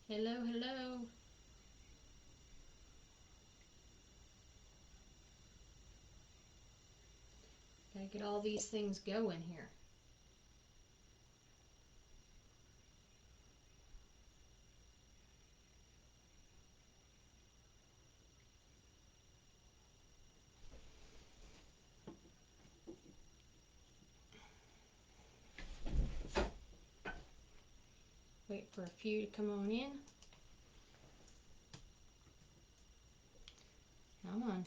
Hello, hello. Gotta get all these things going here. Wait for a few to come on in. Come on.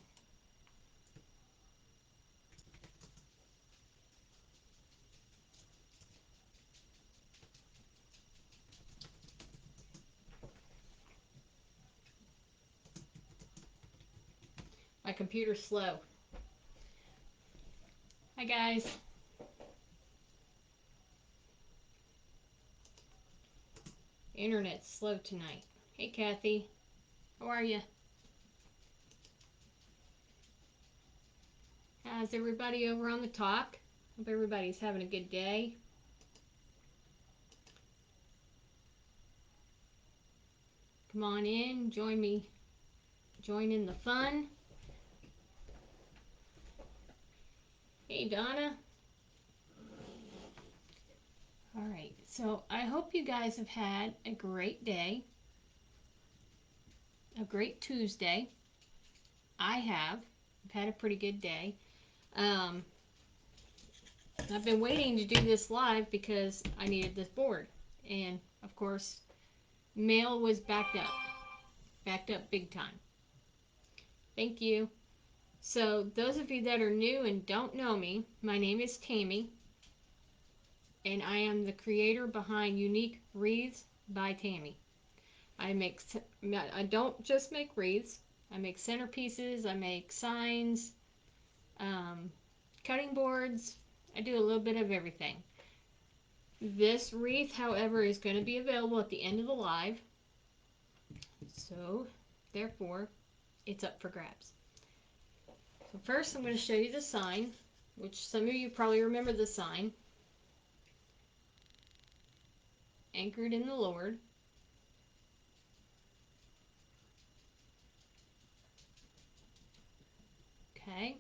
My computer's slow. Hi, guys. Internet's slow tonight. Hey, Kathy. How are you? How's everybody over on the talk? Hope everybody's having a good day. Come on in. Join me. Join in the fun. Hey, Donna. All right. So I hope you guys have had a great day. A great Tuesday. I have. I've had a pretty good day. Um, I've been waiting to do this live because I needed this board. And, of course, mail was backed up. Backed up big time. Thank you. So, those of you that are new and don't know me, my name is Tammy. And I am the creator behind Unique Wreaths by Tammy. I don't just make wreaths. I make centerpieces. I make signs. Um, Cutting boards. I do a little bit of everything. This wreath, however, is going to be available at the end of the live. So, therefore, it's up for grabs. So first I'm going to show you the sign, which some of you probably remember the sign. Anchored in the Lord. Okay.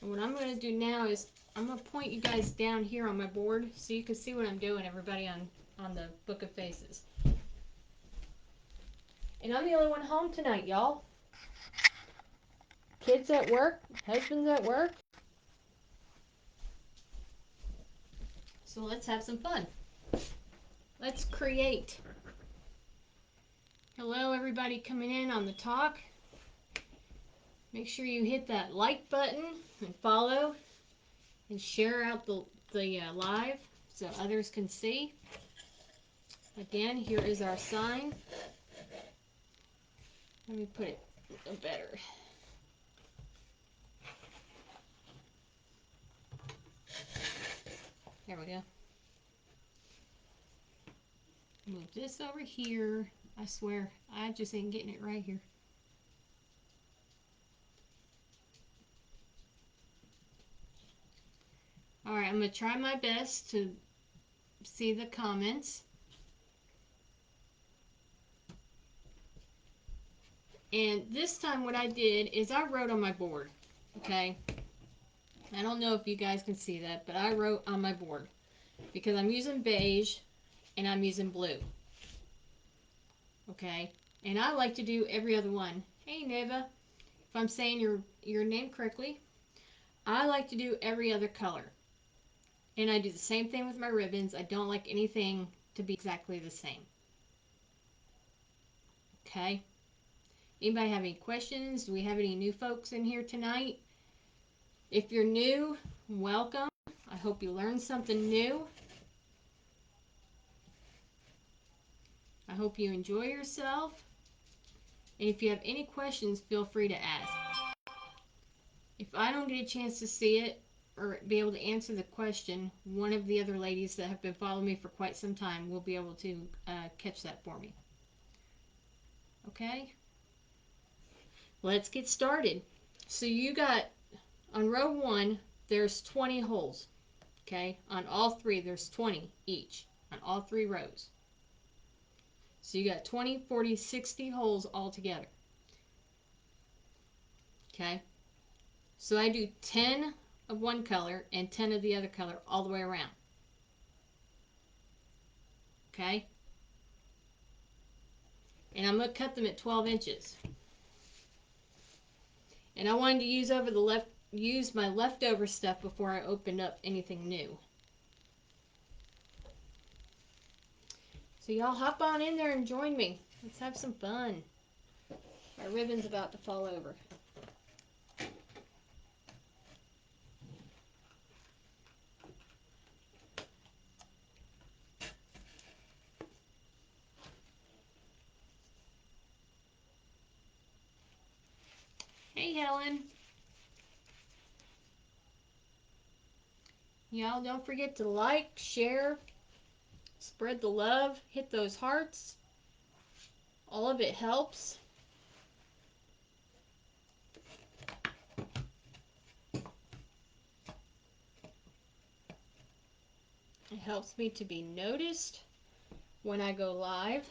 And what I'm going to do now is I'm going to point you guys down here on my board so you can see what I'm doing, everybody on the Book of Faces. And I'm the only one home tonight, y'all. Kids at work, husband's at work. So let's have some fun. Let's create. Hello, everybody coming in on the talk. Make sure you hit that like button and follow and share out the live so others can see. Again, here is our sign. Let me put it a little better. There we go. Move this over here. I swear, I just ain't getting it right here. Alright, I'm going to try my best to see the comments. And this time what I did is I wrote on my board. Okay? I don't know if you guys can see that, but I wrote on my board. Because I'm using beige and I'm using blue. Okay? And I like to do every other one. Hey, Neva. If I'm saying your name correctly, I like to do every other color. And I do the same thing with my ribbons. I don't like anything to be exactly the same. Okay? Anybody have any questions? Do we have any new folks in here tonight? If you're new, welcome. I hope you learned something new. I hope you enjoy yourself. And if you have any questions, feel free to ask. If I don't get a chance to see it or be able to answer the question, one of the other ladies that have been following me for quite some time will be able to catch that for me. Okay? Let's get started. So you got, on row 1, there's 20 holes. Okay? On all 3, there's 20 each. On all 3 rows. So you got 20, 40, 60 holes all together. Okay? So I do 10 of one color and 10 of the other color all the way around. Okay? And I'm going to cut them at 12 inches. And I wanted to use my leftover stuff before I opened up anything new. So y'all hop on in there and join me. Let's have some fun. My ribbon's about to fall over. Hey Helen. Y'all don't forget to like, share, spread the love, hit those hearts. All of it helps. It helps me to be noticed when I go live.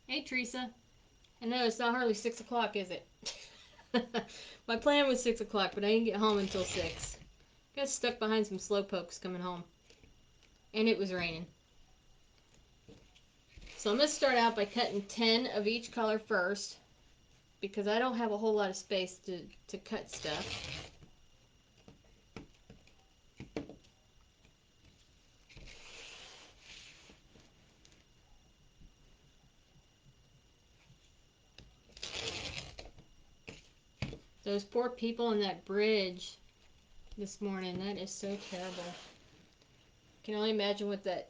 Hey Teresa. I know it's not hardly 6 o'clock, is it? My plan was 6 o'clock, but I didn't get home until 6. Got stuck behind some slow pokes coming home. And it was raining. So I'm going to start out by cutting 10 of each color first, because I don't have a whole lot of space to cut stuff. Those poor people on that bridge this morning, that is so terrible. I can only imagine what that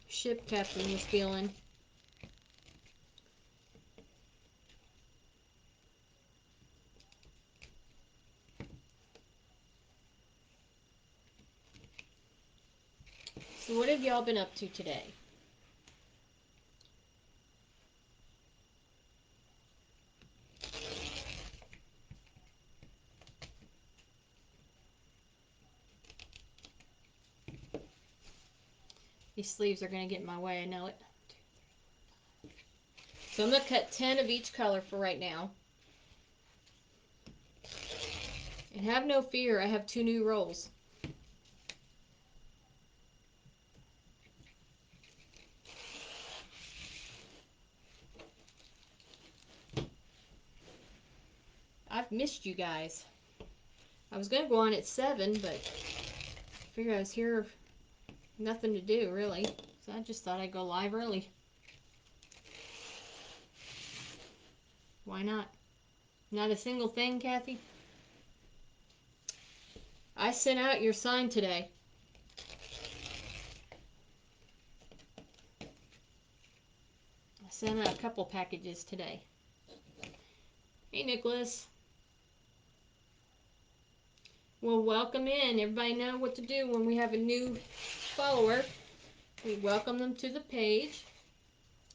ship captain was feeling. So what have y'all been up to today? These sleeves are going to get in my way, I know it. So I'm going to cut 10 of each color for right now. And have no fear, I have 2 new rolls. I've missed you guys. I was going to go on at 7, but I figured I was here, nothing to do really. So I just thought I'd go live early. Why not? Not a single thing, Kathy? I sent out your sign today. I sent out a couple packages today. Hey, Nicholas. Well, welcome in. Everybody know what to do when we have a new follower. We welcome them to the page.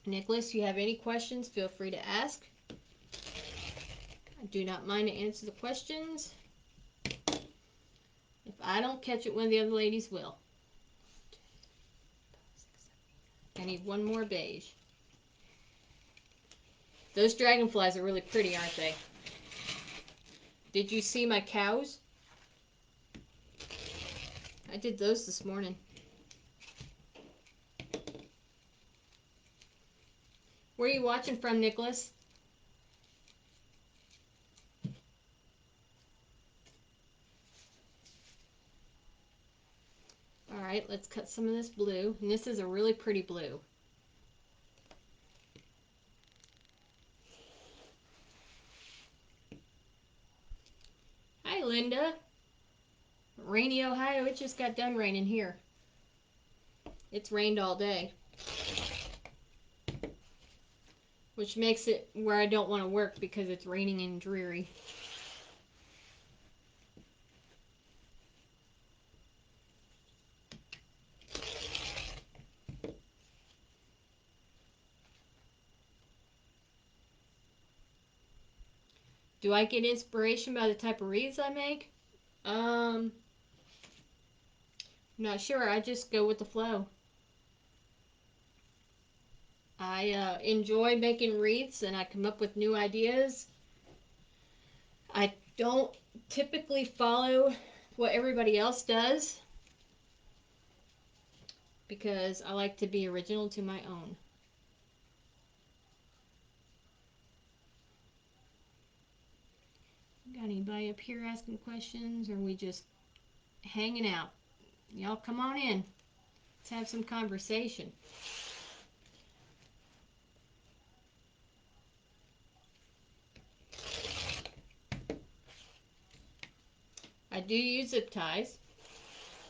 Nicholas, if you have any questions, feel free to ask. I do not mind to answer the questions. If I don't catch it, one of the other ladies will. I need one more beige. Those dragonflies are really pretty, aren't they? Did you see my cows? I did those this morning. Where are you watching from, Nicholas? Alright, let's cut some of this blue. And this is a really pretty blue. Hi, Linda. Rainy Ohio, it just got done raining here. It's rained all day. Which makes it where I don't want to work because it's raining and dreary. Do I get inspiration by the type of wreaths I make? I'm not sure. I just go with the flow. I enjoy making wreaths and I come up with new ideas. I don't typically follow what everybody else does because I like to be original to my own. Got anybody up here asking questions, or are we just hanging out? Y'all come on in. Let's have some conversation. I do use zip ties.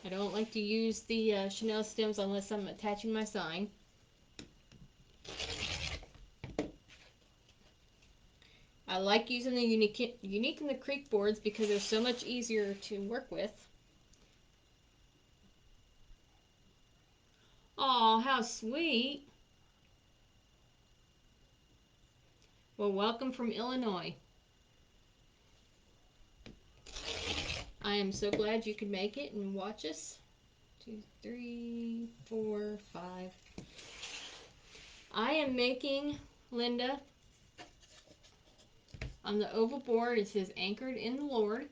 I don't like to use the Chanel stems unless I'm attaching my sign. I like using the Unique and the Creek boards because they're so much easier to work with. Aw, how sweet. Well, welcome from Illinois. I am so glad you could make it and watch us. 2, 3, 4, 5. I am making, Linda, on the oval board, it says anchored in the Lord.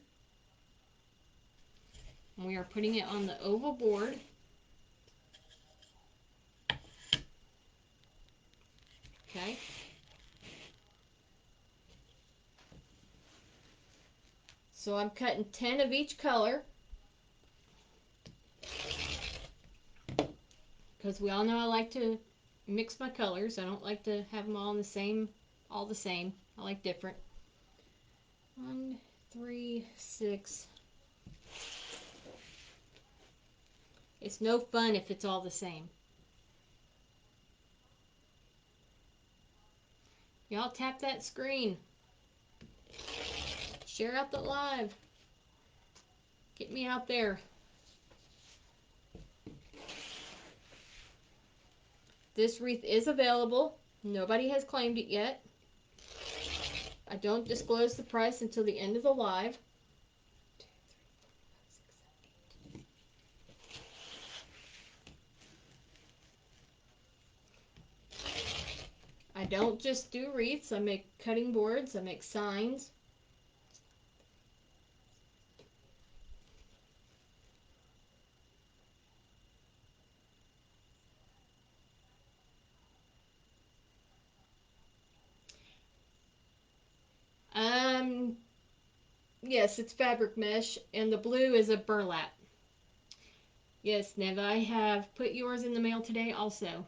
And we are putting it on the oval board. Okay. So I'm cutting 10 of each color. Because we all know I like to mix my colors. I don't like to have them all the same. I like different. 1, 3, 6. It's no fun if it's all the same. Y'all tap that screen. Share out the live. Get me out there. This wreath is available. Nobody has claimed it yet. I don't disclose the price until the end of the live. 2, 3, 4, 5, 6, 7, 8. I don't just do wreaths. I make cutting boards. I make signs. Um, yes, it's fabric mesh, and the blue is a burlap. Yes, Neva, I have put yours in the mail today also.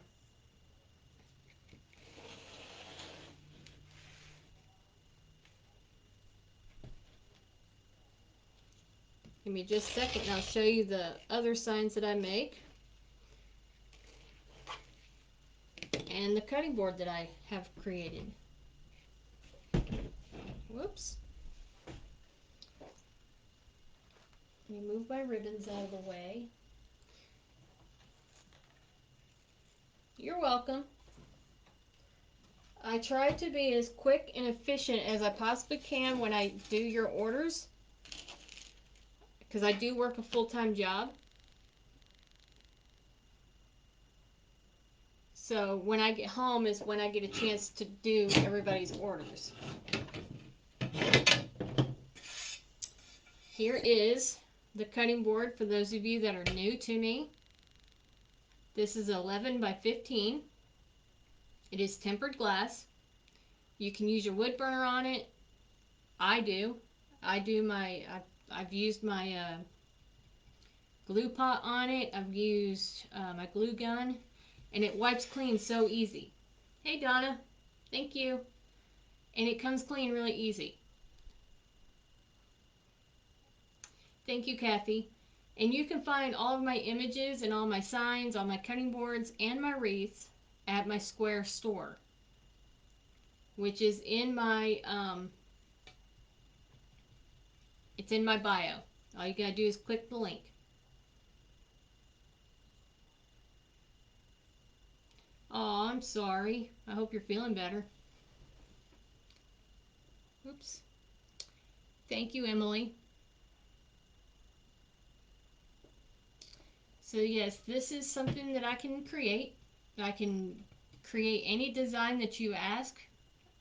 Give me just a second and I'll show you the other signs that I make. And the cutting board that I have created. Whoops. Let me move my ribbons out of the way. You're welcome. I try to be as quick and efficient as I possibly can when I do your orders, because I do work a full-time job. So when I get home is when I get a chance to do everybody's orders. Here is the cutting board for those of you that are new to me. This is 11 by 15. It is tempered glass. You can use your wood burner on it. I do. I've used my glue pot on it. I've used my glue gun, and it wipes clean so easy. Hey Donna, thank you. And it comes clean really easy. Thank you, Kathy. And you can find all of my images and all my signs, all my cutting boards, and my wreaths at my Square store, which is in my it's in my bio. All you gotta do is click the link. Oh, I'm sorry. I hope you're feeling better. Oops. Thank you, Emily. So yes, this is something that I can create. I can create any design that you ask.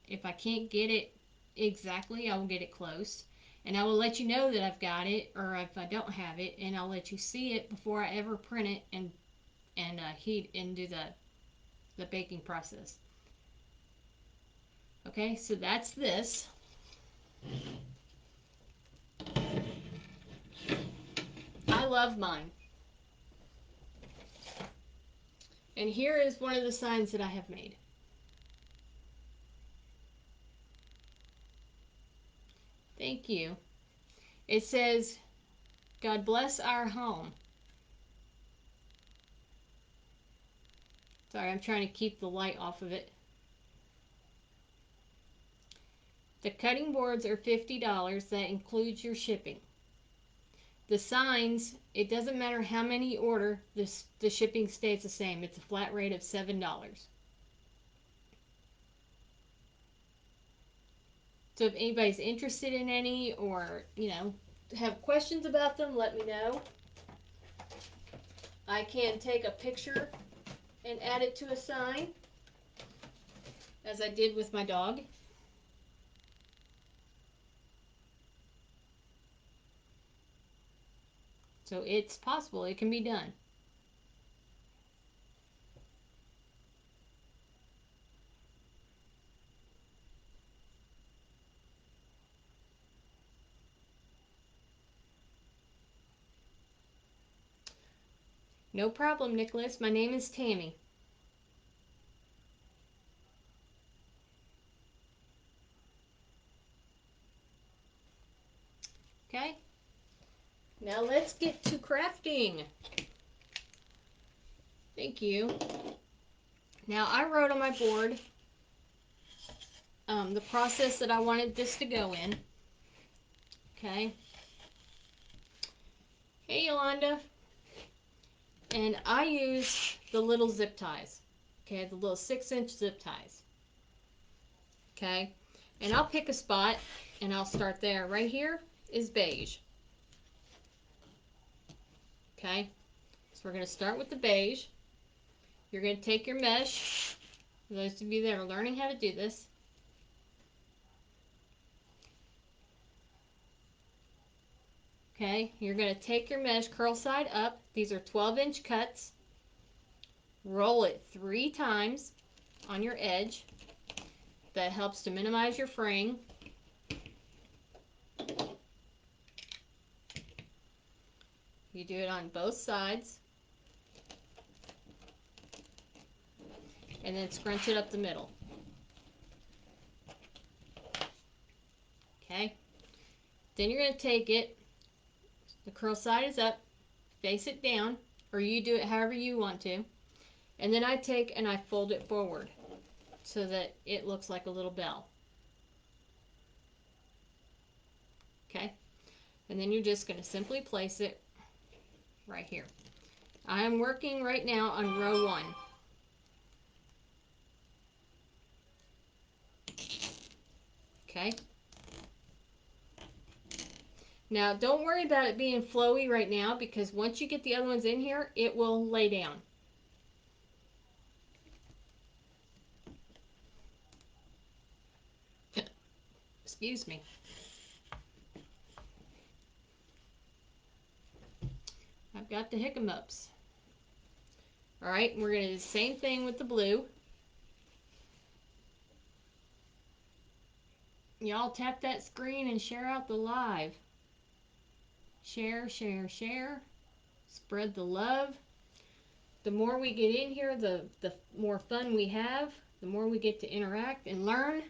If I can't get it exactly, I will get it close. And I will let you know that I've got it, or if I don't have it, and I'll let you see it before I ever print it and heat and do the baking process. Okay, so that's this. I love mine. And here is one of the signs that I have made. Thank you. It says, God bless our home. Sorry, I'm trying to keep the light off of it. The cutting boards are $50. That includes your shipping. The signs, it doesn't matter how many you order, the shipping stays the same. It's a flat rate of $7. So if anybody's interested in any, or, have questions about them, let me know. I can take a picture and add it to a sign, as I did with my dog. So it's possible. It can be done. No problem, Nicholas. My name is Tammy. Okay? Now let's get to crafting. Thank you. Now I wrote on my board the process that I wanted this to go in. Okay? Hey, Yolanda. And I use the little zip ties. Okay, the little 6-inch zip ties. Okay? And I'll pick a spot and I'll start there. Right here is beige. Okay? So we're going to start with the beige. You're going to take your mesh. For those of you that are learning how to do this. Okay, you're going to take your mesh, curl side up. These are 12-inch cuts. Roll it 3 times on your edge. That helps to minimize your fraying. You do it on both sides. And then scrunch it up the middle. Okay? Then you're going to take it, the curl side is up, face it down, or you do it however you want to. And then I take and I fold it forward so that it looks like a little bell. Okay? And then you're just going to simply place it right here. I am working right now on row 1. Okay? Now, don't worry about it being flowy right now, because once you get the other ones in here, it will lay down. Excuse me. I've got the hiccups. Alright, we're going to do the same thing with the blue. Y'all tap that screen and share out the live. Share, share, share. Spread the love. The more we get in here, the more fun we have. The more we get to interact and learn.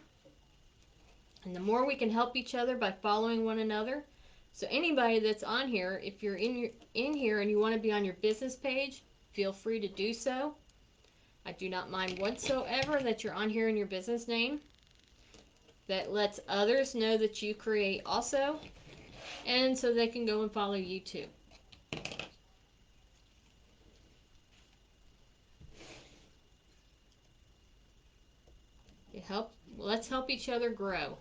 And the more we can help each other by following one another. So anybody that's on here, if you're in here and you want to be on your business page, feel free to do so. I do not mind whatsoever that you're on here in your business name. That lets others know that you create also, and so they can go and follow you too. Let's help each other grow.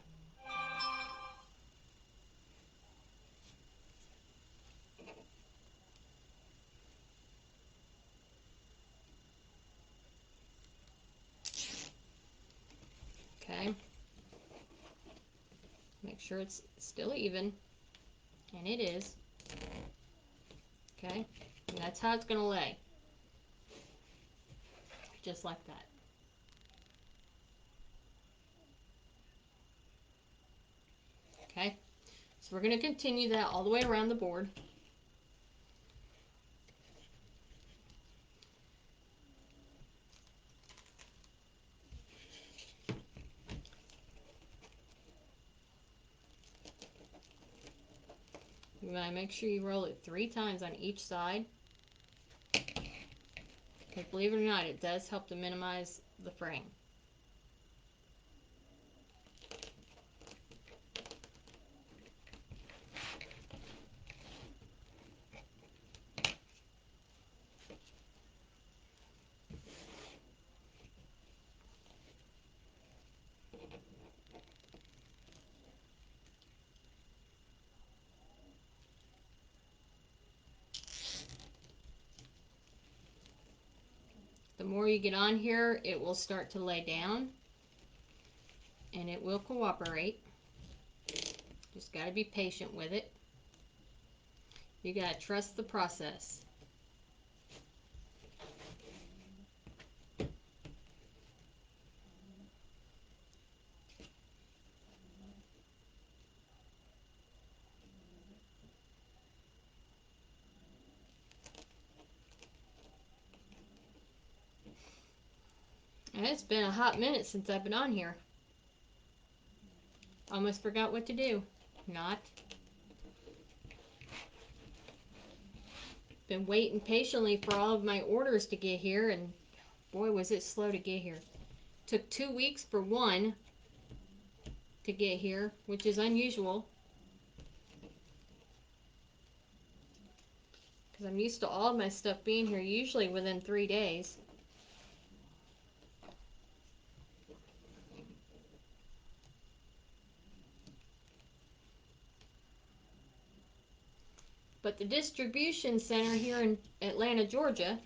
Make sure it's still even, and it is. Okay, and that's how it's going to lay, just like that. Okay, so we're going to continue that all the way around the board. You want to make sure you roll it 3 times on each side. Because believe it or not, it does help to minimize the fraying. The more you get on here, it will start to lay down, and it will cooperate. Just got to be patient with it. You got to trust the process. And it's been a hot minute since I've been on here. Almost forgot what to do. Not. Been waiting patiently for all of my orders to get here, and boy, was it slow to get here. Took 2 weeks for one to get here, which is unusual. Because I'm used to all of my stuff being here usually within 3 days. But the distribution center here in Atlanta, Georgia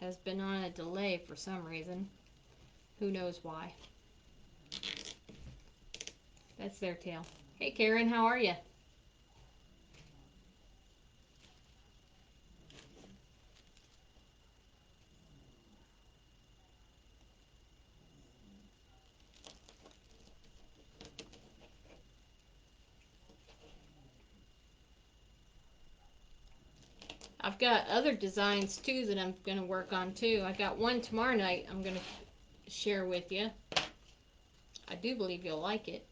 has been on a delay for some reason. Who knows why. That's their tail. Hey Karen, how are you? I've got other designs too that I'm going to work on too. I got one tomorrow night I'm going to share with you. I do believe you'll like it.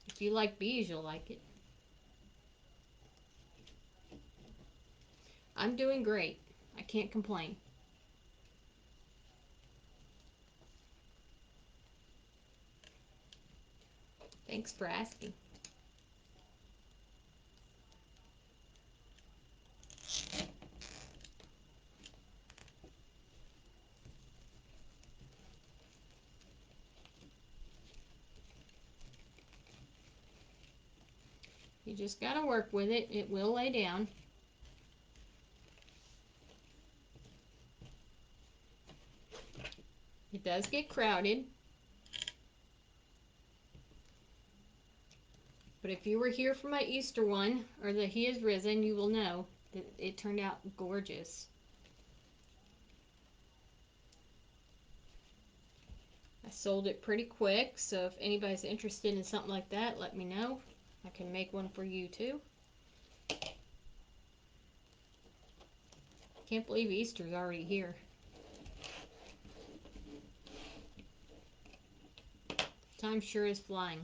If you like bees, you'll like it. I'm doing great. I can't complain. Thanks for asking. You just got to work with it. It will lay down. It does get crowded. But if you were here for my Easter one, or the He is Risen, you will know that it turned out gorgeous. I sold it pretty quick, so if anybody's interested in something like that, let me know. I can make one for you too. Can't believe Easter's already here. Time sure is flying.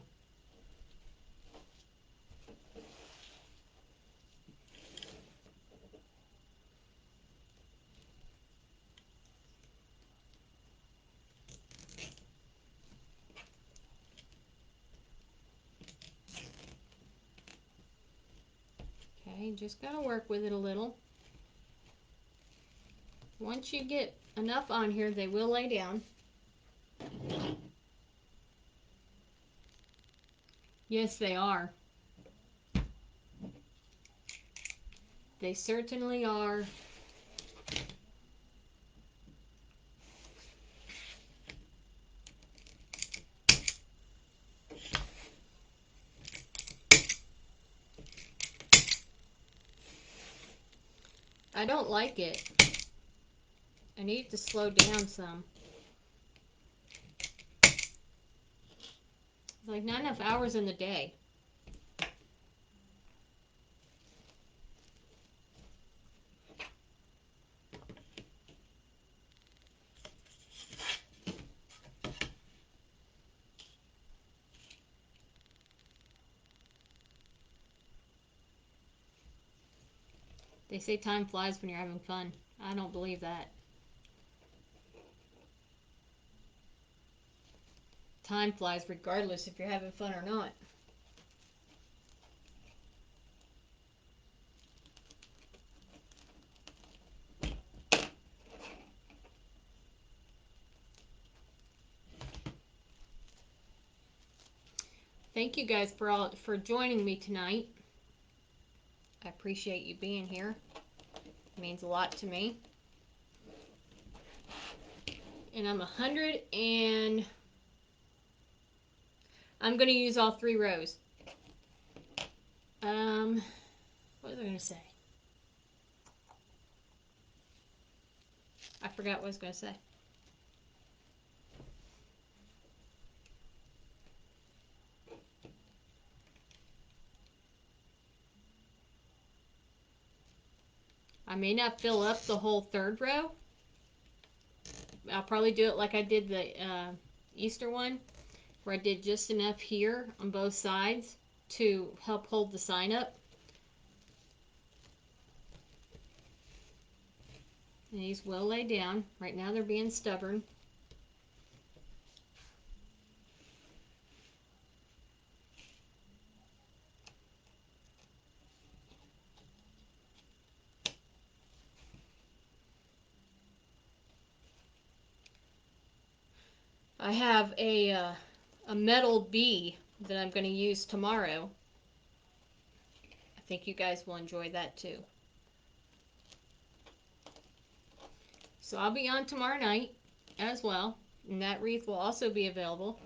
Okay, just gotta work with it a little. Once you get enough on here, they will lay down. Yes, they are. They certainly are. I don't like it. I need it to slow down some. It's like not enough hours in the day. They say time flies when you're having fun. I don't believe that. Time flies regardless if you're having fun or not. Thank you guys for joining me tonight. I appreciate you being here. It means a lot to me. And I'm 100 and I'm going to use all 3 rows. What was I going to say? I forgot what I was going to say. I may not fill up the whole 3rd row. I'll probably do it like I did the Easter one, where I did just enough here on both sides to help hold the sign up. And these will lay down. Right now they're being stubborn. I have a metal bee that I'm going to use tomorrow. I think you guys will enjoy that too. So I'll be on tomorrow night as well, and that wreath will also be available.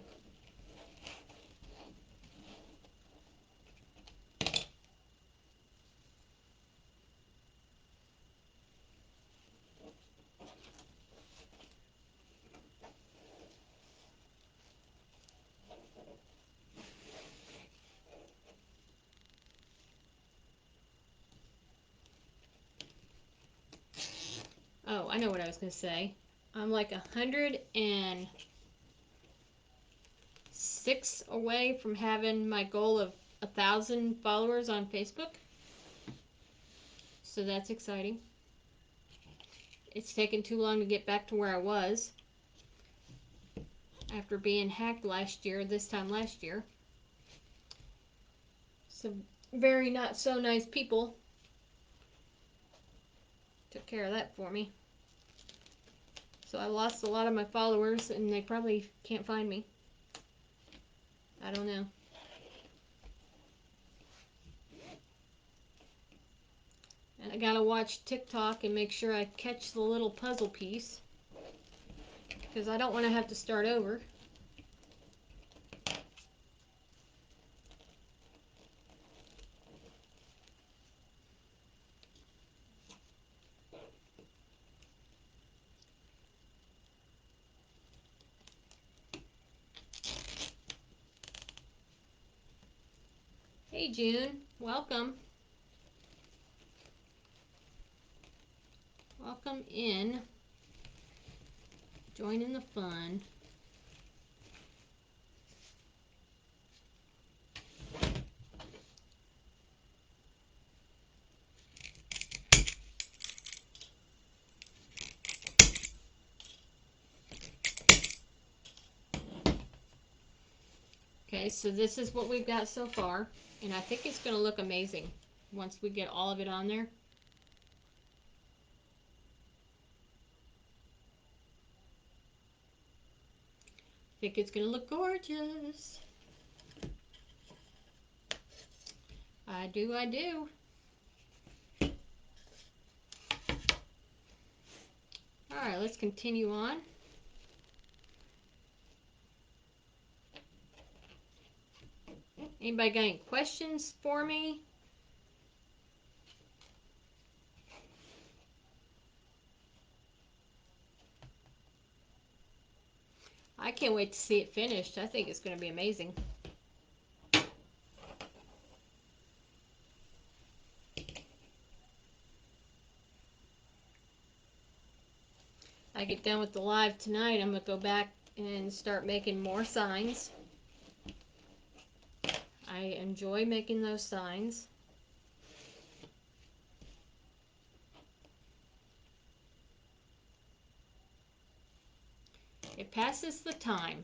Oh, I know what I was going to say. I'm like 106 away from having my goal of 1,000 followers on Facebook. So that's exciting. It's taken too long to get back to where I was after being hacked this time last year. Some very not so nice people took care of that for me. So I lost a lot of my followers and they probably can't find me. I don't know. And I gotta watch TikTok and make sure I catch the little puzzle piece, because I don't want to have to start over. Hey June, welcome. Welcome in. Joining the fun. Okay, so this is what we've got so far, and I think it's going to look amazing once we get all of it on there. I think it's going to look gorgeous. I do, I do. Alright, let's continue on. Anybody got any questions for me? I can't wait to see it finished. I think it's going to be amazing. I get done with the live tonight, I'm going to go back and start making more signs. I enjoy making those signs. It passes the time.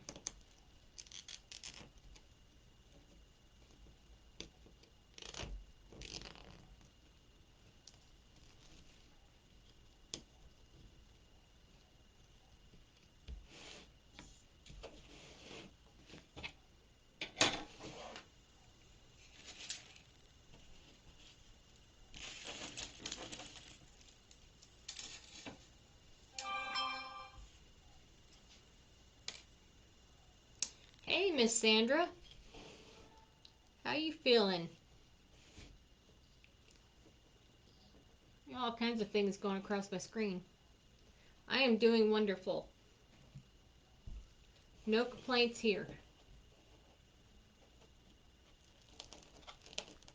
Hey, Miss Sandra. How you feeling? All kinds of things going across my screen. I am doing wonderful. No complaints here.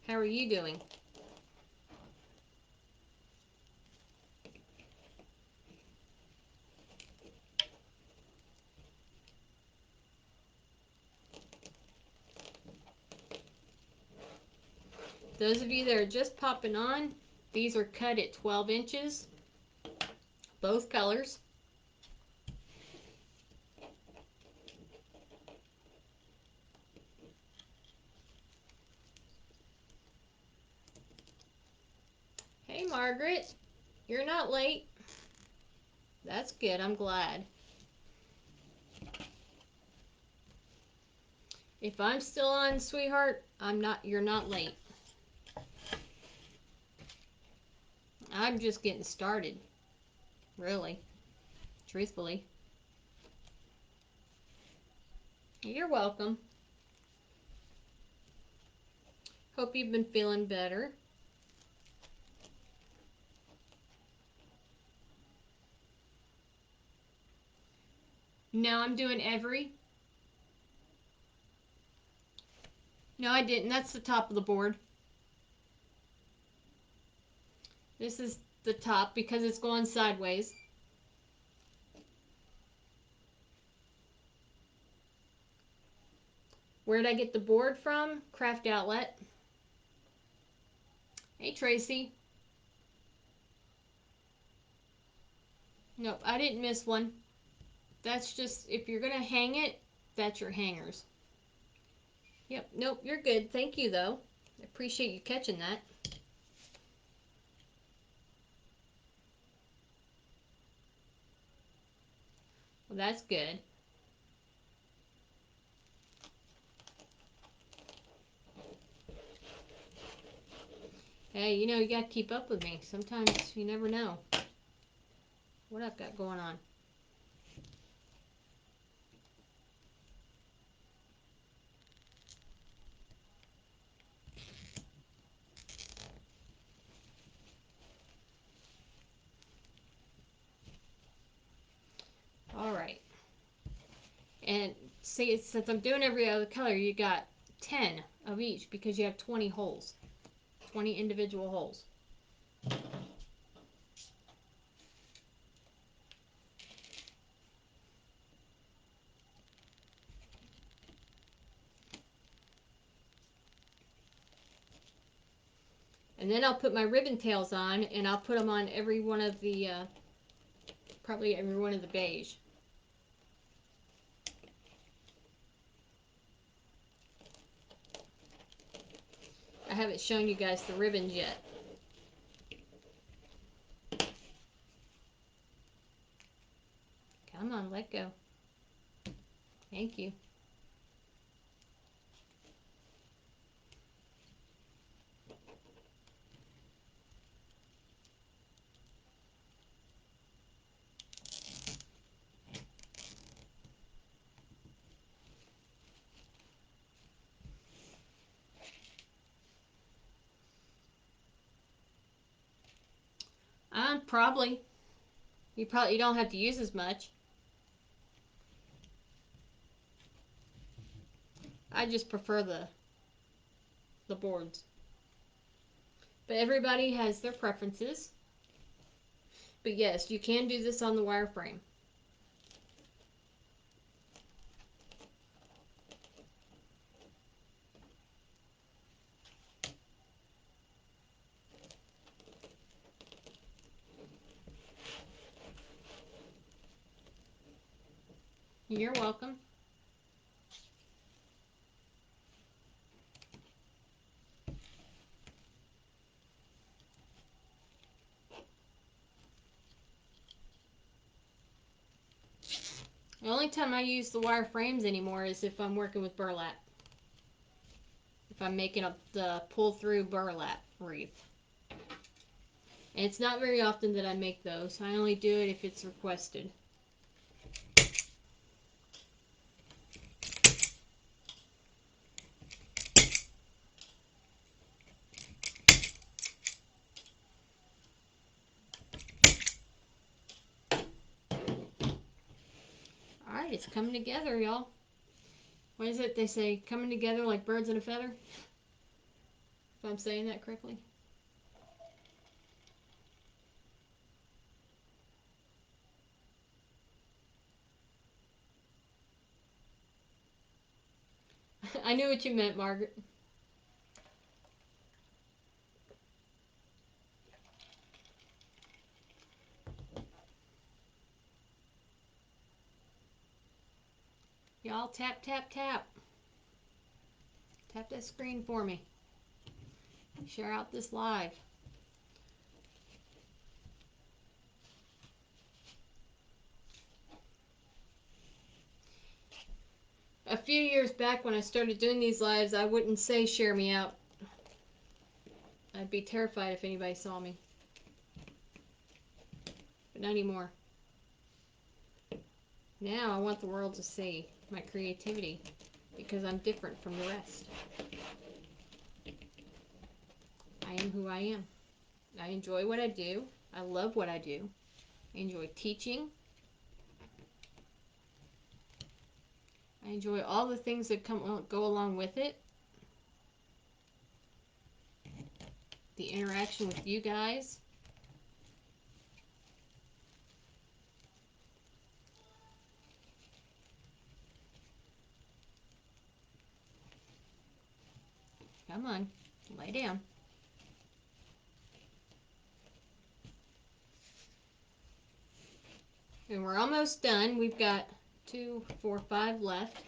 How are you doing? Those of you that are just popping on, these are cut at 12 inches, both colors. Hey, Margaret, you're not late. That's good, I'm glad. If I'm still on, sweetheart, you're not late. I'm just getting started, really, truthfully. You're welcome. Hope you've been feeling better. No, I'm doing every. No, I didn't. That's the top of the board. This is the top because it's going sideways. Where did I get the board from? Craft Outlet. Hey, Tracy. Nope, I didn't miss one. That's just, if you're going to hang it, that's your hangers. Yep, nope, you're good. Thank you, though. I appreciate you catching that. Well, that's good. Hey, you know, you got to keep up with me. Sometimes you never know what I've got going on. All right. And see, since I'm doing every other color, you got 10 of each because you have 20 holes. 20 individual holes. And then I'll put my ribbon tails on, and I'll put them on every one of the, probably every one of the beige. I haven't shown you guys the ribbons yet. Come on, let go. Thank you. Probably. You don't have to use as much. I just prefer the boards. But everybody has their preferences. But yes, you can do this on the wireframe. You're welcome. The only time I use the wire frames anymore is if I'm working with burlap. If I'm making the pull-through burlap wreath. And it's not very often that I make those. I only do it if it's requested. Alright, it's coming together, y'all. What is it they say? Coming together like birds in a feather? If I'm saying that correctly. I knew what you meant, Margaret. Y'all tap, tap, tap. Tap that screen for me. Share out this live. A few years back when I started doing these lives, I wouldn't say share me out. I'd be terrified if anybody saw me. But not anymore. Now I want the world to see my creativity because I'm different from the rest. I am who I am. I enjoy what I do. I love what I do. I enjoy teaching. I enjoy all the things that go along with it. The interaction with you guys. Come on, lay down. And we're almost done. We've got 2, 4, 5 left.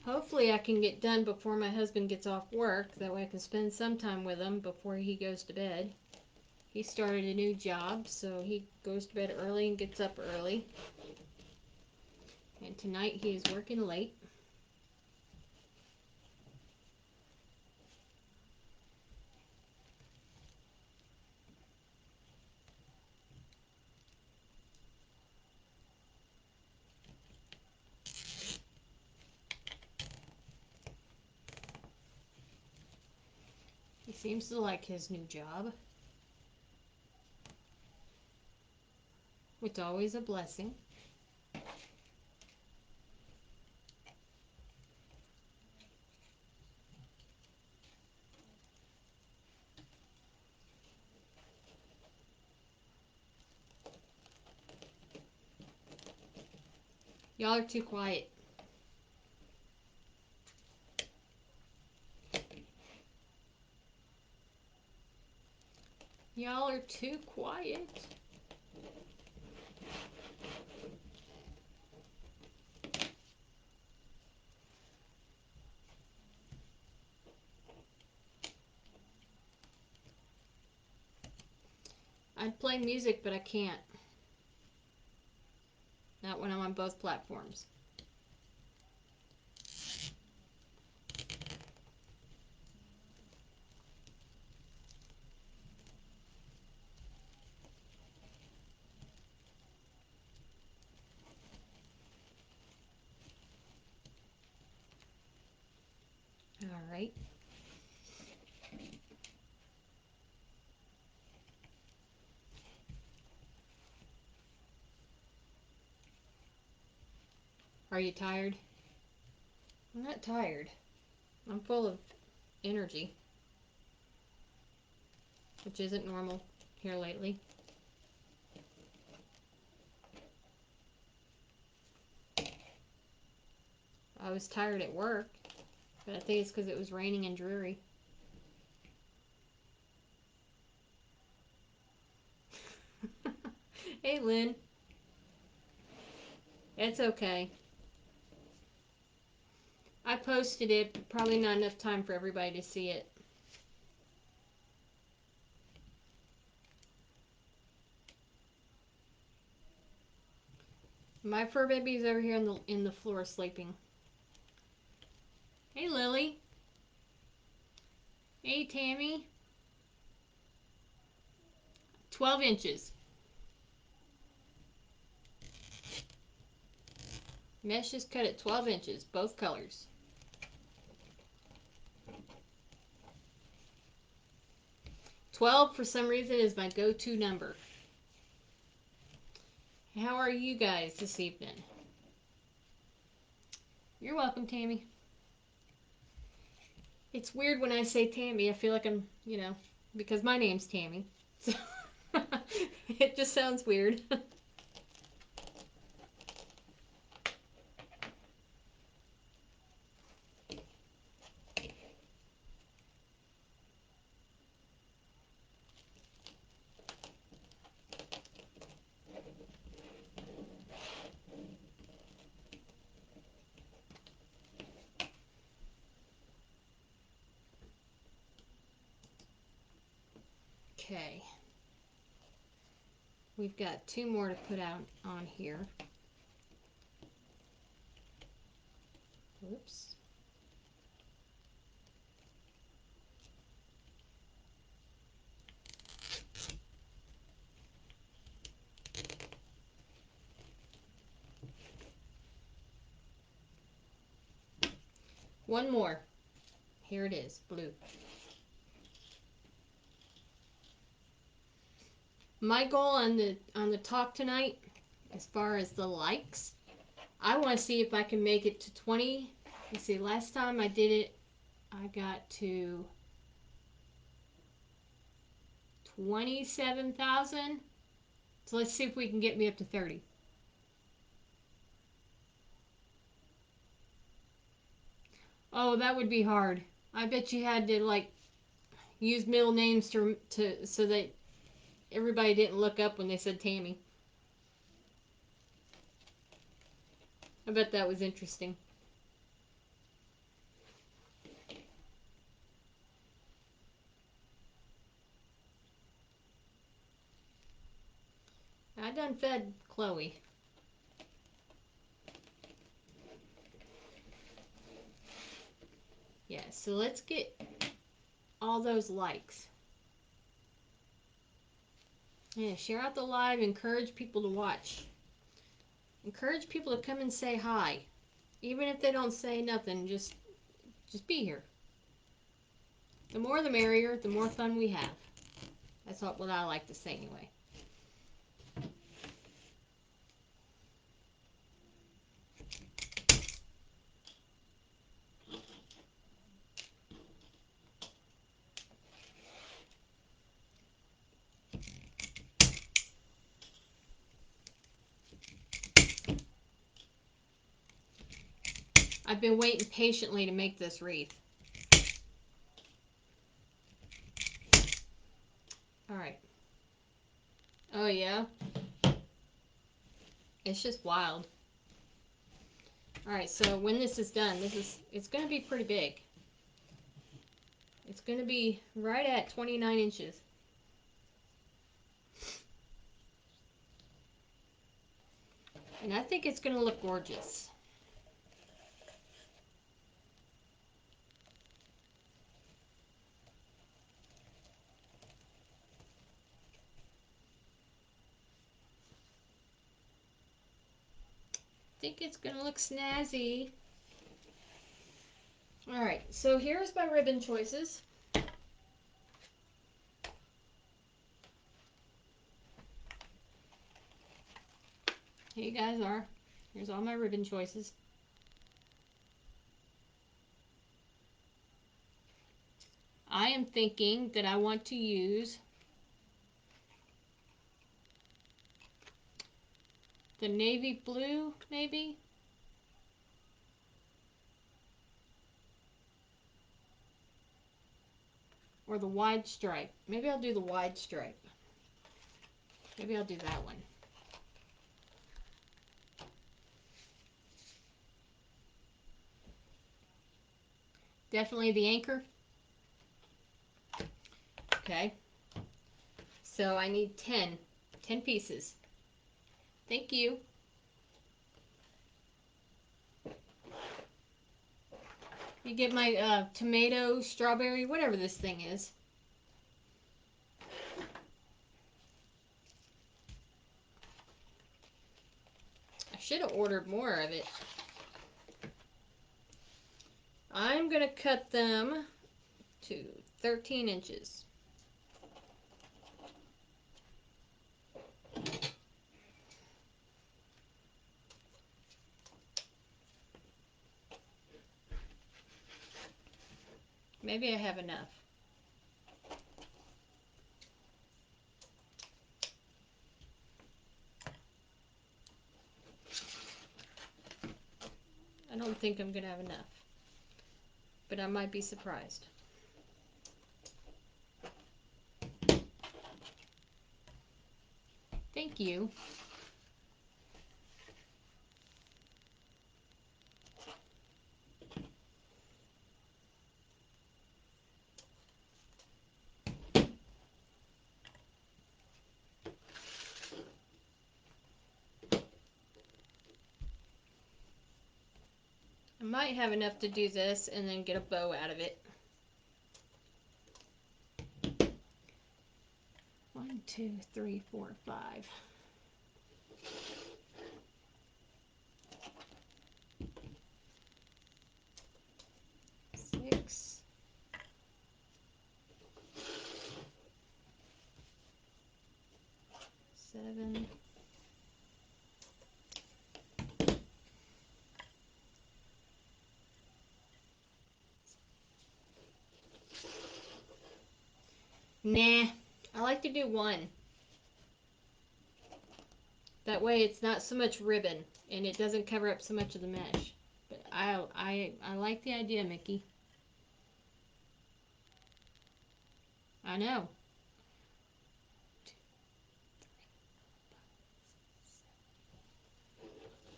Hopefully I can get done before my husband gets off work. That way I can spend some time with him before he goes to bed. He started a new job, so he goes to bed early and gets up early. And tonight he is working late. He seems to like his new job. It's always a blessing. Y'all are too quiet. Y'all are too quiet. I'd play music, but I can't. Not when I'm on both platforms. All right. Are you tired? I'm not tired. I'm full of energy, which isn't normal here lately. I was tired at work, but I think it's because it was raining and dreary. Hey, Lynn. It's okay. I posted it, but probably not enough time for everybody to see it. My fur baby's over here in the floor sleeping. Hey, Lily. Hey, Tammy. 12 inches. Mesh is cut at 12 inches, both colors. 12, for some reason, is my go-to number. How are you guys this evening? You're welcome, Tammy. It's weird when I say Tammy. I feel like I'm, because my name's Tammy. So it just sounds weird. Okay. We've got 2 more to put out on here. Whoops. One more. Here it is, blue. My goal on the talk tonight, as far as the likes, I want to see if I can make it to 20. You see, last time I did it, I got to 27,000. So let's see if we can get me up to 30. Oh, that would be hard. I bet you had to like use middle names to so that everybody didn't look up when they said Tammy. I bet that was interesting. I done fed Chloe. Yeah, so let's get all those likes. Yeah, share out the live, encourage people to watch. Encourage people to come and say hi. Even if they don't say nothing, just be here. The more the merrier, the more fun we have. That's what I like to say anyway. I've been waiting patiently to make this wreath. Alright. Oh yeah? It's just wild. Alright, so when this is done, it's going to be pretty big. It's going to be right at 29 inches. And I think it's going to look gorgeous. I think it's going to look snazzy. Alright, so here's my ribbon choices. Here you guys are. Here's all my ribbon choices. I am thinking that I want to use the navy blue, maybe? Or the wide stripe. Maybe I'll do the wide stripe. Maybe I'll do that one. Definitely the anchor. Okay. So I need 10 pieces. Thank you. You get my tomato, strawberry, whatever this thing is. I should have ordered more of it. I'm going to cut them to 13 inches. Maybe I have enough. I don't think I'm going to have enough. But I might be surprised. Thank you. I might have enough to do this and then get a bow out of it. 1, 2, 3, 4, 5. 6. 7. Nah, I like to do 1. That way it's not so much ribbon and it doesn't cover up so much of the mesh. But I like the idea, Mickey. I know.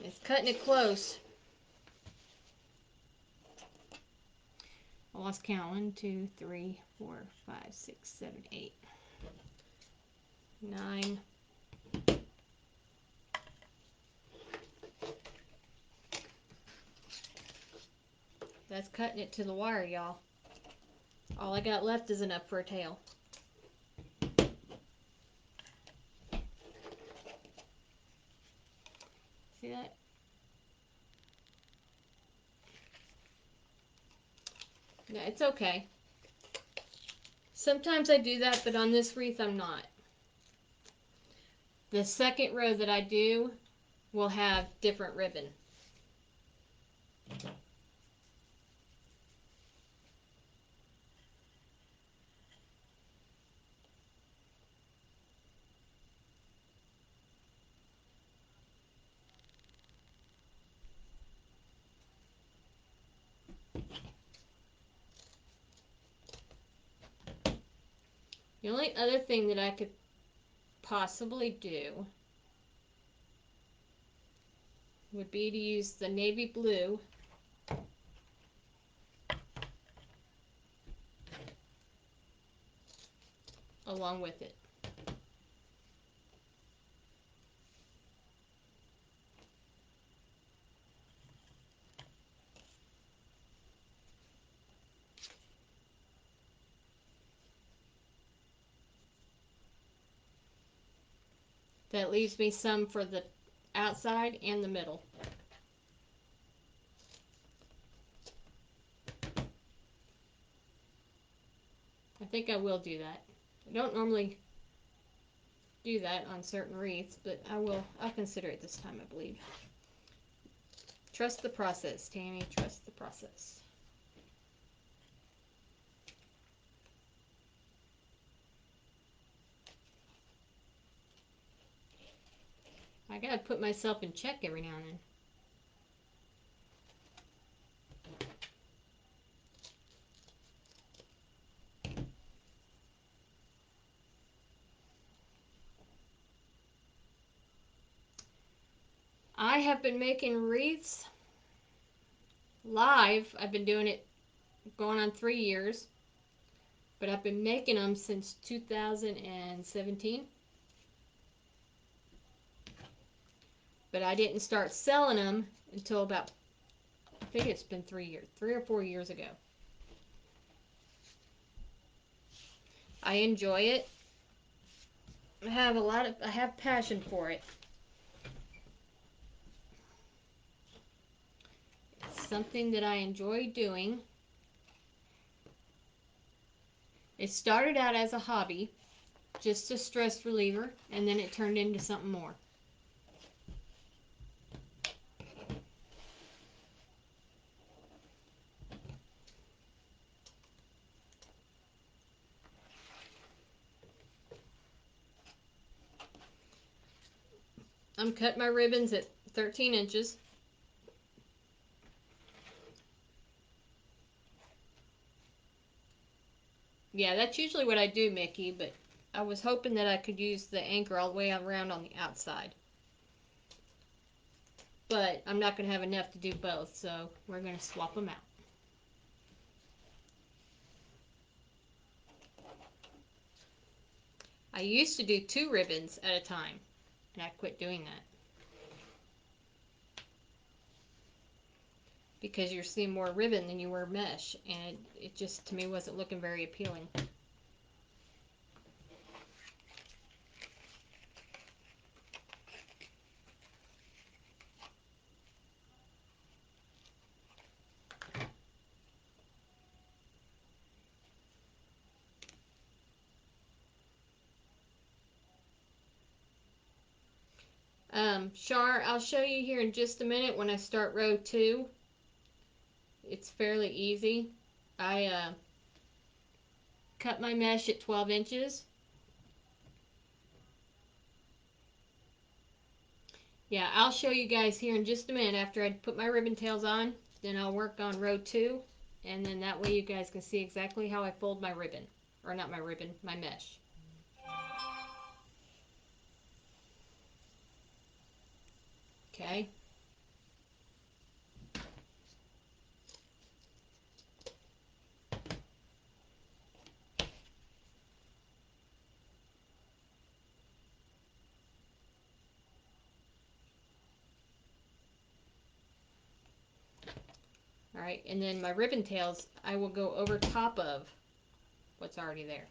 It's cutting it close. I lost count. 1, 2, 3, 4, 5, 6, 7, 8, 9. That's cutting it to the wire, y'all. All I got left is enough for a tail. See that? Yeah, it's okay. Sometimes I do that, but on this wreath I'm not. The second row that I do will have different ribbon. The only other thing that I could possibly do would be to use the navy blue along with it. That leaves me some for the outside and the middle. think I will do that. I don't normally do that on certain wreaths, but I will. I'll consider it this time, I believe. Trust the process, Tammy. Trust the process. I gotta put myself in check every now and then. I have been making wreaths live. I've been doing it going on 3 years, but I've been making them since 2017. But I didn't start selling them until about, I think it's been 3 years, 3 or 4 years ago. I enjoy it. I have passion for it. It's something that I enjoy doing. It started out as a hobby, just a stress reliever, and then it turned into something more. I'm cutting my ribbons at 13 inches. Yeah, that's usually what I do, Mickey, but I was hoping that I could use the anchor all the way around on the outside. But I'm not going to have enough to do both, so we're going to swap them out. I used to do 2 ribbons at a time, and I quit doing that. Because you're seeing more ribbon than you were mesh, and it just, to me, wasn't looking very appealing. Char, I'll show you here in just a minute when I start row 2. It's fairly easy. I cut my mesh at 12 inches. Yeah, I'll show you guys here in just a minute after I put my ribbon tails on. Then I'll work on row 2, and then that way you guys can see exactly how I fold my ribbon. Or not my ribbon, my mesh. Okay. Alright, and then my ribbon tails, I will go over top of what's already there.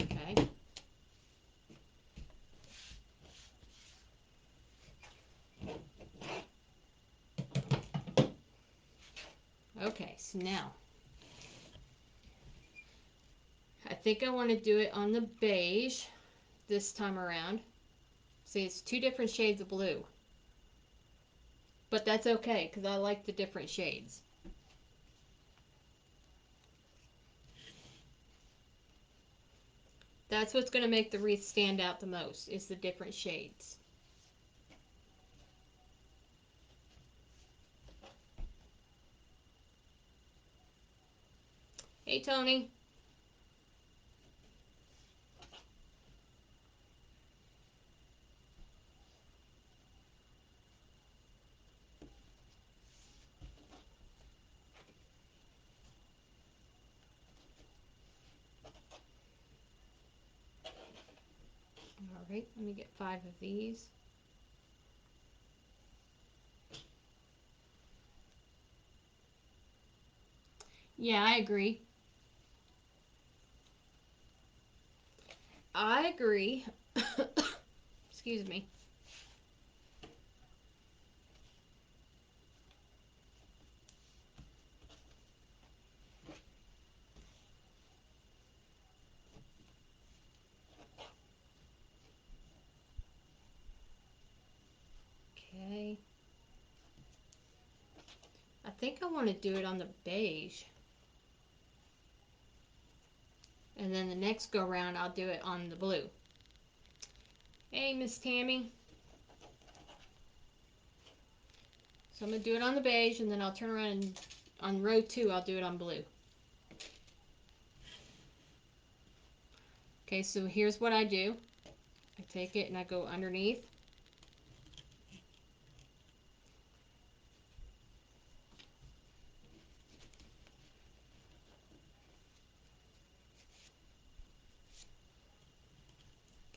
Okay. Okay, so now I think I want to do it on the beige this time around. See, it's 2 different shades of blue. But that's okay, because I like the different shades. That's what's going to make the wreath stand out the most, is the different shades. Hey, Tony. Alright, let me get 5 of these. Yeah, I agree. I agree. Excuse me. think I want to do it on the beige. And then the next go round, I'll do it on the blue. Hey, Miss Tammy. So I'm going to do it on the beige, and then I'll turn around and on row 2, I'll do it on blue. Okay, so here's what I do. I take it and I go underneath.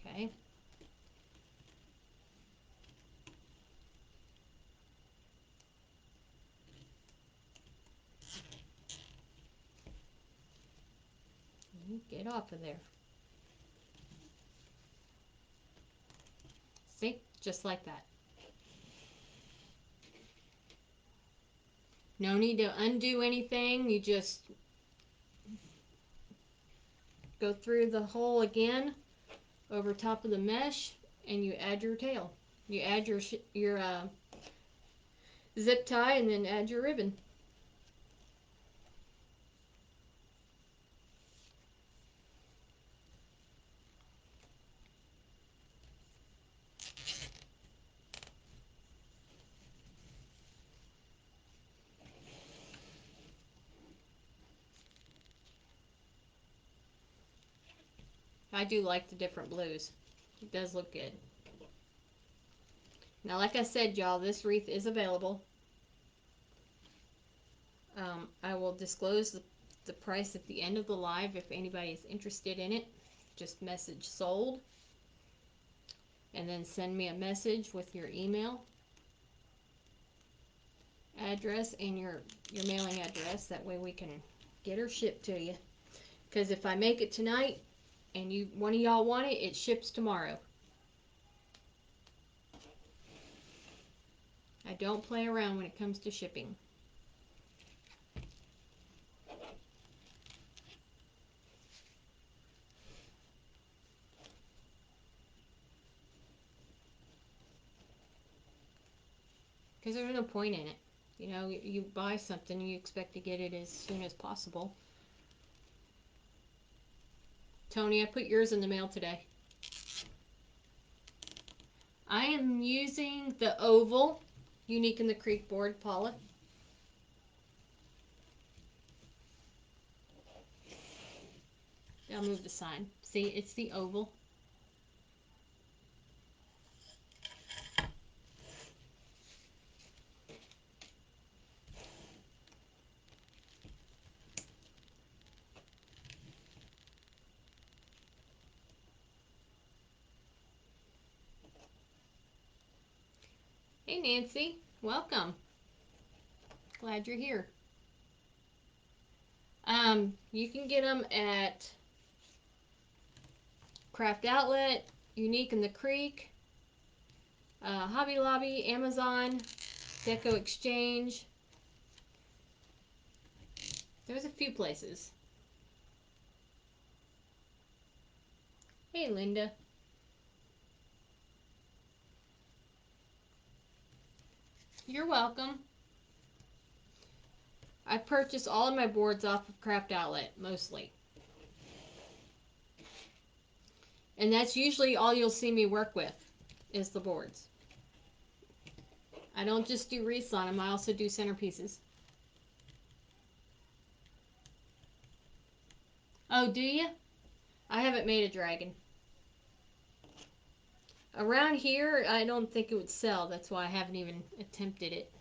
Okay. Get off of there. See? Just like that. No need to undo anything. You just go through the hole again over top of the mesh, and you add your tail. You add your zip tie, and then add your ribbon. I do like the different blues. It does look good. Now, like I said, y'all, this wreath is available. I will disclose the price at the end of the live if anybody is interested in it. Just message sold, and then send me a message with your email address and your mailing address. That way we can get her shipped to you. Because if I make it tonight and one of y'all want it, it ships tomorrow. I don't play around when it comes to shipping. Because there's no point in it. You know, you buy something, you expect to get it as soon as possible. Tony, I put yours in the mail today. I am using the oval Unique in the Creek board, Paula. I'll move the sign. See, it's the oval. Hey, Nancy. Welcome. Glad you're here. You can get them at Craft Outlet, Unique in the Creek, Hobby Lobby, Amazon, Deco Exchange. There's a few places. Hey, Linda. You're welcome. I purchase all of my boards off of Craft Outlet, mostly. And that's usually all you'll see me work with, is the boards. I don't just do wreaths on them, I also do centerpieces. Oh, do you? I haven't made a dragon. Around here, I don't think it would sell. That's why I haven't even attempted it.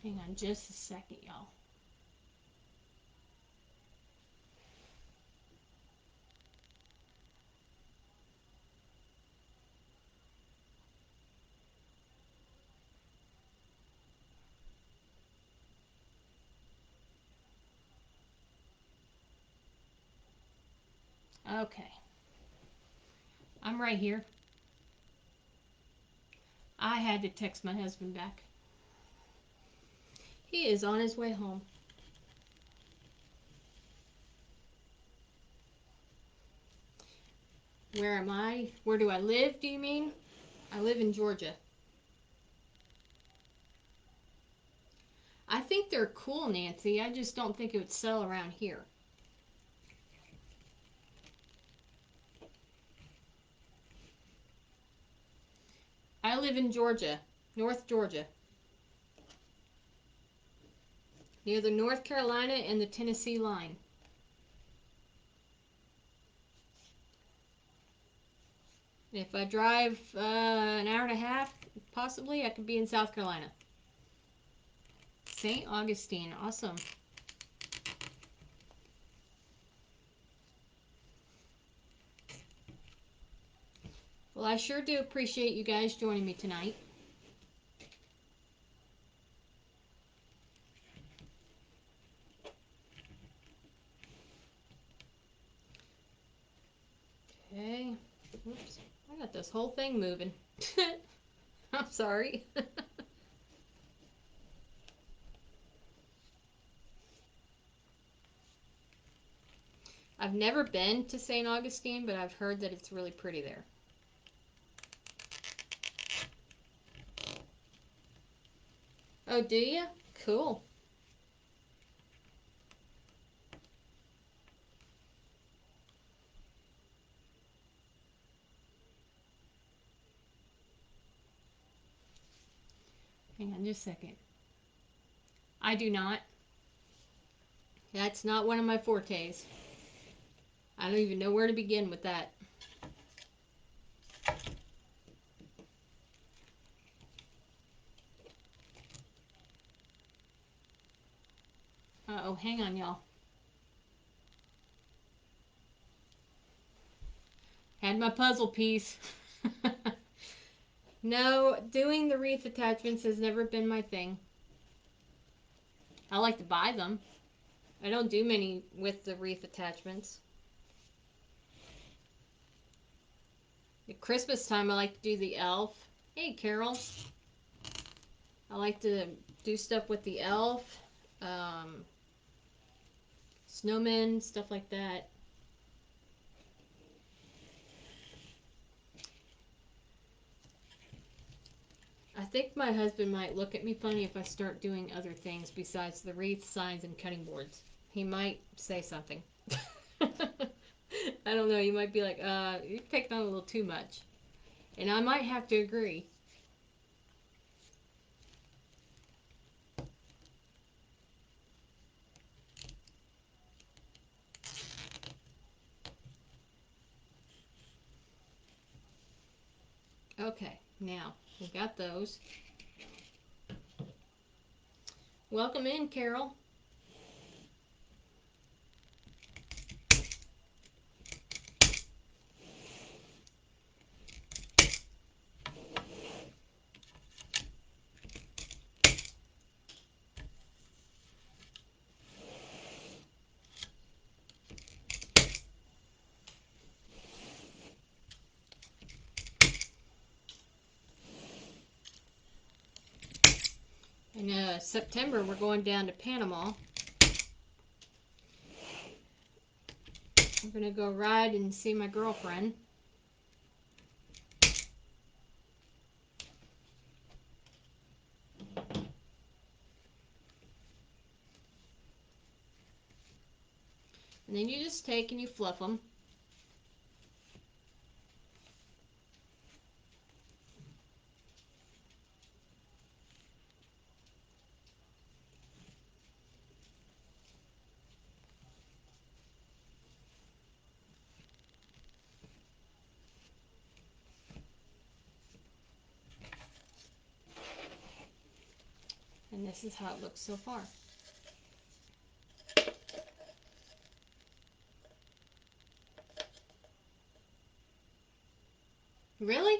Hang on just a second, y'all. Okay. I'm right here. I had to text my husband back. He is on his way home. Where am I? Where do I live, do you mean? I live in Georgia. I think they're cool, Nancy. I just don't think it would sell around here. I live in Georgia, North Georgia, near the North Carolina and the Tennessee line. If I drive an hour and a half, possibly, I could be in South Carolina. St. Augustine, awesome. Well, I sure do appreciate you guys joining me tonight. Okay. Oops. I got this whole thing moving. I'm sorry. I've never been to St. Augustine, but I've heard that it's really pretty there. Oh, do you? Cool. Hang on just a second. I do not. That's not one of my fortes. I don't even know where to begin with that. Uh-oh, hang on, y'all. Had my puzzle piece. No, doing the wreath attachments has never been my thing. I like to buy them. I don't do many with the wreath attachments. At Christmas time, I like to do the elf. Hey, Carol. I like to do stuff with the elf, um, snowmen, stuff like that. I think my husband might look at me funny if I start doing other things besides the wreath, signs, and cutting boards. He might say something. I don't know. You might be like, you're taking on a little too much. And I might have to agree. Okay, now we got those. Welcome in, Carol. In September, we're going down to Panama. We're going to go ride and see my girlfriend. And then you just take and you fluff them. And this is how it looks so far. Really?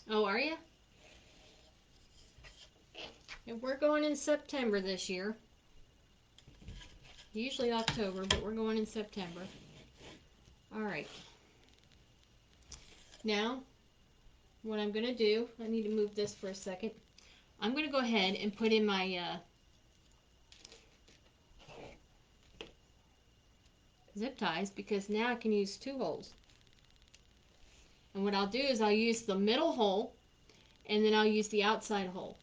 Oh, are you? And we're going in September this year. Usually October, but we're going in September. All right. Now, what I'm going to do, I need to move this for a second. I'm going to go ahead and put in my zip ties, because now I can use 2 holes. And what I'll do is I'll use the middle hole, and then I'll use the outside hole.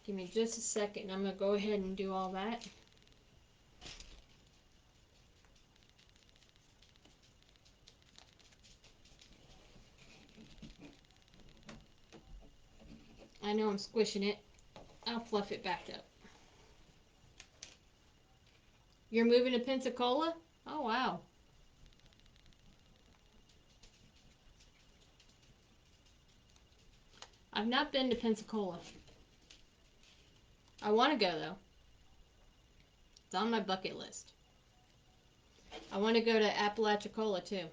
Give me just a second. I'm going to go ahead and do all that. I know I'm squishing it. I'll fluff it back up. You're moving to Pensacola? Oh, wow. I've not been to Pensacola. I want to go, though. It's on my bucket list. I want to go to Apalachicola, too.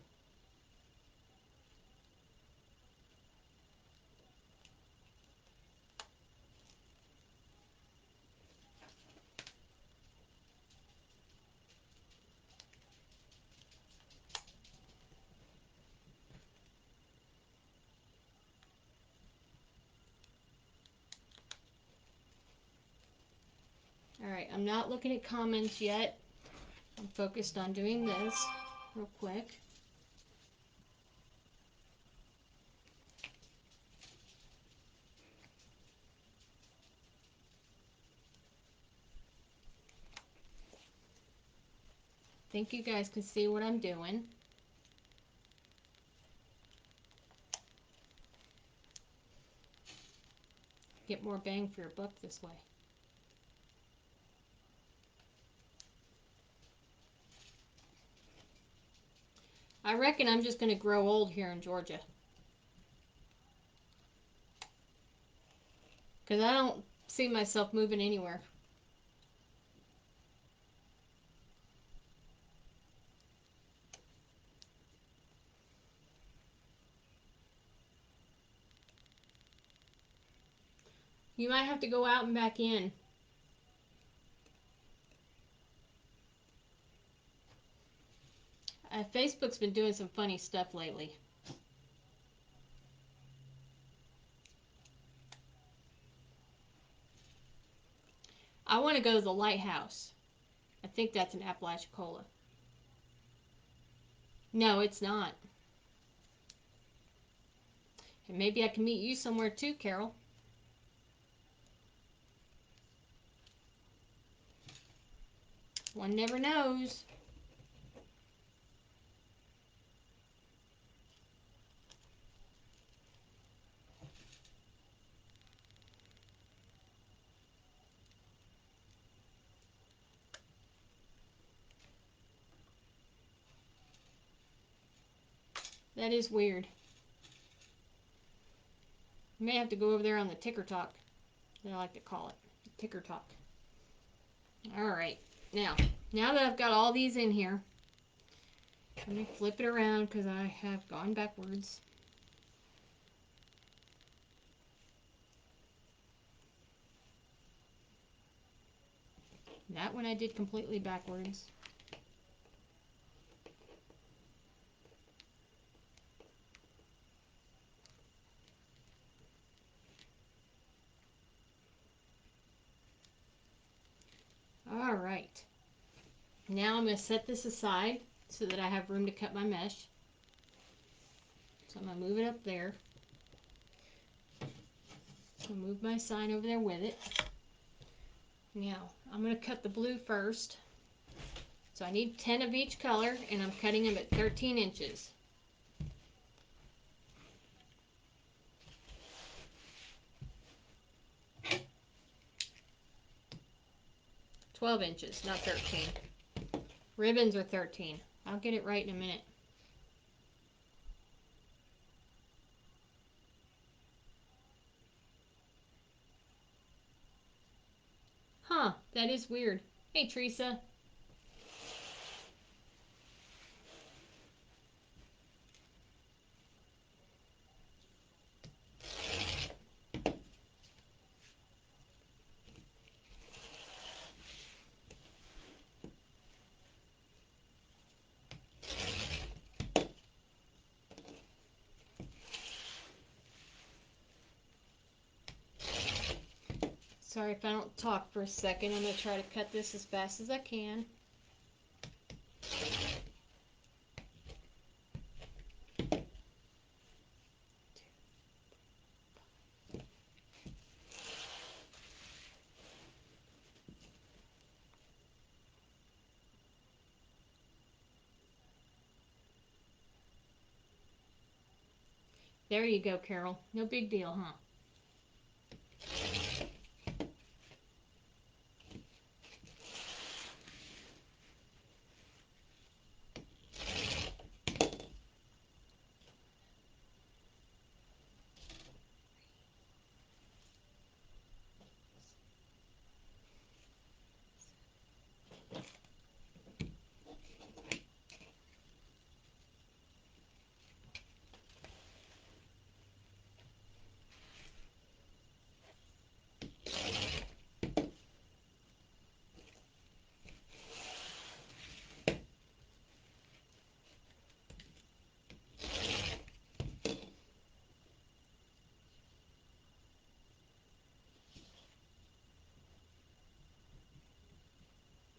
Alright, I'm not looking at comments yet. I'm focused on doing this real quick. Think you guys can see what I'm doing. Get more bang for your buck this way. I reckon I'm just going to grow old here in Georgia. Because I don't see myself moving anywhere. You might have to go out and back in. Facebook's been doing some funny stuff lately. I want to go to the lighthouse. I think that's in Apalachicola. No, it's not. And maybe I can meet you somewhere too, Carol. One never knows. That is weird. You may have to go over there on the ticker talk. I like to call it ticker talk. Alright, now that I've got all these in here, let me flip it around because I have gone backwards. That one I did completely backwards. Alright, now I'm going to set this aside so that I have room to cut my mesh. So I'm going to move it up there. I'll move my sign over there with it. Now, I'm going to cut the blue first. So I need 10 of each color, and I'm cutting them at 13 inches. 12 inches, not 13. Ribbons are 13. I'll get it right in a minute. Huh, that is weird. Hey, Teresa. Sorry if I don't talk for a second. I'm going to try to cut this as fast as I can. There you go, Carol. No big deal, huh?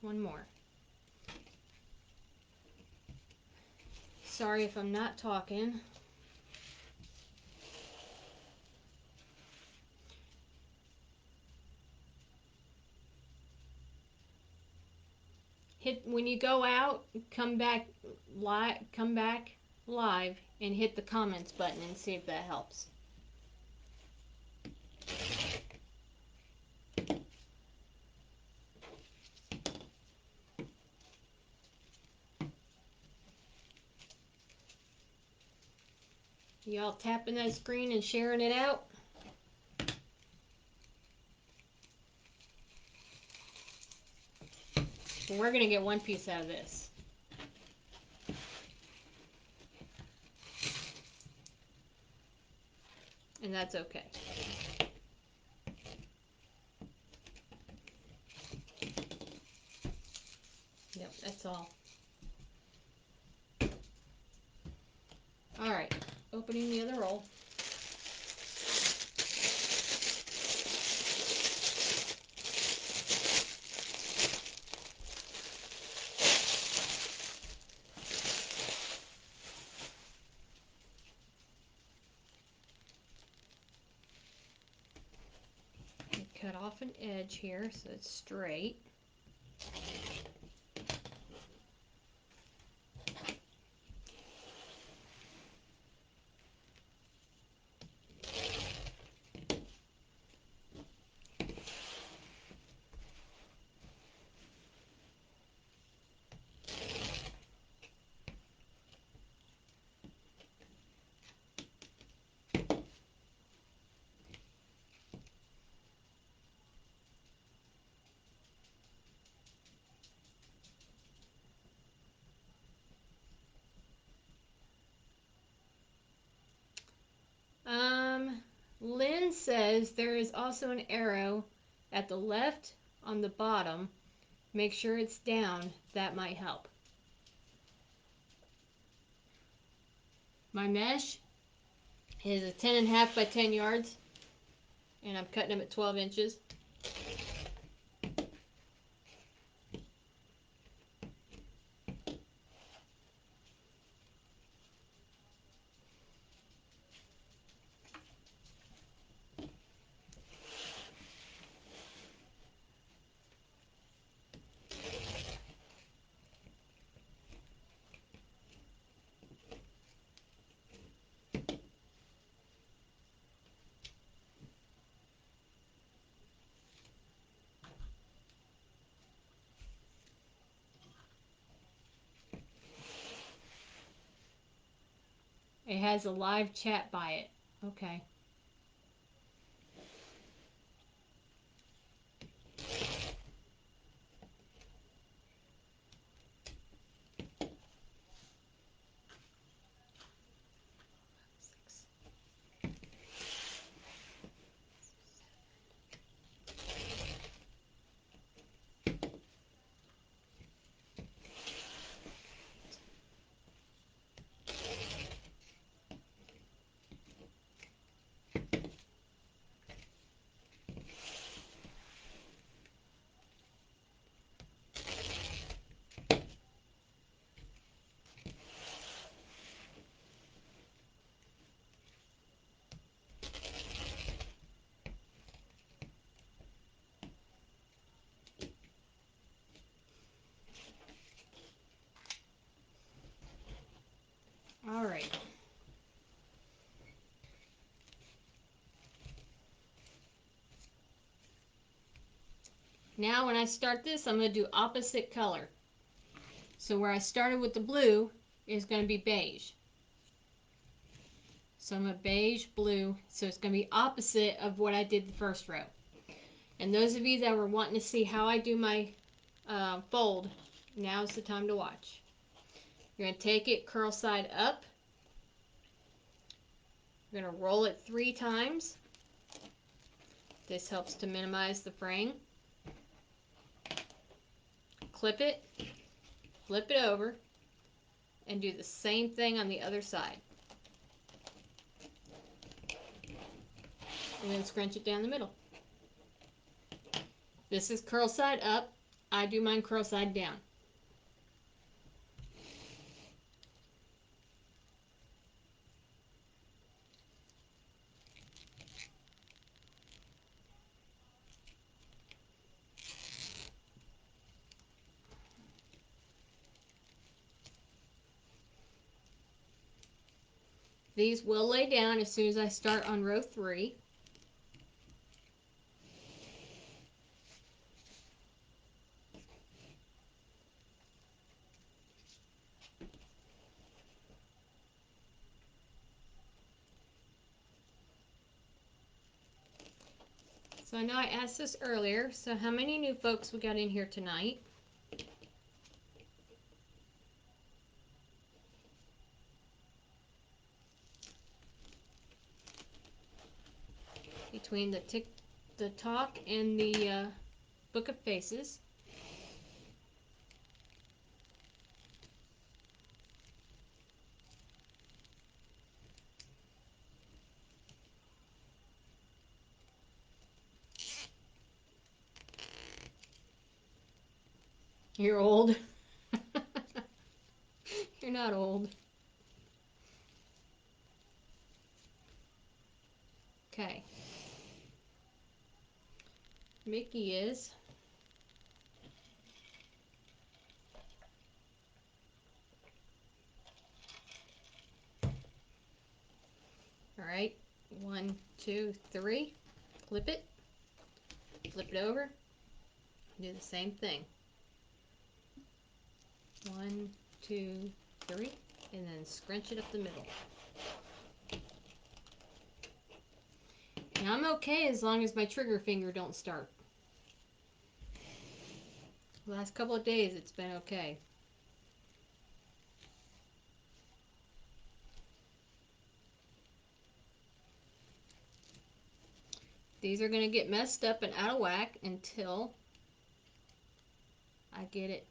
One more. Sorry if I'm not talking. Hit when you go out, come back live and hit the comments button and see if that helps. Y'all tapping that screen and sharing it out? We're going to get one piece out of this. And that's okay. Yep, that's all. All right, opening the other roll. Cut off an edge here so it's straight. Lynn says there is also an arrow at the left on the bottom. Make sure it's down. That might help. My mesh is a 10.5 by 10 yards, and I'm cutting them at 12 inches. It has a live chat by it. Okay. All right. Now when I start this, I'm going to do opposite color. So where I started with the blue is going to be beige. So I'm a beige blue, so it's going to be opposite of what I did the first row. And those of you that were wanting to see how I do my fold, now's the time to watch. You're going to take it curl side up. You're going to roll it 3 times. This helps to minimize the fraying. Clip it, flip it over, and do the same thing on the other side. And then scrunch it down the middle. This is curl side up. I do mine curl side down. These will lay down as soon as I start on row 3. So I know I asked this earlier, so how many new folks we got in here tonight? Between the talk and the Book of Faces. You're old. You're not old. Okay. Mickey is. All right. 1, 2, 3. Flip it. Flip it over. Do the same thing. 1, 2, 3. And then scrunch it up the middle. Now I'm okay as long as my trigger finger don't start. The last couple of days it's been okay. These are going to get messed up and out of whack until I get it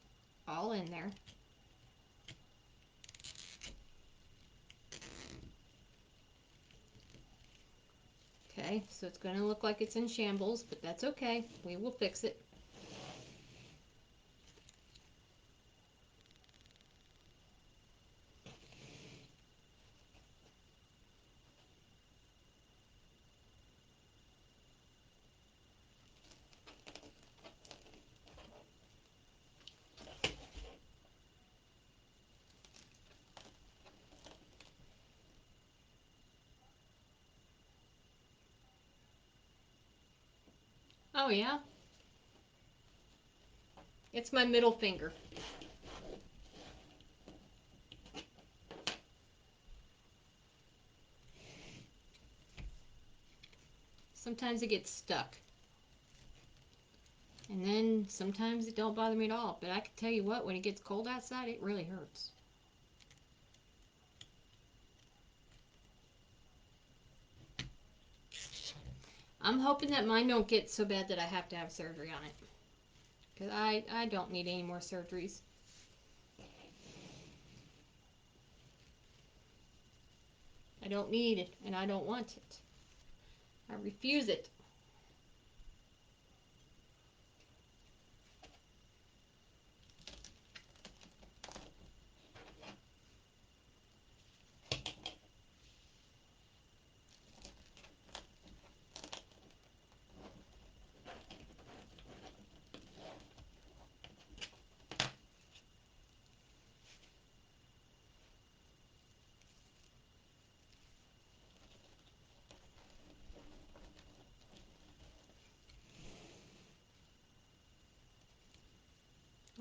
all in there. Okay, so it's going to look like it's in shambles, but that's okay. We will fix it. Oh yeah? It's my middle finger. Sometimes it gets stuck. And then sometimes it don't bother me at all. But I can tell you what, when it gets cold outside, it really hurts. I'm hoping that mine don't get so bad that I have to have surgery on it. Because I don't need any more surgeries. I don't need it, and I don't want it. I refuse it.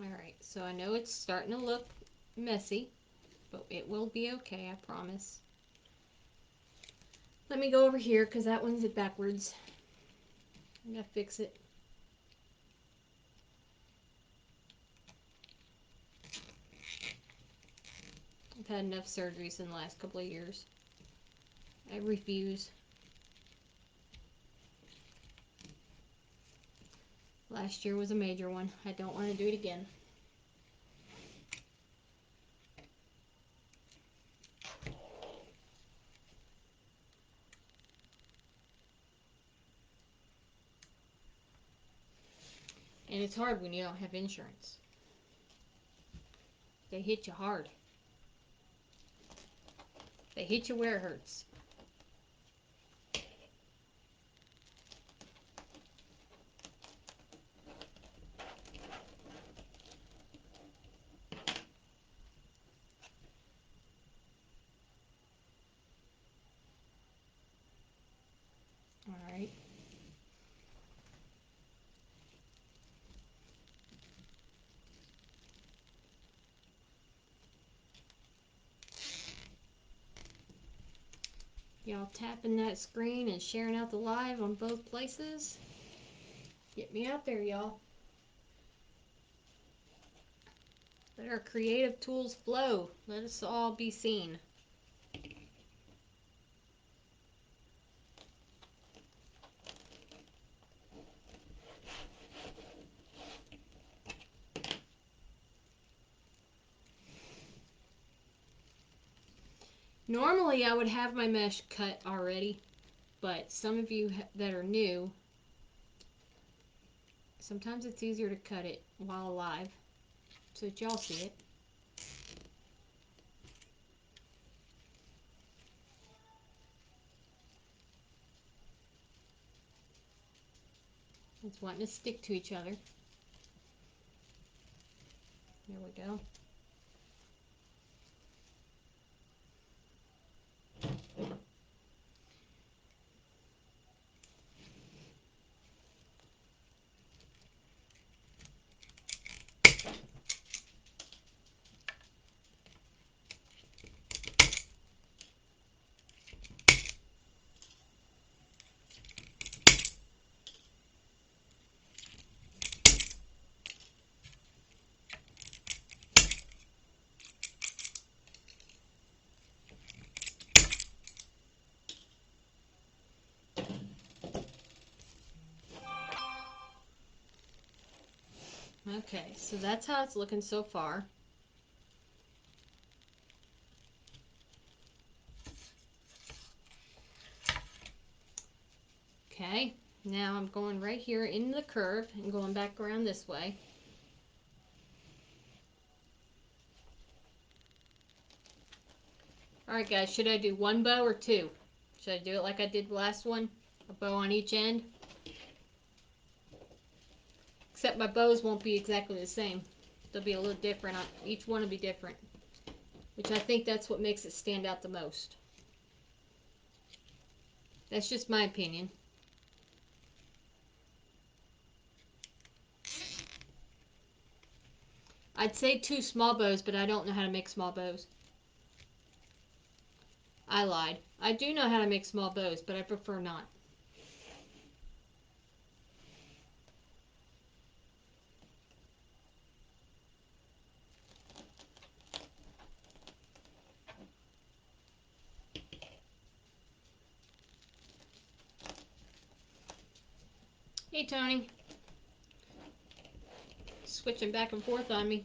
Alright, so I know it's starting to look messy, but it will be okay, I promise. Let me go over here because that one's it backwards. I'm gonna fix it. I've had enough surgeries in the last couple of years. I refuse. Last year was a major one. I don't want to do it again. And it's hard when you don't have insurance. They hit you hard. They hit you where it hurts. Alright. Y'all tapping that screen and sharing out the live on both places. Get me out there, y'all. Let our creative tools flow. Let us all be seen. Normally I would have my mesh cut already, but some of you that are new, sometimes it's easier to cut it while live so that y'all see it. It's wanting to stick to each other. There we go. Okay, so that's how it's looking so far. Okay, now I'm going right here in the curve and going back around this way. Alright guys, should I do one bow or two? Should I do it like I did the last one? A bow on each end? Except my bows won't be exactly the same. They'll be a little different. Each one will be different. Which I think that's what makes it stand out the most. That's just my opinion. I'd say two small bows, but I don't know how to make small bows. I lied. I do know how to make small bows, but I prefer not. Hey, Tony. Switching back and forth on me.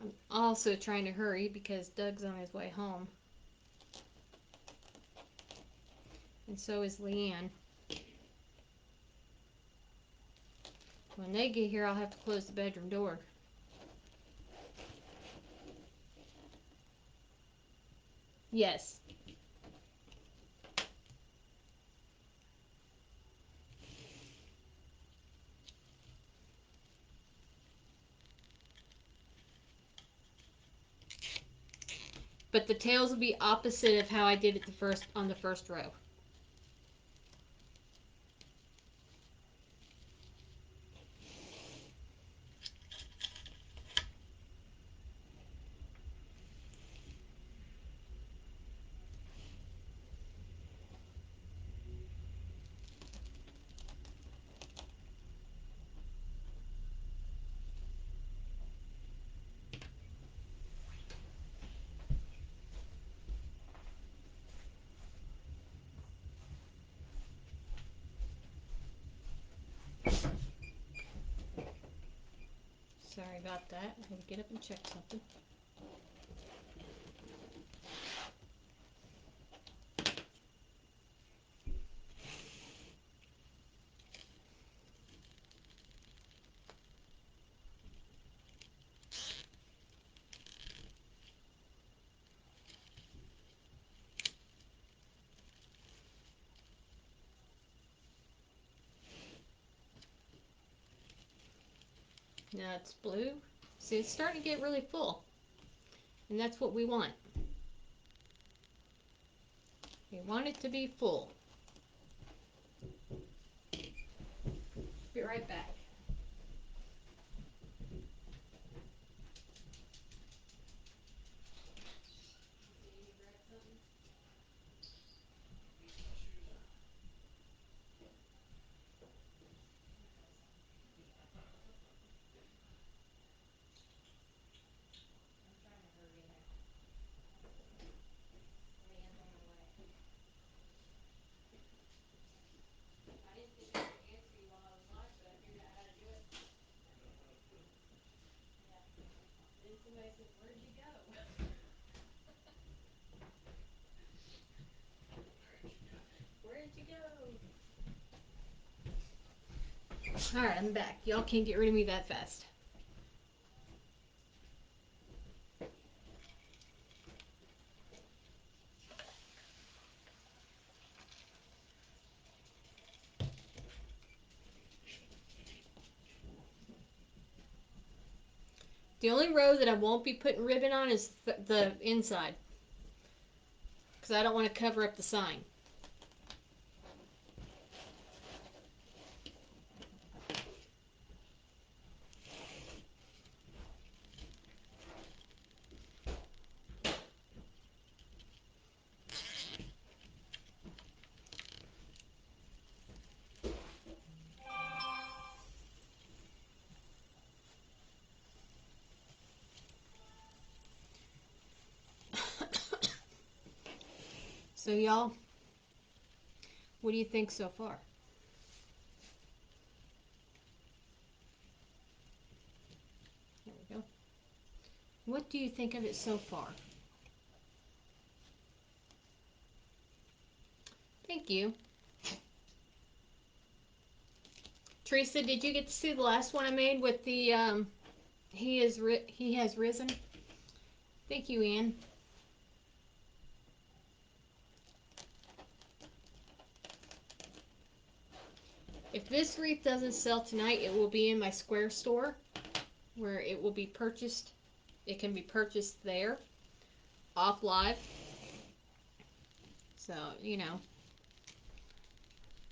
I'm also trying to hurry because Doug's on his way home. And so is Leanne. When they get here, I'll have to close the bedroom door. Yes. but the tails will be opposite of how I did it the first on the first row. Sorry about that. I had to get up and check something. Now it's blue. See, it's starting to get really full. And that's what we want. We want it to be full. Be right back. Somebody said, "Where'd you go?" Where'd you go? All right, I'm back. Y'all can't get rid of me that fast. The only row that I won't be putting ribbon on is the inside, because I don't want to cover up the sign. So y'all, what do you think so far? There we go. What do you think of it so far? Thank you. Teresa, did you get to see the last one I made with the he has risen? Thank you, Anne. If this wreath doesn't sell tonight, it will be in my Square store, where it will be purchased. It can be purchased there, off live. So, you know,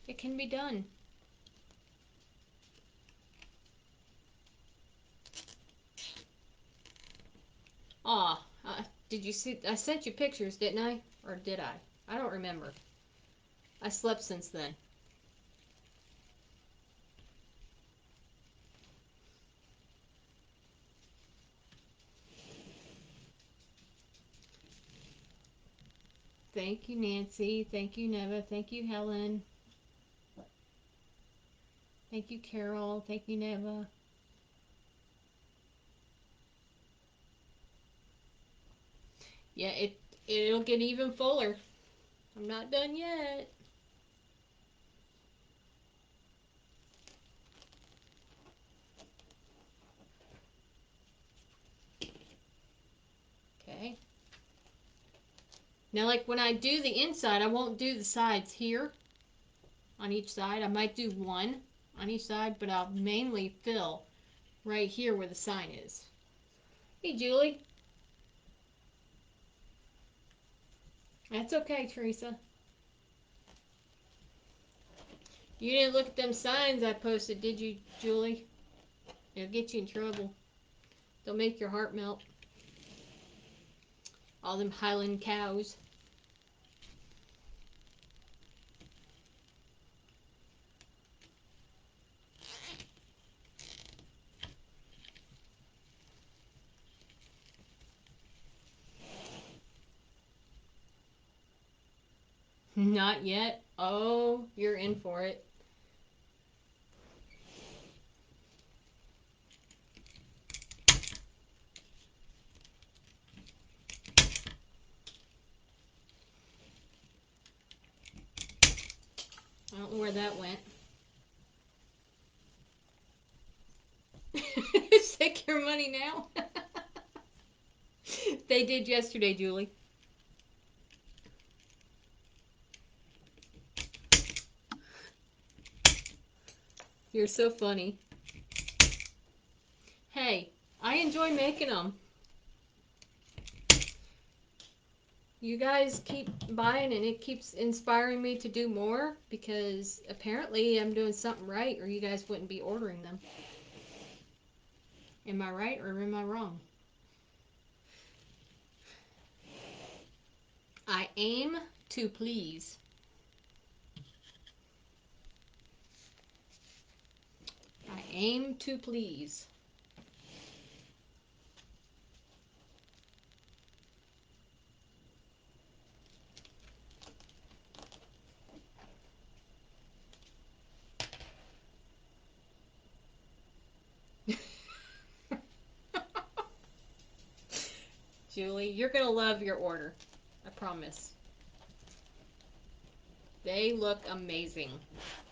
it can be done. Aw, did you see? I sent you pictures, didn't I? Or did I? I don't remember. I slept since then. Thank you, Nancy. Thank you, Neva. Thank you, Helen. Thank you, Carol. Thank you, Neva. Yeah, it'll get even fuller. I'm not done yet. Okay. Now, like when I do the inside, I won't do the sides here on each side. I might do one on each side, but I'll mainly fill right here where the sign is. Hey, Julie. That's okay, Teresa. You didn't look at them signs I posted, did you, Julie? It'll get you in trouble. They'll make your heart melt. All them Highland cows. Not yet. Oh, you're in for it. I don't know where that went. Take your money now. They did yesterday, Julie. You're so funny. Hey, I enjoy making them. You guys keep buying and it keeps inspiring me to do more because apparently I'm doing something right or you guys wouldn't be ordering them. Am I right or am I wrong? I aim to please. I aim to please. Julie, you're going to love your order. I promise. They look amazing.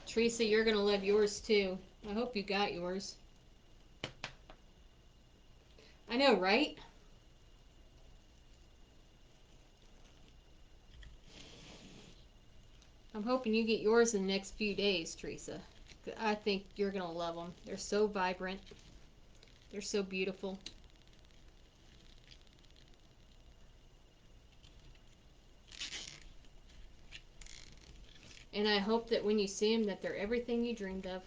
Teresa, you're going to love yours too. I hope you got yours. I know, right? I'm hoping you get yours in the next few days, Teresa. I think you're going to love them. They're so vibrant. They're so beautiful. And I hope that when you see them that they're everything you dreamed of.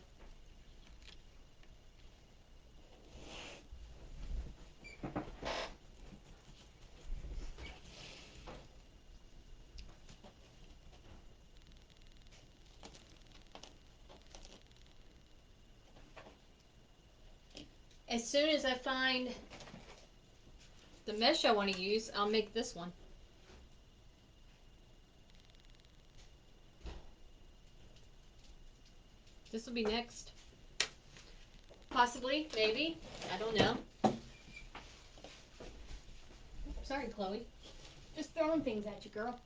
As soon as I find the mesh I want to use, I'll make this one. This will be next. Possibly, maybe. I don't know. Sorry, Chloe. Just throwing things at you, girl.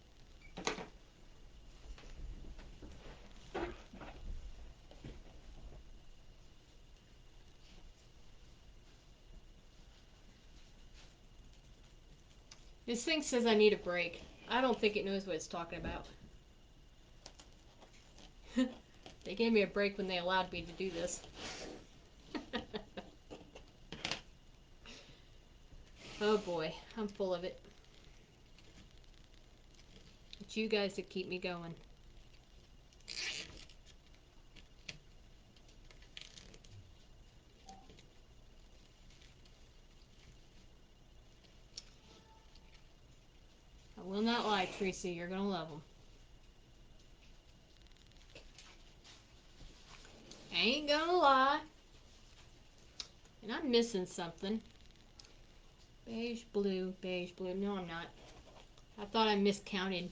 This thing says I need a break. I don't think it knows what it's talking about. They gave me a break when they allowed me to do this. Oh boy, I'm full of it. It's you guys that keep me going. I will not lie, Tracy. You're going to love them. I ain't going to lie. And I'm missing something. Beige, blue, beige, blue. No, I'm not. I thought I miscounted.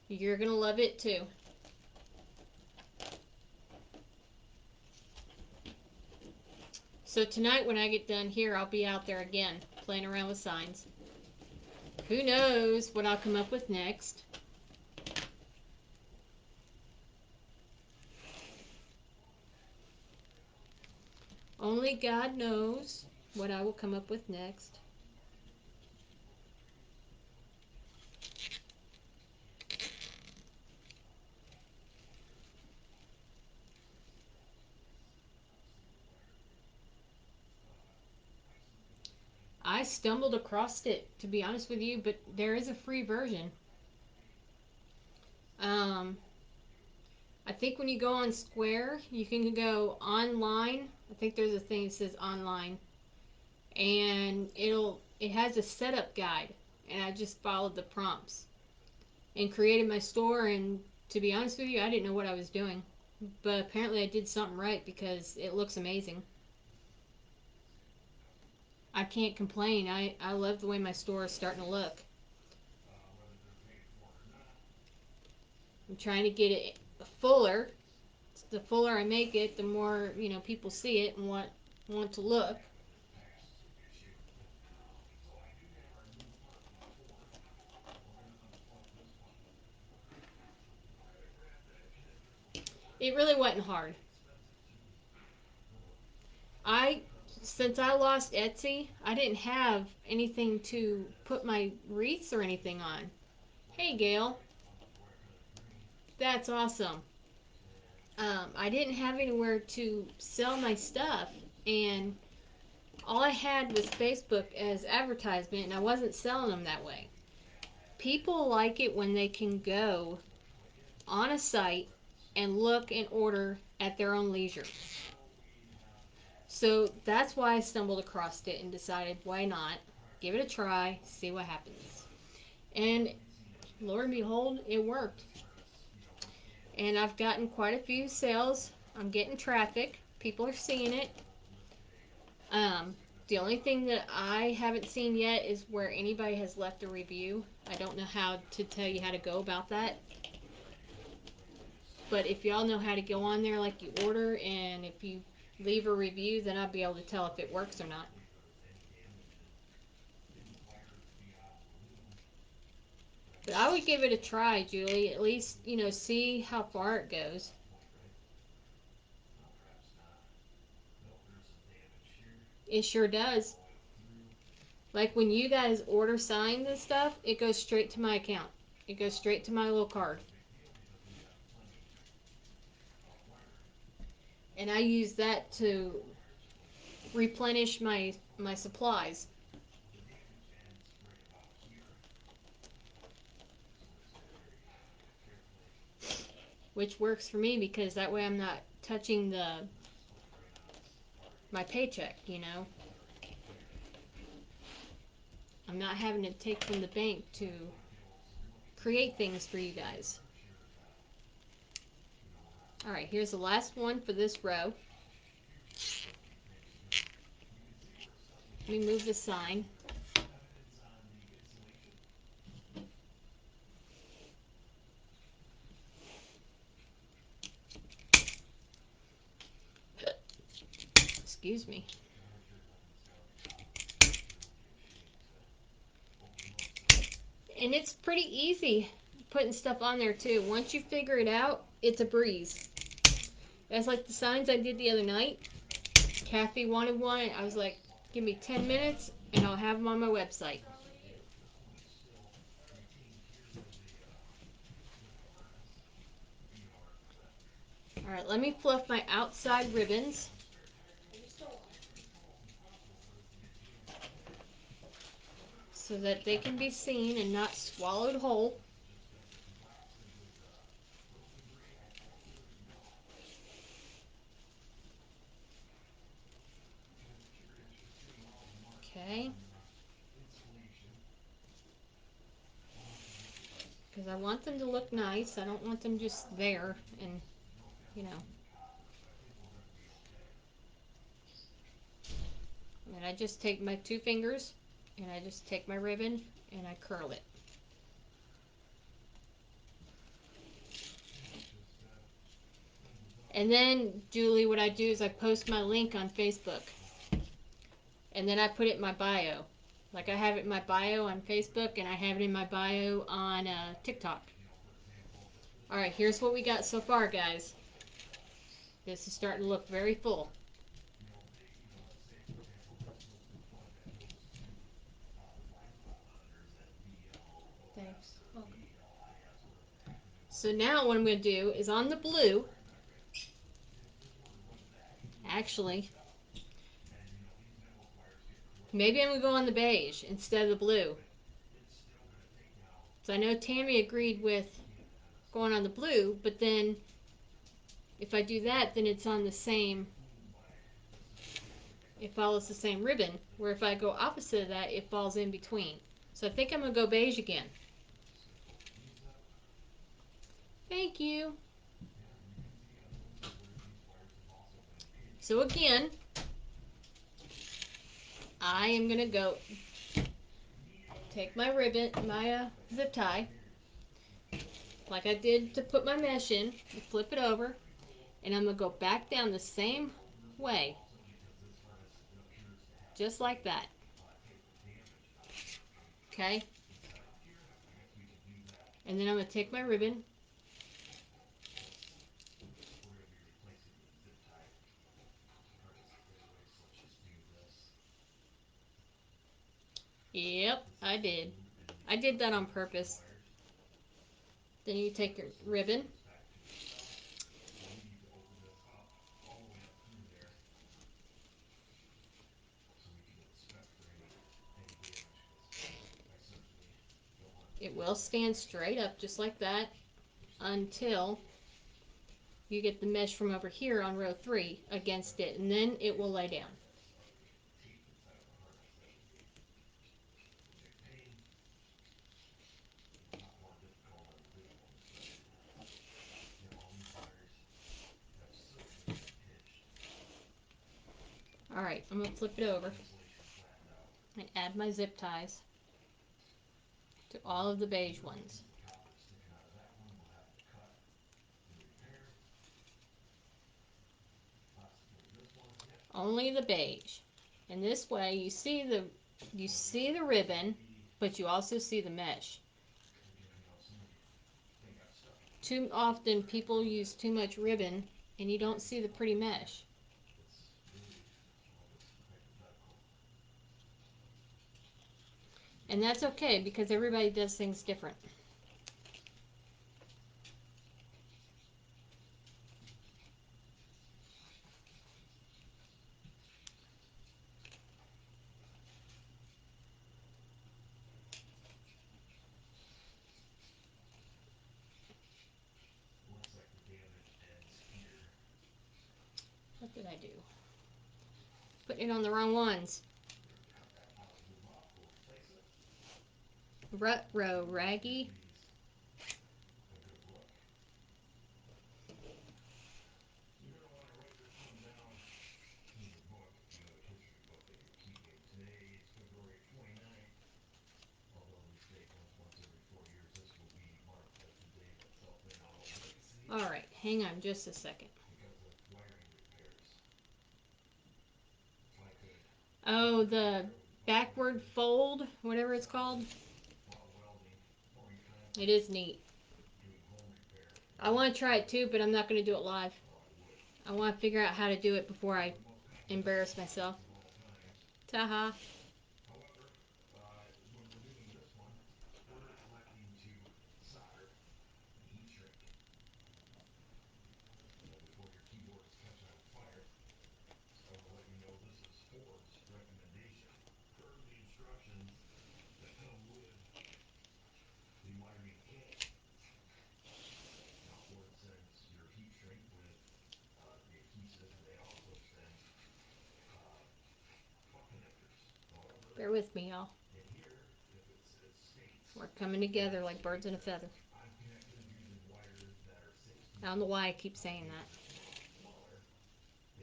You're going to love it too. So tonight when I get done here, I'll be out there again, playing around with signs. Who knows what I'll come up with next. Only God knows what I will come up with next. I stumbled across it, to be honest with you, but there is a free version. Um, I think when you go on Square, you can go online. I think there's a thing that says online, and it has a setup guide, and I just followed the prompts and created my store. And to be honest with you, I didn't know what I was doing, but apparently I did something right because it looks amazing. I can't complain. I love the way my store is starting to look. I'm trying to get it fuller. The fuller I make it, the more people see it and want to look. It really wasn't hard. I Since I lost Etsy, I didn't have anything to put my wreaths or anything on. Hey Gail, that's awesome. I didn't have anywhere to sell my stuff, and all I had was Facebook as advertisement, and I wasn't selling them that way. People like it when they can go on a site and look and order at their own leisure. So that's why I stumbled across it and decided, why not? Give it a try, see what happens. And Lord and behold, it worked. And I've gotten quite a few sales. I'm getting traffic. People are seeing it. Um, the only thing that I haven't seen yet is where anybody has left a review. I don't know how to tell you how to go about that. But if y'all know how to go on there like you order, and if you leave a review, then I'll be able to tell if it works or not. But I would give it a try, Julie. At least, see how far it goes. It sure does. Like when you guys order signs and stuff, it goes straight to my account. It goes straight to my little card. And I use that to replenish my supplies, which works for me because that way I'm not touching the my paycheck. I'm not having to take from the bank to create things for you guys. All right, here's the last one for this row. Let me move the sign. Excuse me. And it's pretty easy putting stuff on there too. Once you figure it out, it's a breeze. That's like the signs I did the other night. Kathy wanted one. I was like, give me 10 minutes and I'll have them on my website. All right, let me fluff my outside ribbons so that they can be seen and not swallowed whole. Okay. Because I want them to look nice. I don't want them just there and, you know. And I just take my two fingers and I just take my ribbon and I curl it. And then, Julie, what I do is I post my link on Facebook. And then I put it in my bio. Like I have it in my bio on Facebook and I have it in my bio on TikTok. All right, here's what we got so far, guys. This is starting to look very full. Thanks. Welcome. So now what I'm going to do is on the blue, actually, Maybe I'm going to go on the beige instead of the blue. So I know Tammy agreed with going on the blue, but then if I do that, then it's on the same, it follows the same ribbon, where if I go opposite of that, it falls in between. So I think I'm going to go beige again. Thank you. So again, I am going to go take my ribbon, my zip tie, like I did to put my mesh in, flip it over, and I'm going to go back down the same way, just like that. Okay? And then I'm going to take my ribbon. Yep, I did. I did that on purpose. Then you take your ribbon. It will stand straight up just like that until you get the mesh from over here on row 3 against it, and then it will lay down. Alright, I'm going to flip it over and add my zip ties to all of the beige ones. Only the beige. And this way you see the ribbon, but you also see the mesh. Too often people use too much ribbon and you don't see the pretty mesh. And that's okay because everybody does things different. What did I do? Putting it on the wrong ones. Rut row raggy. Alright, hang on just a second. Oh, the backward fold, whatever it's called. It is neat. I want to try it too, but I'm not going to do it live. I want to figure out how to do it before I embarrass myself. Taha. Bear with me, y'all. We're coming together like birds in a feather. I don't know why I keep saying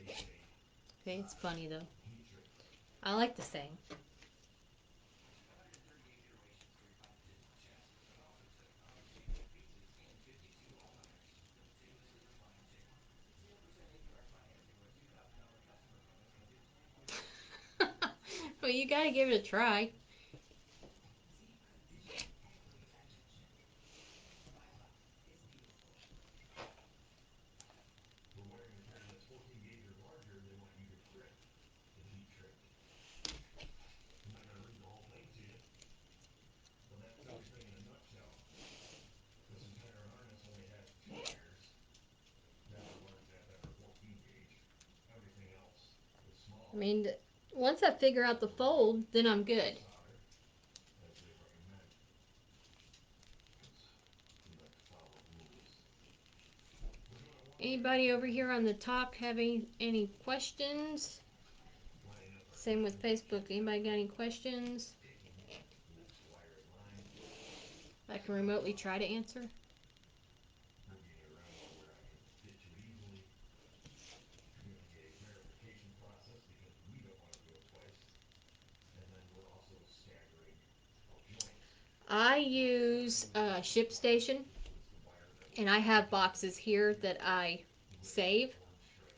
that. Okay, it's funny though. I like the saying. Well, you gotta give it a try. I mean, Once I figure out the fold, then I'm good. Anybody over here on the top have any questions? Same with Facebook. Anybody got any questions I can remotely try to answer? I use ShipStation, and I have boxes here that I save,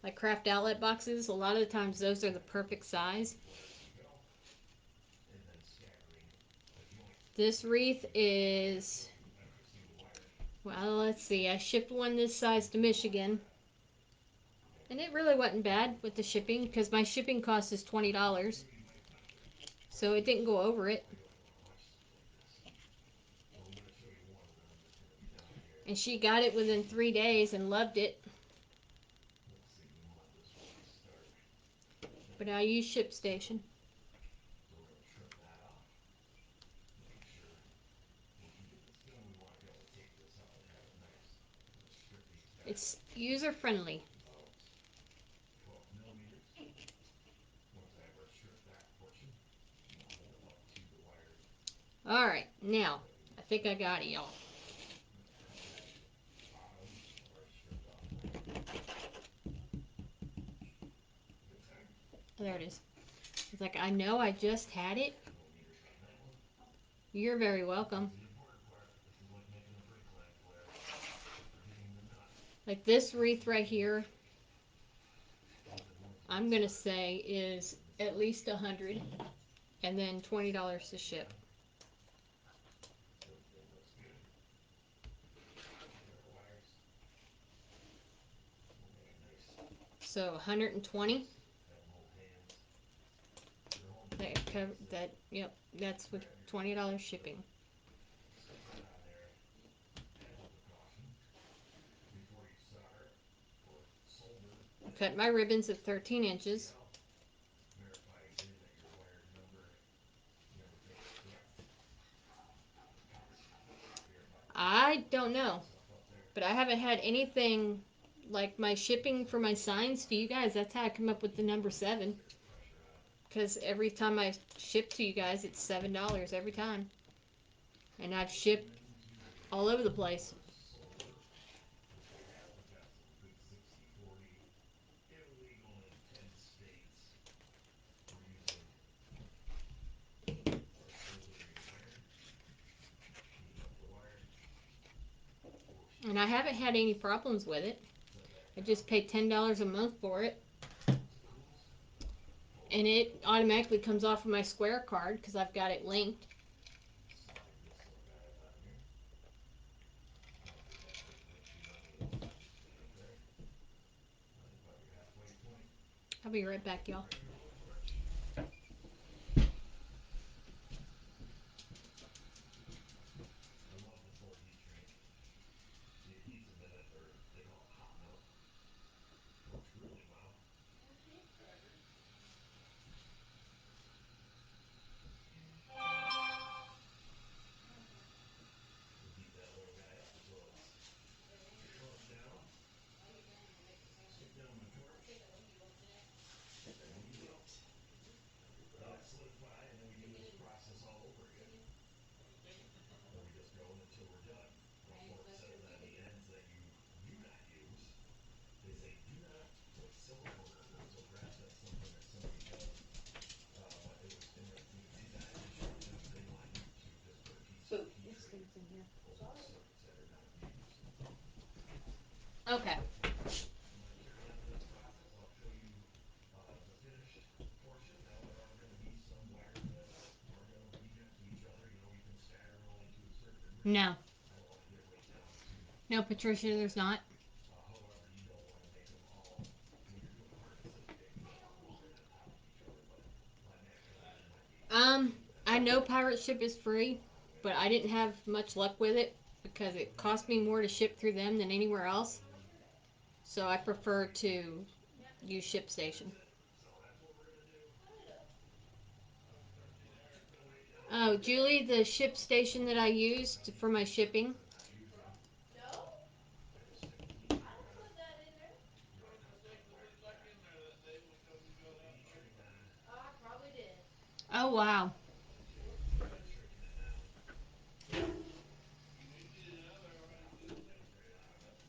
like craft outlet boxes. A lot of the times, those are the perfect size. This wreath is, well, let's see. I shipped one this size to Michigan, and it really wasn't bad with the shipping because my shipping cost is $20, so it didn't go over it. And she got it within 3 days and loved it. But I use ShipStation. It's user friendly. All right, now I think I got it, y'all. There it is. It's like, I know I just had it. You're very welcome. Like this wreath right here, I'm gonna say is at least 100, and then $20 to ship. So 120. That, yep, that's with $20 shipping. Cut my ribbons at 13 inches. I don't know, but I haven't had anything like my shipping for my signs to you guys. That's how I come up with the number 7. Because every time I ship to you guys, it's $7 every time. And I've shipped all over the place. And I haven't had any problems with it. I just pay $10 a month for it. And it automatically comes off of my Square card because I've got it linked. I'll be right back, y'all. Okay. No. No, Patricia, there's not. Um, I know pirate ship is free, but I didn't have much luck with it because it cost me more to ship through them than anywhere else. So I prefer to use ShipStation. No, Julie, the ship station that I used for my shipping. Oh, wow.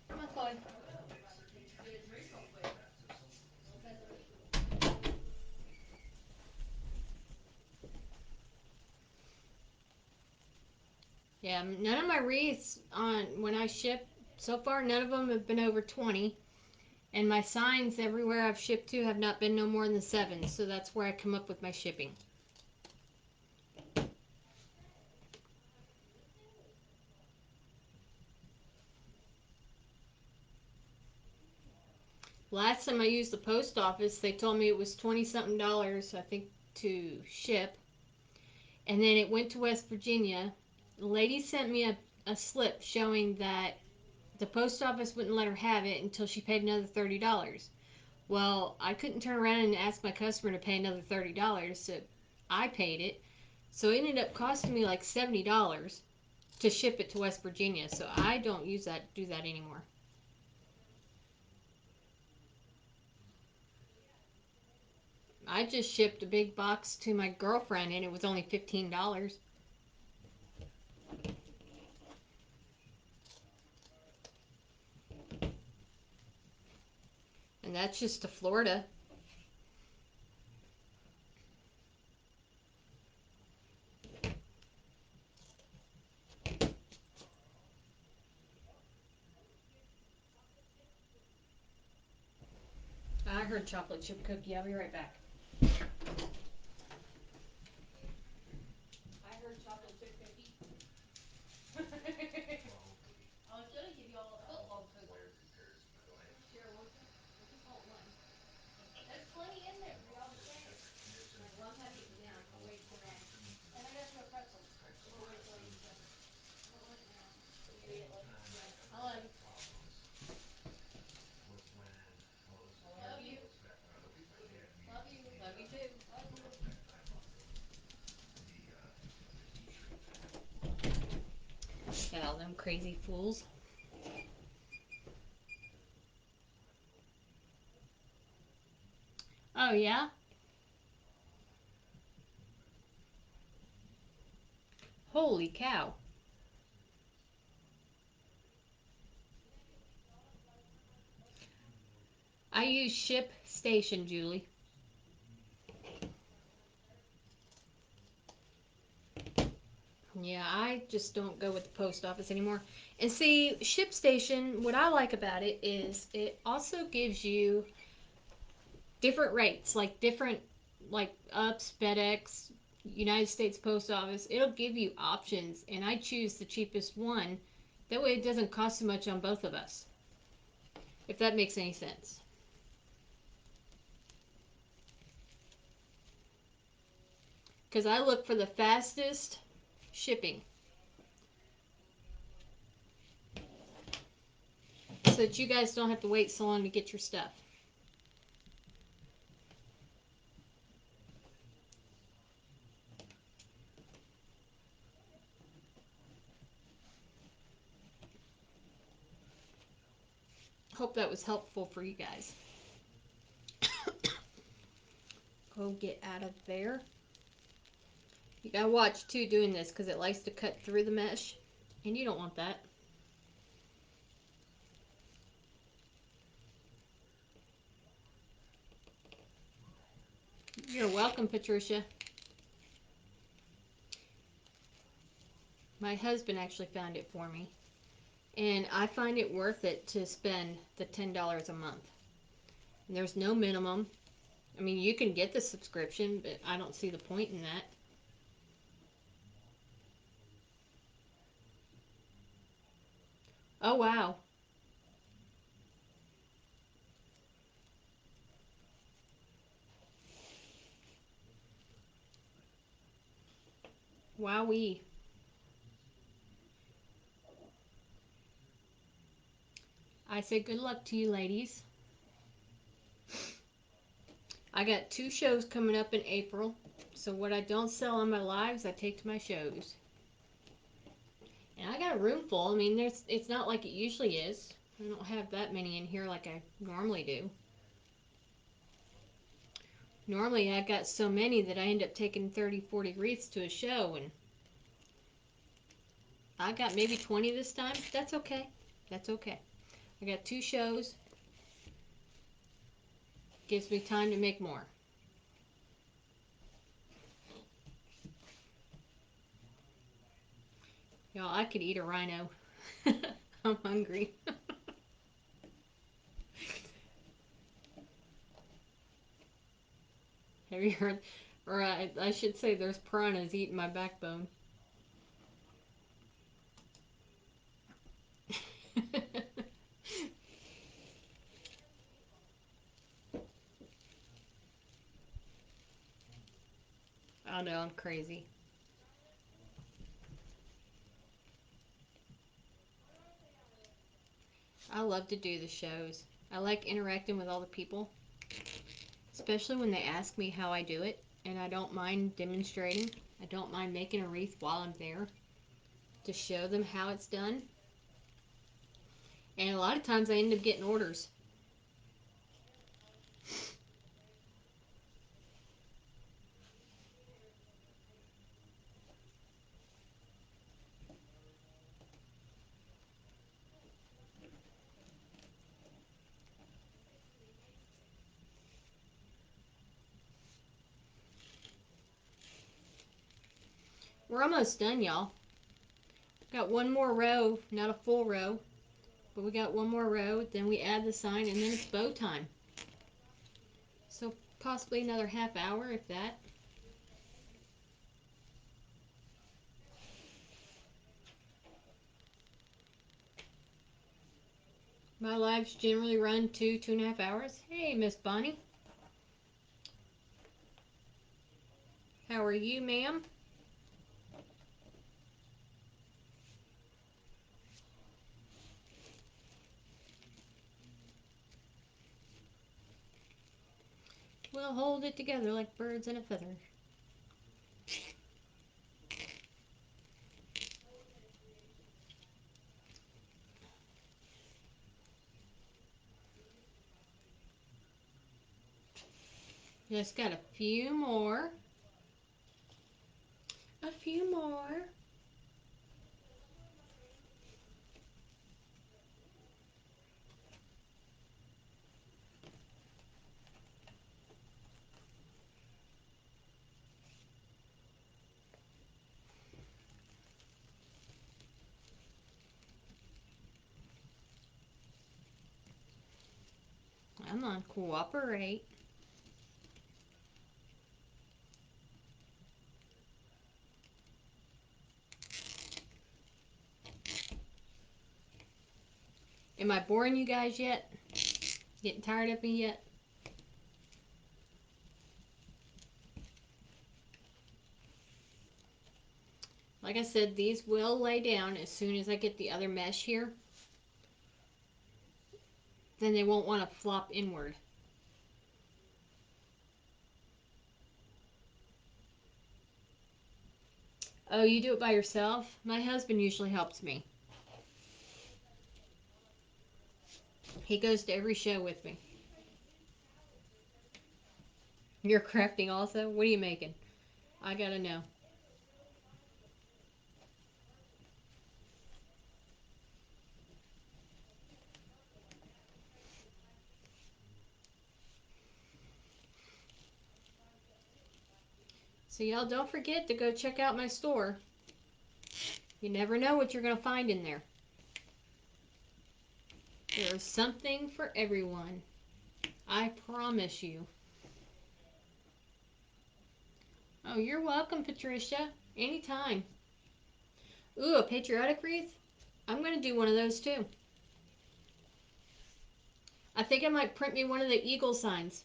Come on, Chloe. Yeah, none of my wreaths on when I ship so far, none of them have been over 20. And my signs everywhere I've shipped to have not been no more than 7. So that's where I come up with my shipping. Last time I used the post office, they told me it was 20 something dollars, I think, to ship. And then it went to West Virginia. The lady sent me a slip showing that the post office wouldn't let her have it until she paid another $30. Well, I couldn't turn around and ask my customer to pay another $30, so I paid it. So it ended up costing me like $70 to ship it to West Virginia. So I don't do that anymore. I just shipped a big box to my girlfriend and it was only $15. And that's just to Florida. I heard chocolate chip cookie. I'll be right back. I heard chocolate chip cookie. I'll show you give you all a foot long cookie. Sure, we'll just hold one. There's plenty in there for y'all to share. Alright, well, I'm having it now. I'll wait till and I got you a pretzel. We'll wait till I eat them. I don't want it now. You eat it later. Yeah. I love you. I love you. Love you. Love you too. Love you. Yeah, all them crazy fools. Oh yeah? Holy cow. I use Ship Station, Julie. Yeah, I just don't go with the post office anymore. And see, Ship Station, what I like about it is it also gives you different rates, like different, like UPS, FedEx, United States Post Office. It'll give you options, and I choose the cheapest one. That way it doesn't cost so much on both of us, if that makes any sense. Because I look for the fastest shipping so that you guys don't have to wait so long to get your stuff. Hope that was helpful for you guys. Go get out of there. You gotta watch too doing this because it likes to cut through the mesh, and you don't want that. You're welcome, Patricia. My husband actually found it for me, and I find it worth it to spend the $10 a month. And there's no minimum. I mean, you can get the subscription, but I don't see the point in that. Oh wow, wowee! I say good luck to you, ladies. I got 2 shows coming up in April. So what I don't sell on my lives, I take to my shows. And I got a room full. I mean, it's not like it usually is. I don't have that many in here like I normally do. Normally I got so many that I end up taking 30, 40 wreaths to a show, and I got maybe 20 this time. That's okay. That's okay. I got 2 shows. Gives me time to make more. Y'all, I could eat a rhino. I'm hungry. Have you heard? Or I should say there's piranhas eating my backbone. I know, I'm crazy. I love to do the shows. I like interacting with all the people, especially when they ask me how I do it, and I don't mind demonstrating. I don't mind making a wreath while I'm there to show them how it's done. And a lot of times I end up getting orders. We're almost done, y'all. Got one more row, not a full row, but we got one more row. Then we add the sign, and then it's bow time. So possibly another half hour, if that. My lives generally run 2.5 hours. Hey, Miss Bonnie. How are you, ma'am? We'll hold it together like birds in a feather. Just got a few more. A few more. I'm on cooperate. Am I boring you guys yet? Getting tired of me yet? Like I said, these will lay down as soon as I get the other mesh here. Then they won't want to flop inward. Oh, you do it by yourself? My husband usually helps me. He goes to every show with me. You're crafting also? What are you making? I gotta know. So y'all don't forget to go check out my store. You never know what you're gonna find in there. There's something for everyone. I promise you. Oh, you're welcome, Patricia. Anytime. Ooh, a patriotic wreath? I'm gonna do one of those too. I think I might print me one of the eagle signs.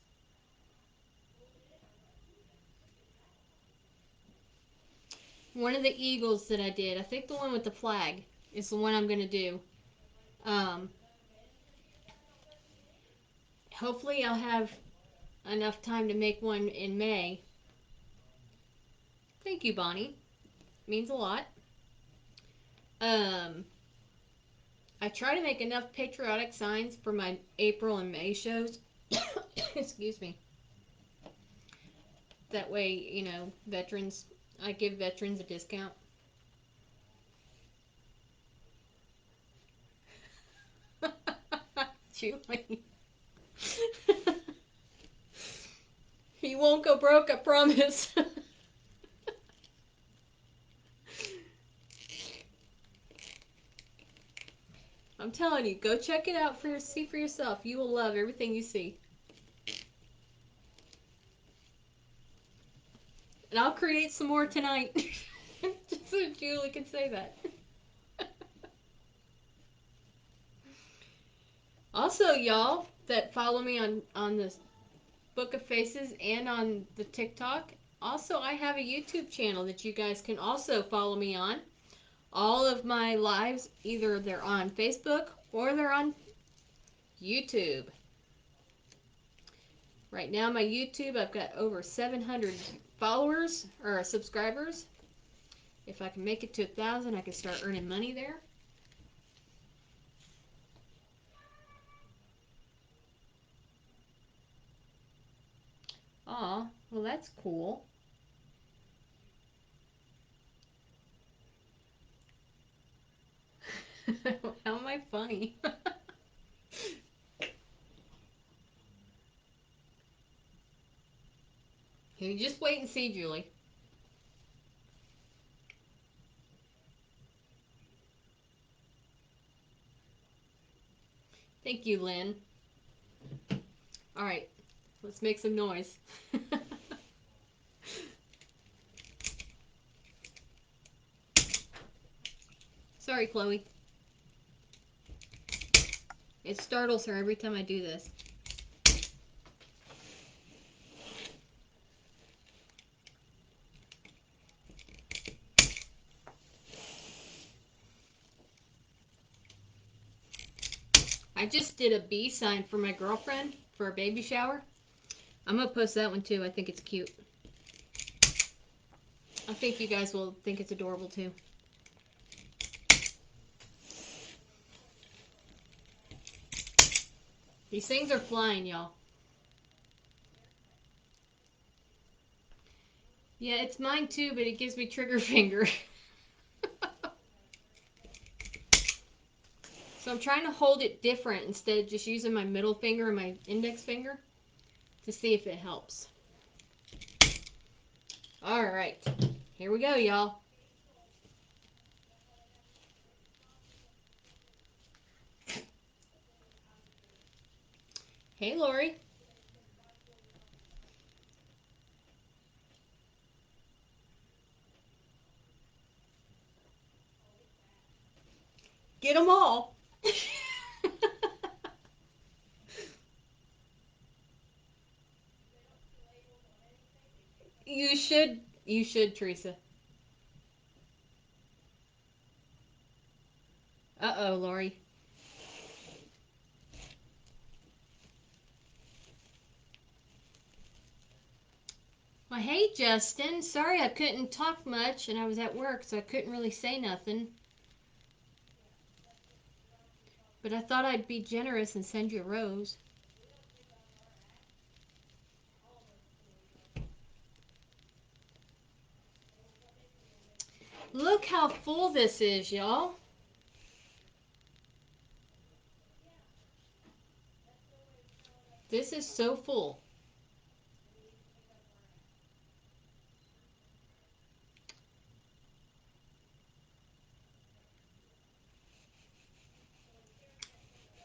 One of the eagles that I did. I think the one with the flag is the one I'm gonna do. Um, Hopefully I'll have enough time to make one in May. Thank you, Bonnie. Means a lot. Um, I try to make enough patriotic signs for my April and May shows. Excuse me. That way, veterans, I give veterans a discount. Julie. You won't go broke, I promise. I'm telling you, go check it out see for yourself. You will love everything you see. And I'll create some more tonight. Just so Julie can say that. Also, y'all that follow me on the Book of Faces and on the TikTok, also I have a YouTube channel that you guys can also follow me on. All of my lives, either they're on Facebook or they're on YouTube. Right now, my YouTube, I've got over 700 followers or subscribers. If I can make it to 1,000, I can start earning money there. Aw, well, that's cool. How am I funny? You just wait and see, Julie. Thank you, Lynn. All right, let's make some noise. Sorry, Chloe. It startles her every time I do this. I just did a B sign for my girlfriend for a baby shower. I'm going to post that one too. I think it's cute. I think you guys will think it's adorable too. These things are flying, y'all. Yeah, it's mine too, but it gives me trigger finger. So I'm trying to hold it different instead of just using my middle finger and my index finger to see if it helps. All right, here we go, y'all. Hey, Lori. Get them all. You should. You should, Teresa. Uh-oh, Lori. Well, hey, Justin. Sorry I couldn't talk much, and I was at work, so I couldn't really say nothing. But I thought I'd be generous and send you a rose. Look how full this is, y'all. This is so full.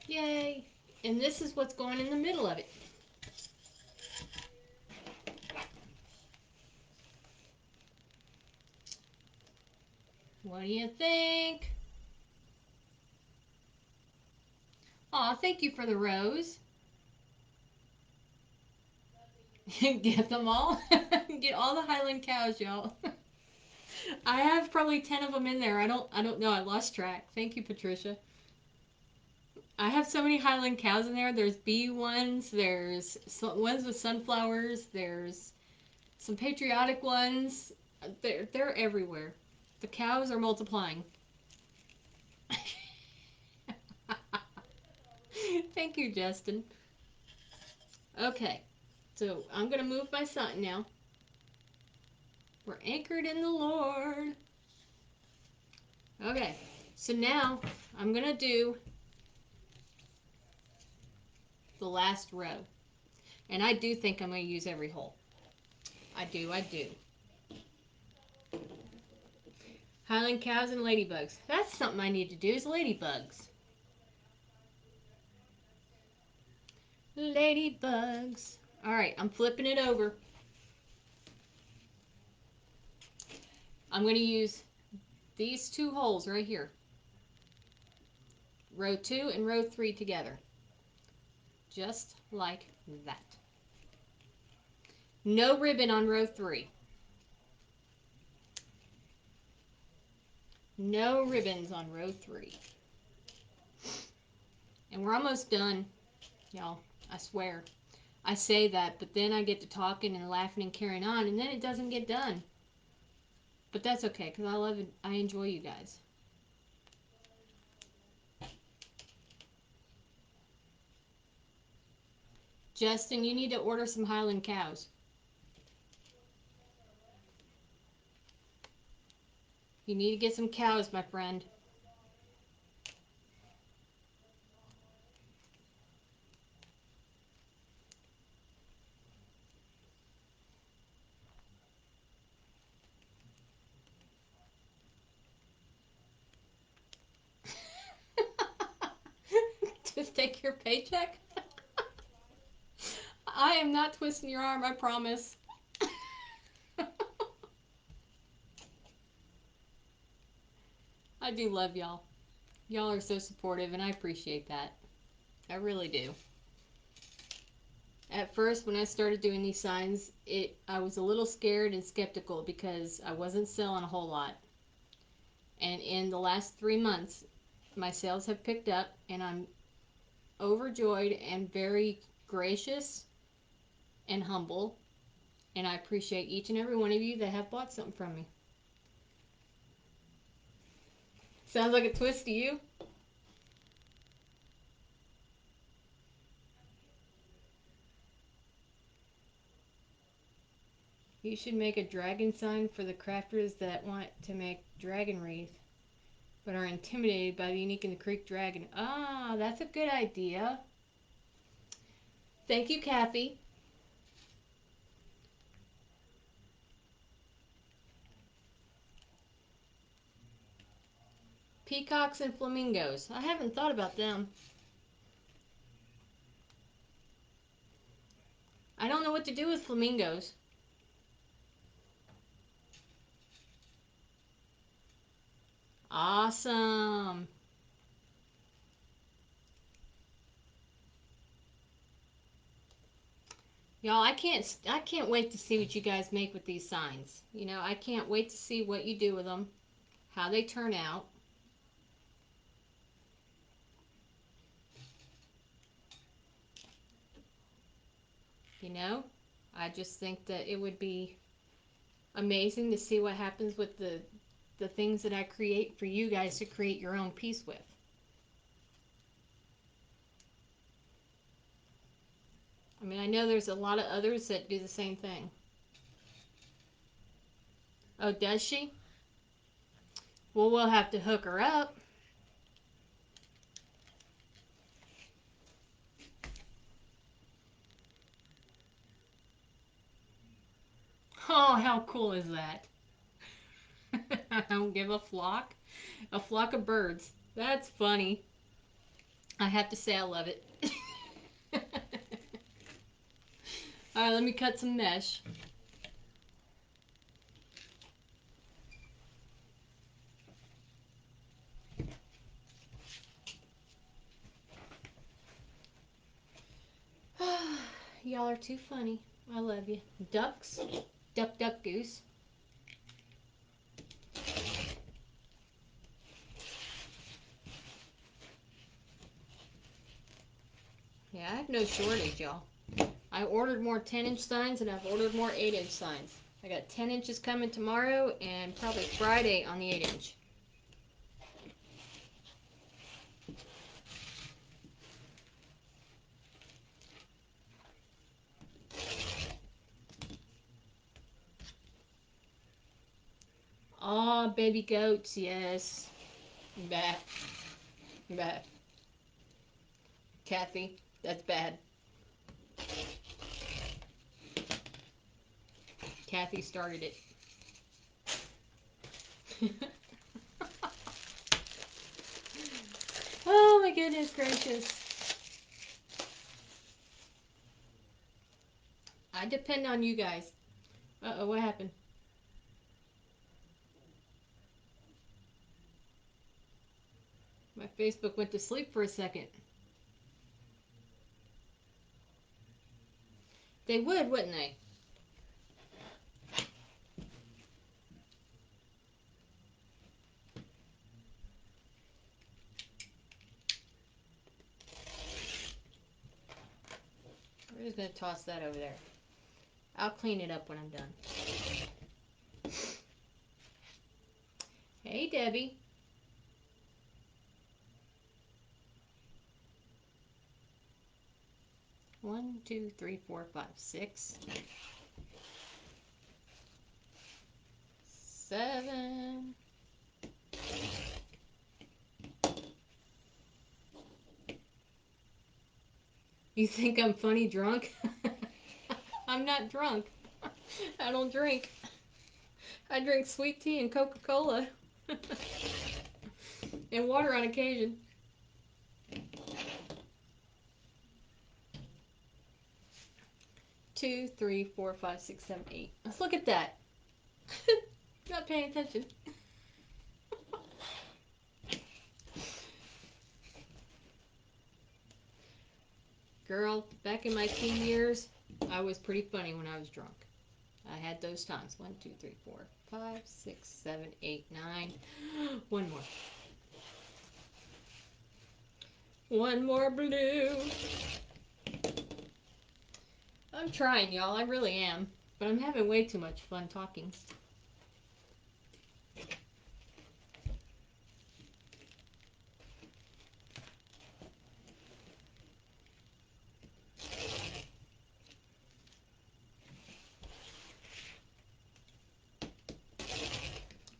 Yay. And this is what's going in the middle of it. What do you think? Aw, thank you for the rose. Get them all. Get all the Highland cows, y'all. I have probably 10 of them in there. I don't know. I lost track. Thank you, Patricia. I have so many Highland cows in there. There's bee ones. There's ones with sunflowers. There's some patriotic ones. They're everywhere. The cows are multiplying. Thank you, Justin. Okay, so I'm gonna move my sign now. We're anchored in the Lord. Okay, so now I'm gonna do the last row, and I do think I'm gonna use every hole. I do. I do. Highland cows and ladybugs. That's something I need to do is ladybugs. Ladybugs. All right, I'm flipping it over. I'm going to use these two holes right here. Row 2 and row 3 together. Just like that. No ribbon on row 3. No ribbons on row 3. And we're almost done, y'all. I swear. I say that, but then I get to talking and laughing and carrying on, and then it doesn't get done. But that's okay, because I love it. I enjoy you guys. Justin, you need to order some Highland cows. You need to get some cows, my friend. Just take your paycheck? I am not twisting your arm, I promise. I do love y'all. Y'all are so supportive, and I appreciate that. I really do. At first, when I started doing these signs, I was a little scared and skeptical because I wasn't selling a whole lot. And in the last 3 months, my sales have picked up, and I'm overjoyed and very gracious and humble. And I appreciate each and every one of you that have bought something from me. Sounds like a twist to you? You should make a dragon sign for the crafters that want to make dragon wreath but are intimidated by the unique in the creek dragon. Ah, that's a good idea. Thank you, Kathy. Peacocks and flamingos. I haven't thought about them. I don't know what to do with flamingos. Awesome. Y'all, I can't wait to see what you guys make with these signs. I can't wait to see what you do with them, how they turn out. You know, I just think that it would be amazing to see what happens with the things that I create for you guys to create your own piece with. I mean, I know there's a lot of others that do the same thing. Oh, does she? Well, we'll have to hook her up. Oh, how cool is that? I don't give a flock of birds. That's funny. I have to say I love it. All right, let me cut some mesh. Y'all are too funny. I love you. Ducks. Duck, duck, goose. Yeah, I have no shortage, y'all. I ordered more 10-inch signs and I've ordered more 8-inch signs. I got 10 inches coming tomorrow and probably Friday on the 8-inch. Aw, baby goats, yes. Bah, bah. Kathy, that's bad. Kathy started it. Oh my goodness gracious. I depend on you guys. Uh-oh, what happened? My Facebook went to sleep for a second. They would, wouldn't they? We're just going to toss that over there. I'll clean it up when I'm done. Hey, Debbie. 1, 2, 3, 4, 5, 6, 7. You think I'm funny drunk? I'm not drunk. I don't drink. I drink sweet tea and Coca-Cola. And water on occasion. 2, 3, 4, 5, 6, 7, 8. Let's look at that. Not paying attention. Girl, back in my teen years, I was pretty funny when I was drunk. I had those times. 1, 2, 3, 4, 5, 6, 7, 8, 9. One more. One more blue. I'm trying, y'all. I really am. But I'm having way too much fun talking.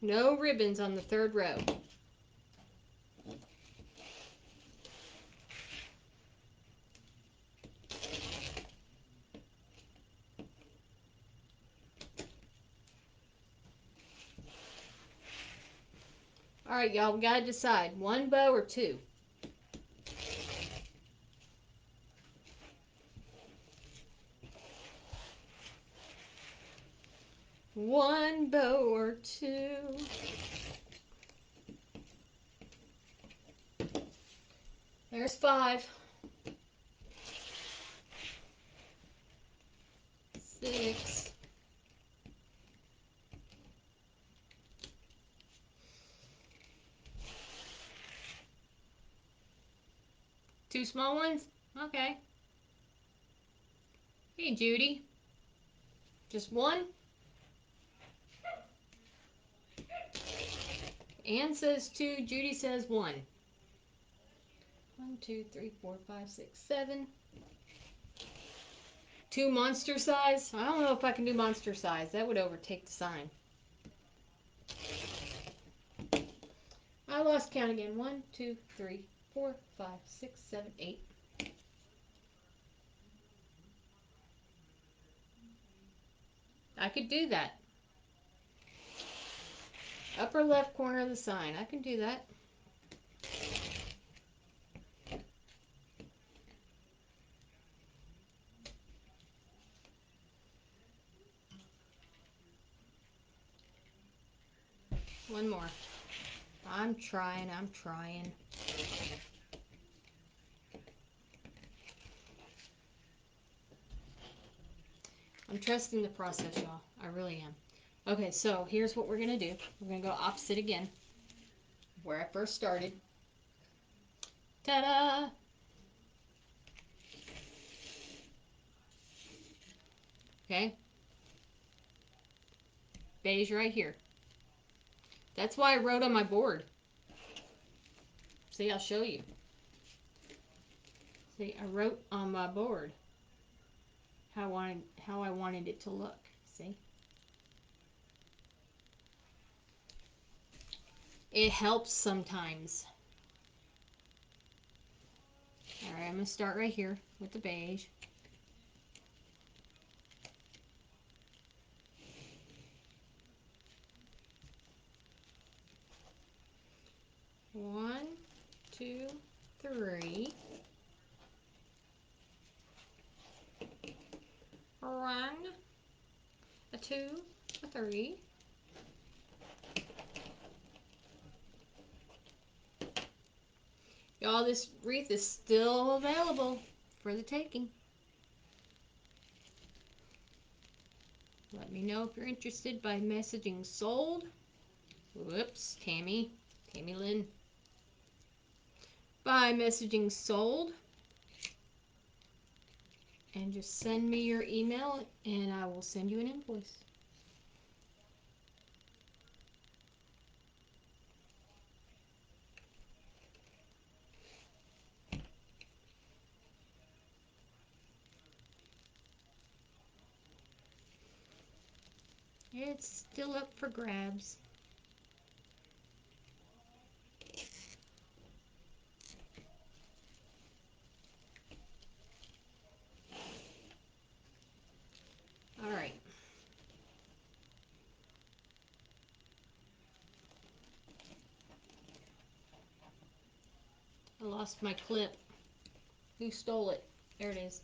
No ribbons on the third row. All right, y'all. We got to decide. One bow or two? One bow or two? There's 5. 6. 2 small ones? Okay. Hey, Judy. Just one? Ann says 2. Judy says 1. 1, 2, 3, 4, 5, 6, 7. 2 monster size? I don't know if I can do monster size. That would overtake the sign. I lost count again. 1, 2, 3, 4, 5, 6, 7, 8. I could do that. Upper left corner of the sign. I can do that. One more. I'm trying. I'm trying. I'm trusting the process, y'all. I really am. Okay, so here's what we're going to do. We're going to go opposite again, where I first started. Ta-da! Okay? Beige right here. That's why I wrote on my board. See, I'll show you. See, I wrote on my board how I wanted it to look. See? It helps sometimes. Alright, I'm going to start right here with the beige. One, two, three. One, a two, a three. Y'all, this wreath is still available for the taking. Let me know if you're interested by messaging sold. Whoops, Tammy Lynn. By messaging sold. And just send me your email and I will send you an invoice. It's still up for grabs. All right. I lost my clip. Who stole it? There it is.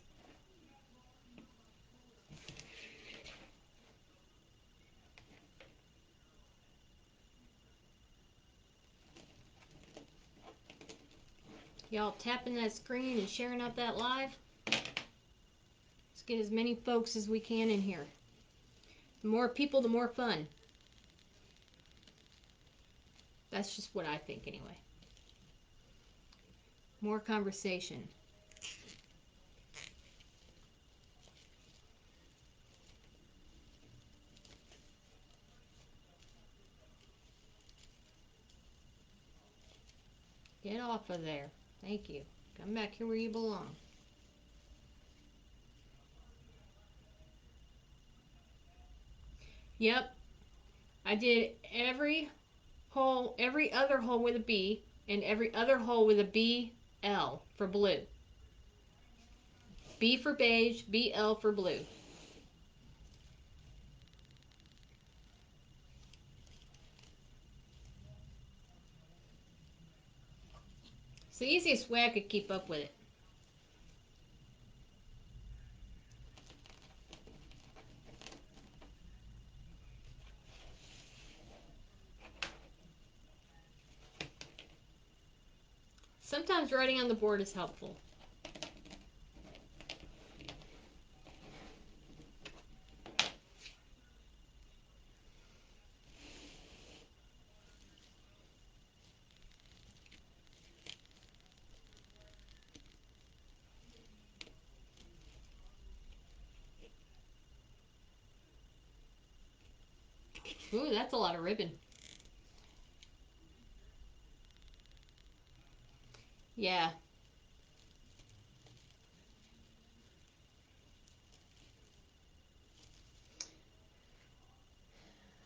Y'all tapping that screen and sharing out that live. Let's get as many folks as we can in here. The more people, the more fun. That's just what I think anyway. More conversation. Get off of there. Thank you. Come back here where you belong. Yep. I did every other hole with a B, and every other hole with a BL for blue. B for beige, BL for blue. It's the easiest way I could keep up with it. Sometimes writing on the board is helpful. Ooh, that's a lot of ribbon. Yeah.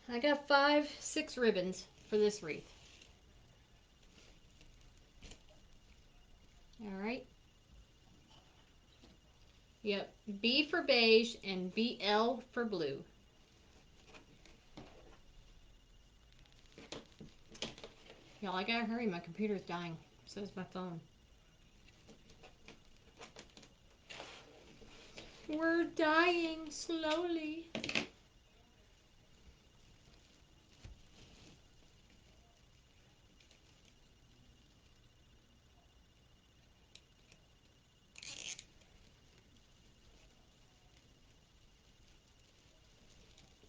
I got 5, 6 ribbons for this wreath. All right. Yep. B for beige and BL for blue. Y'all, I gotta hurry. My computer's dying. So is my phone. We're dying slowly.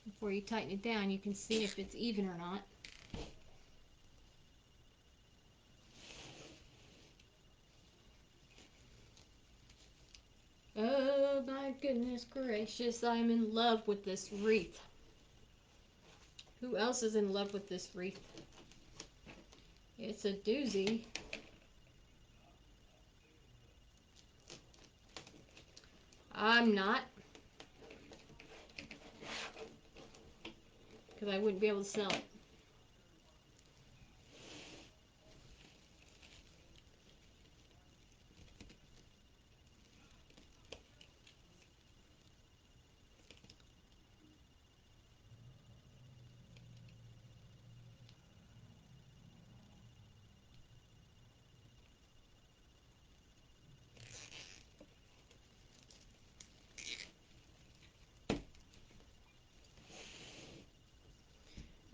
Before you tighten it down, you can see if it's even or not. Oh my goodness. Goodness gracious, I'm in love with this wreath. Who else is in love with this wreath? It's a doozy. I'm not. Because I wouldn't be able to sell it.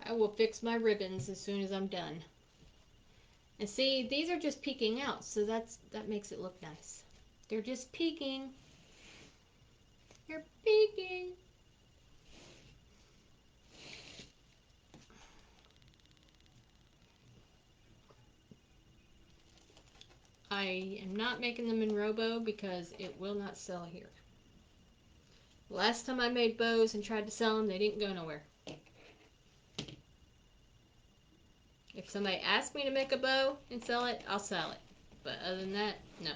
I will fix my ribbons as soon as I'm done. And see, these are just peeking out, so that makes it look nice. They're just peeking. They're peeking. I am not making them in Robo because it will not sell here. Last time I made bows and tried to sell them, they didn't go nowhere. If somebody asks me to make a bow and sell it, I'll sell it. But other than that, no.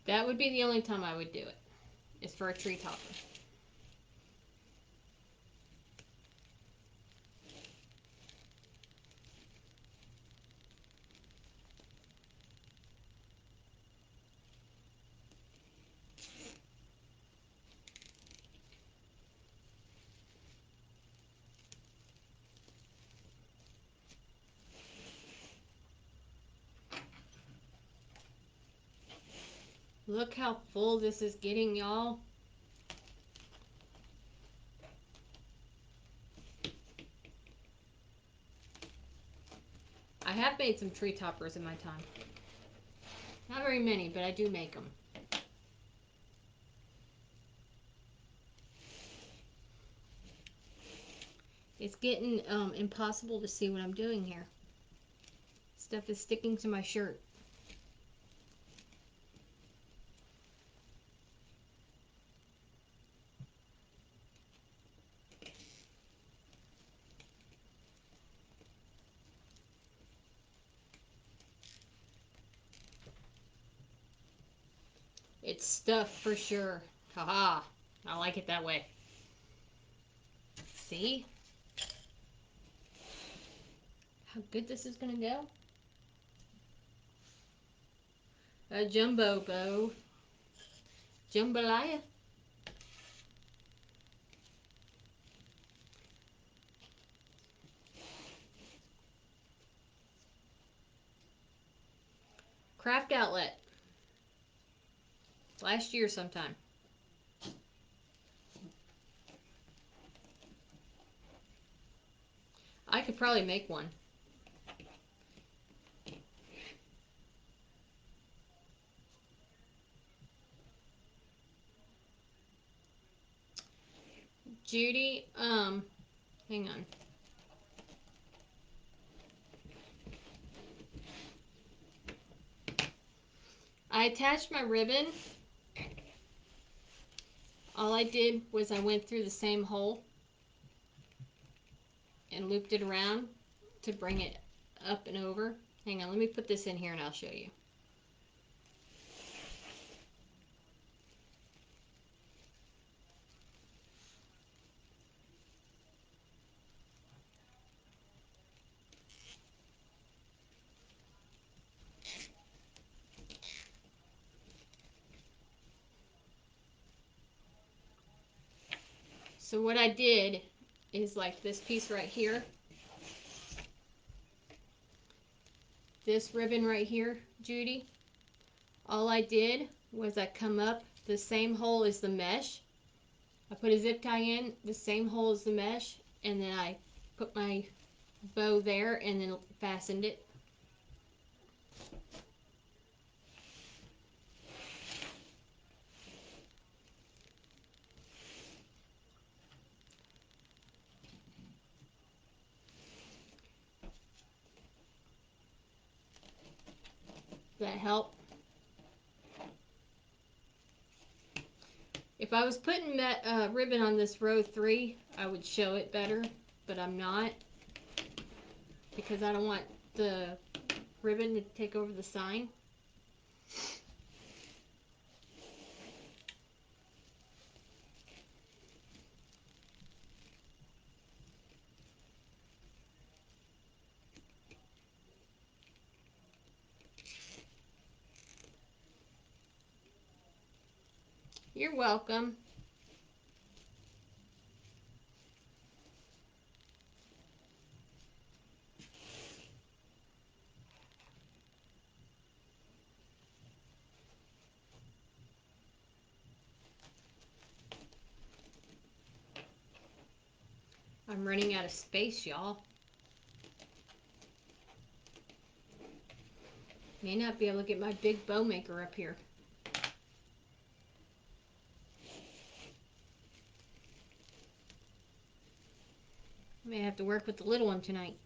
That would be the only time I would do it, is for a tree topper. Look how full this is getting, y'all. I have made some tree toppers in my time. Not very many, but I do make them. It's getting impossible to see what I'm doing here. Stuff is sticking to my shirt. It's stuff for sure. Haha. I like it that way. See? How good this is gonna go? A jumbo bow. Jambalaya. Craft outlet. Last year sometime. I could probably make one. Judy, hang on. I attached my ribbon. All I did was I went through the same hole and looped it around to bring it up and over. Hang on, let me put this in here and I'll show you. So what I did is like this piece right here. This ribbon right here, Judy. All I did was I come up the same hole as the mesh. I put a zip tie in the same hole as the mesh, and then I put my bow there and then fastened it. Does that help? If I was putting that ribbon on this row 3, I would show it better, but I'm not because I don't want the ribbon to take over the sign. You're welcome. I'm running out of space, y'all. May not be able to get my big bow maker up here. I may have to work with the little one tonight.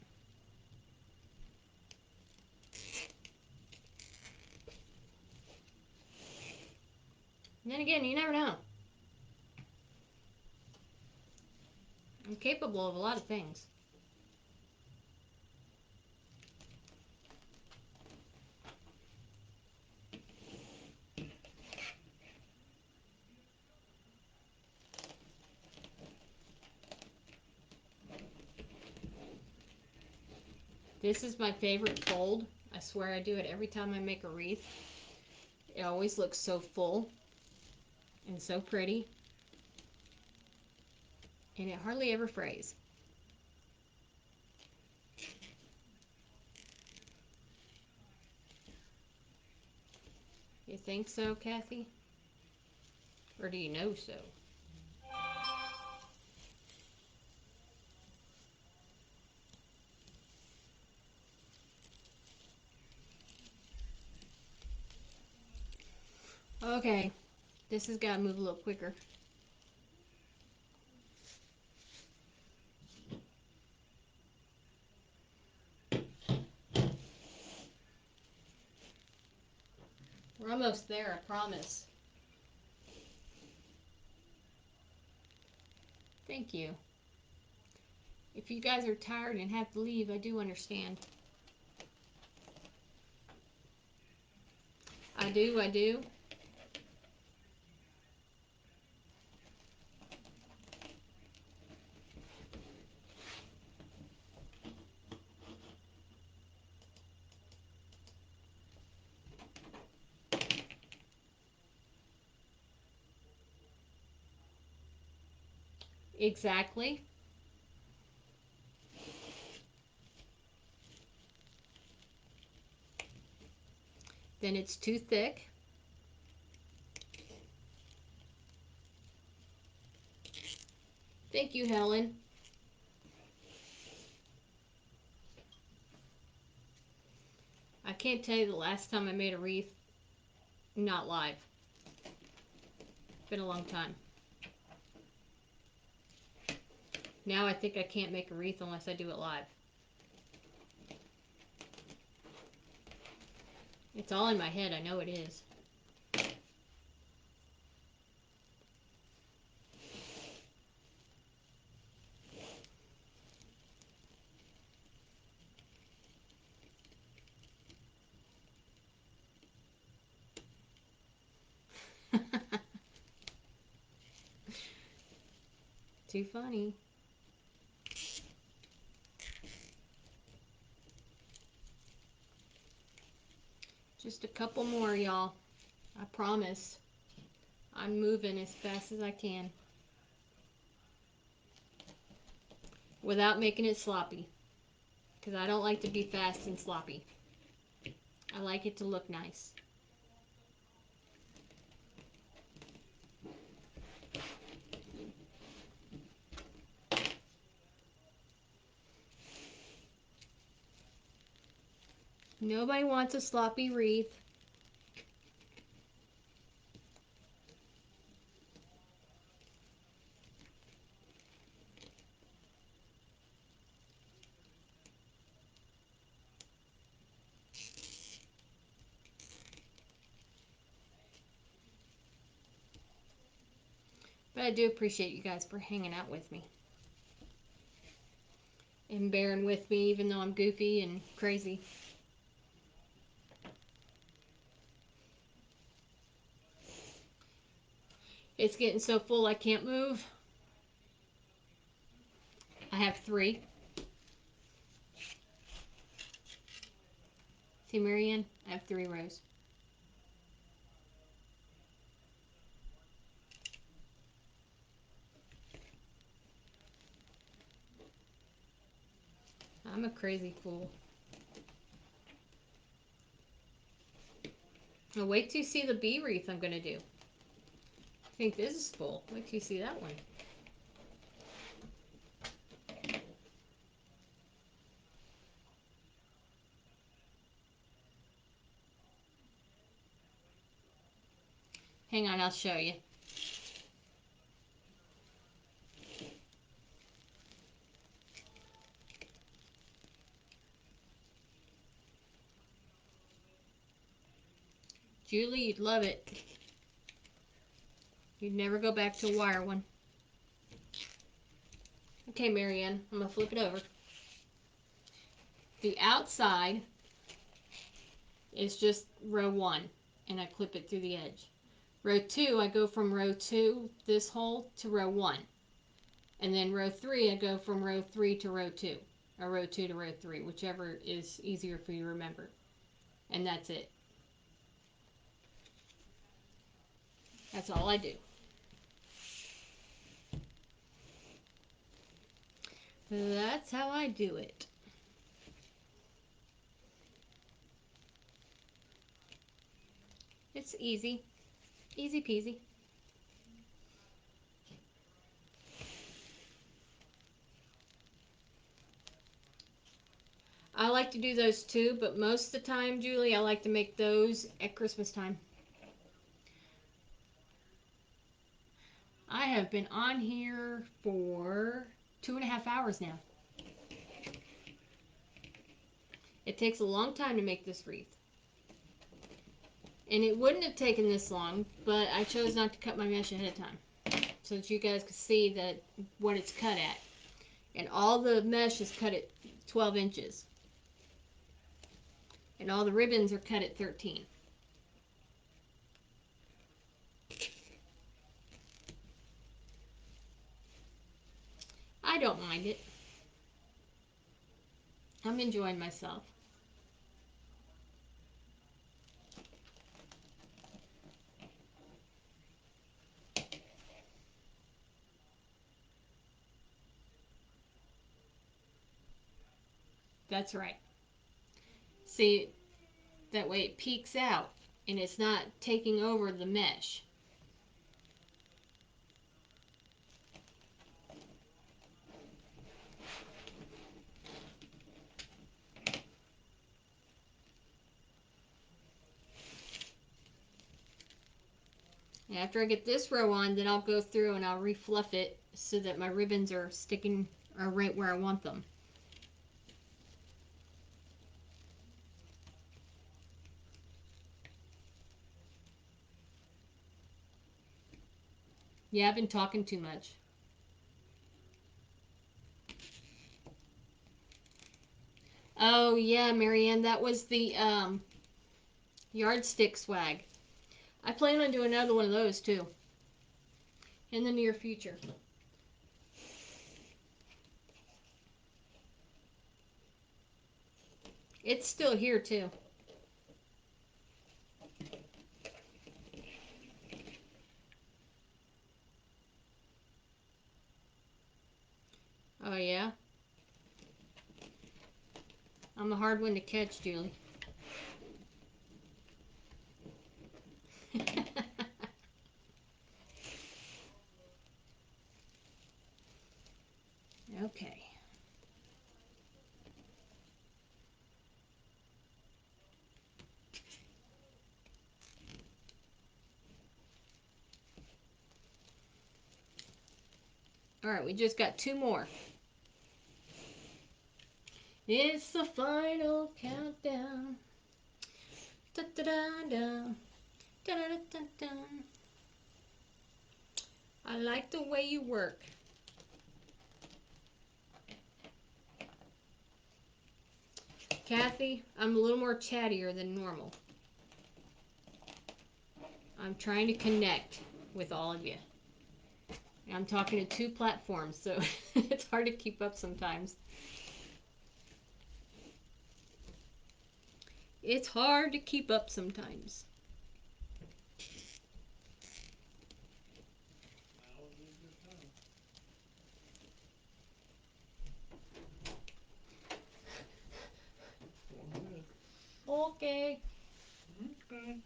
And then again, you never know. I'm capable of a lot of things. This is my favorite fold. I swear I do it every time I make a wreath. It always looks so full and so pretty. And it hardly ever frays. You think so, Kathy? Or do you know so? Okay, this has got to move a little quicker. We're almost there, I promise. Thank you. If you guys are tired and have to leave, I do understand. I do, I do. Exactly. Then it's too thick. Thank you, Helen. I can't tell you the last time I made a wreath not live. It's been a long time. Now I think I can't make a wreath unless I do it live. It's all in my head, I know it is. Too funny. Just a couple more, y'all. I promise. I'm moving as fast as I can without making it sloppy, because I don't like to be fast and sloppy. I like it to look nice. Nobody wants a sloppy wreath. But I do appreciate you guys for hanging out with me and bearing with me even though I'm goofy and crazy. It's getting so full I can't move. I have 3. See, Marianne? I have 3 rows. I'm a crazy fool. Now wait till you see the bee wreath I'm going to do. I think this is full. Wait till you see that one. Hang on, I'll show you. Julie, you'd love it. You'd never go back to a wire one. Okay, Marianne, I'm going to flip it over. The outside is just row 1, and I clip it through the edge. Row 2, I go from row 2, this hole, to row 1. And then row 3, I go from row 3 to row 2. Or row 2 to row 3, whichever is easier for you to remember. And that's it. That's all I do. That's how I do it. It's easy. Easy peasy. I like to do those too, but most of the time, Julie, I like to make those at Christmas time. I have been on here for 2.5 hours now. It takes a long time to make this wreath. And it wouldn't have taken this long, but I chose not to cut my mesh ahead of time so that you guys could see that what it's cut at. And all the mesh is cut at 12 inches. And all the ribbons are cut at 13. I don't mind it. I'm enjoying myself. That's right. See, that way it peeks out and it's not taking over the mesh. And after I get this row on, then I'll go through and I'll refluff it so that my ribbons are sticking are right where I want them. Yeah, I've been talking too much. Oh yeah, Marianne, that was the yardstick swag. I plan on doing another one of those too in the near future. It's still here too. Oh yeah? I'm a hard one to catch, Julie. Okay. Alright, we just got 2 more. It's the final countdown. Da, da, da, da. Da, da, da, da, da. I like the way you work. Kathy, I'm a little more chattier than normal. I'm trying to connect with all of you. I'm talking to 2 platforms, so it's hard to keep up sometimes. It's hard to keep up sometimes. Okay. Okay.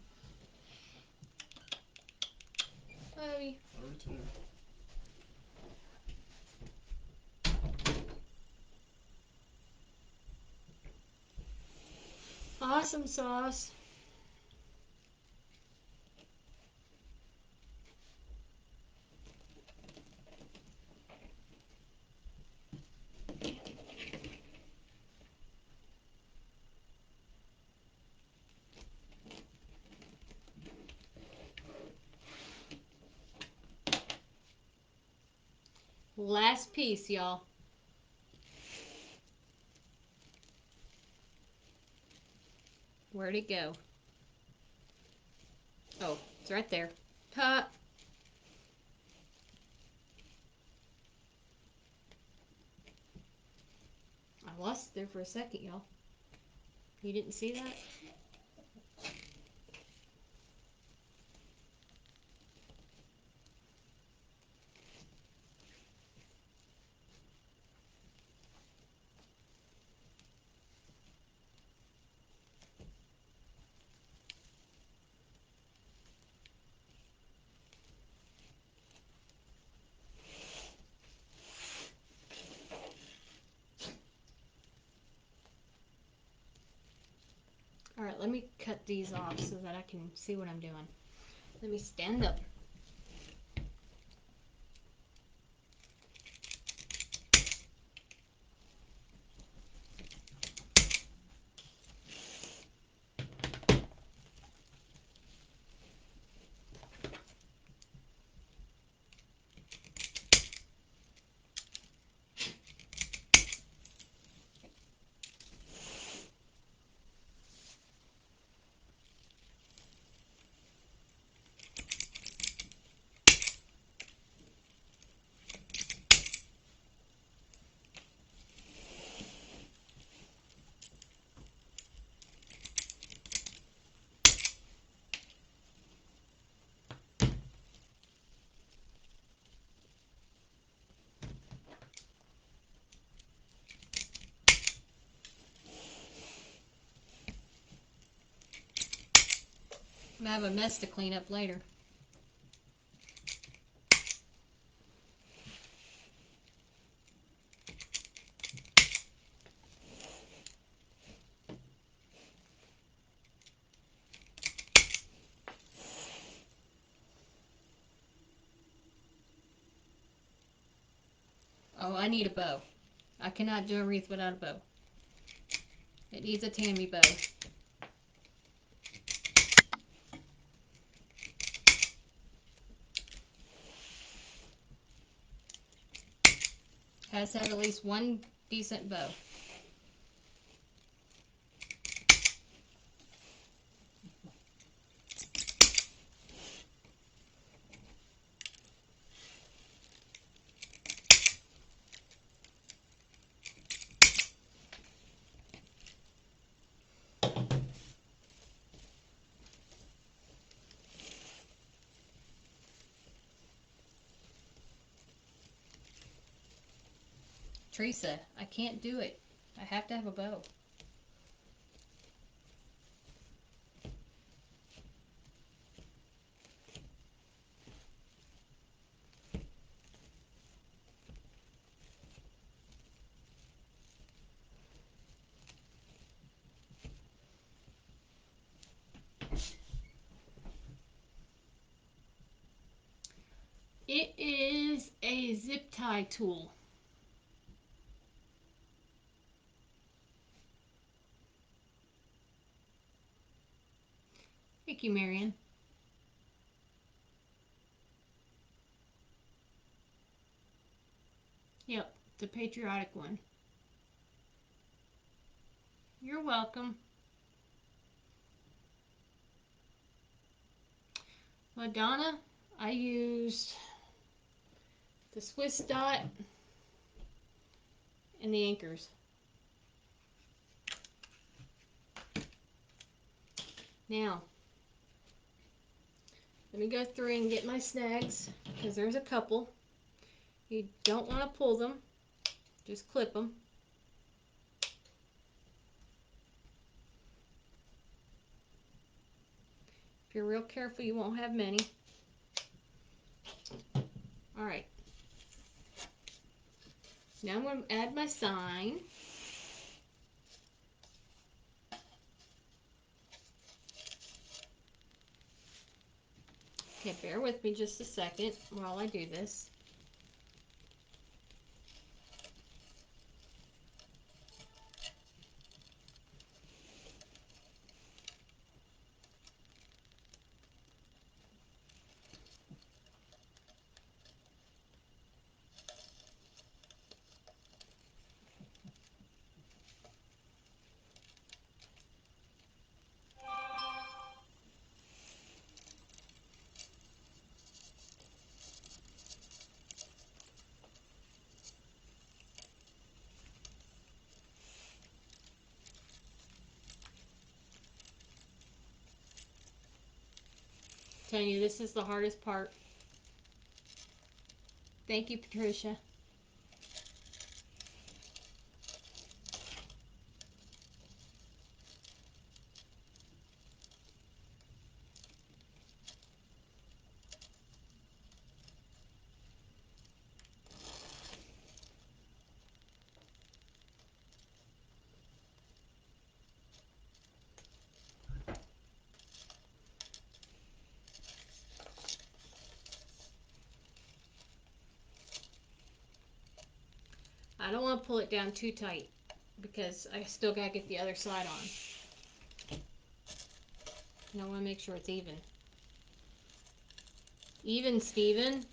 Love you. Love you too. Awesome sauce. Last piece, y'all. Where'd it go? Oh, it's right there. Ta. I lost it there for a second, y'all. You didn't see that? All right, let me cut these off so that I can see what I'm doing. Let me stand up. I'm gonna have a mess to clean up later. Oh, I need a bow. I cannot do a wreath without a bow. It needs a Tammy bow. Has to have at least one decent bow. Teresa, I can't do it. I have to have a bow. It is a zip tie tool. Thank you, Marion. Yep, the patriotic one. You're welcome. Madonna, I used the Swiss dot and the anchors. Now, let me go through and get my snags, because there's a couple. You don't want to pull them, just clip them. If you're real careful, you won't have many. Alright, now I'm going to add my sign. Okay, bear with me just a second while I do this. Telling you, this is the hardest part. Thank you, Patricia. I don't want to pull it down too tight because I still got to get the other side on. And I want to make sure it's even. Even, Steven.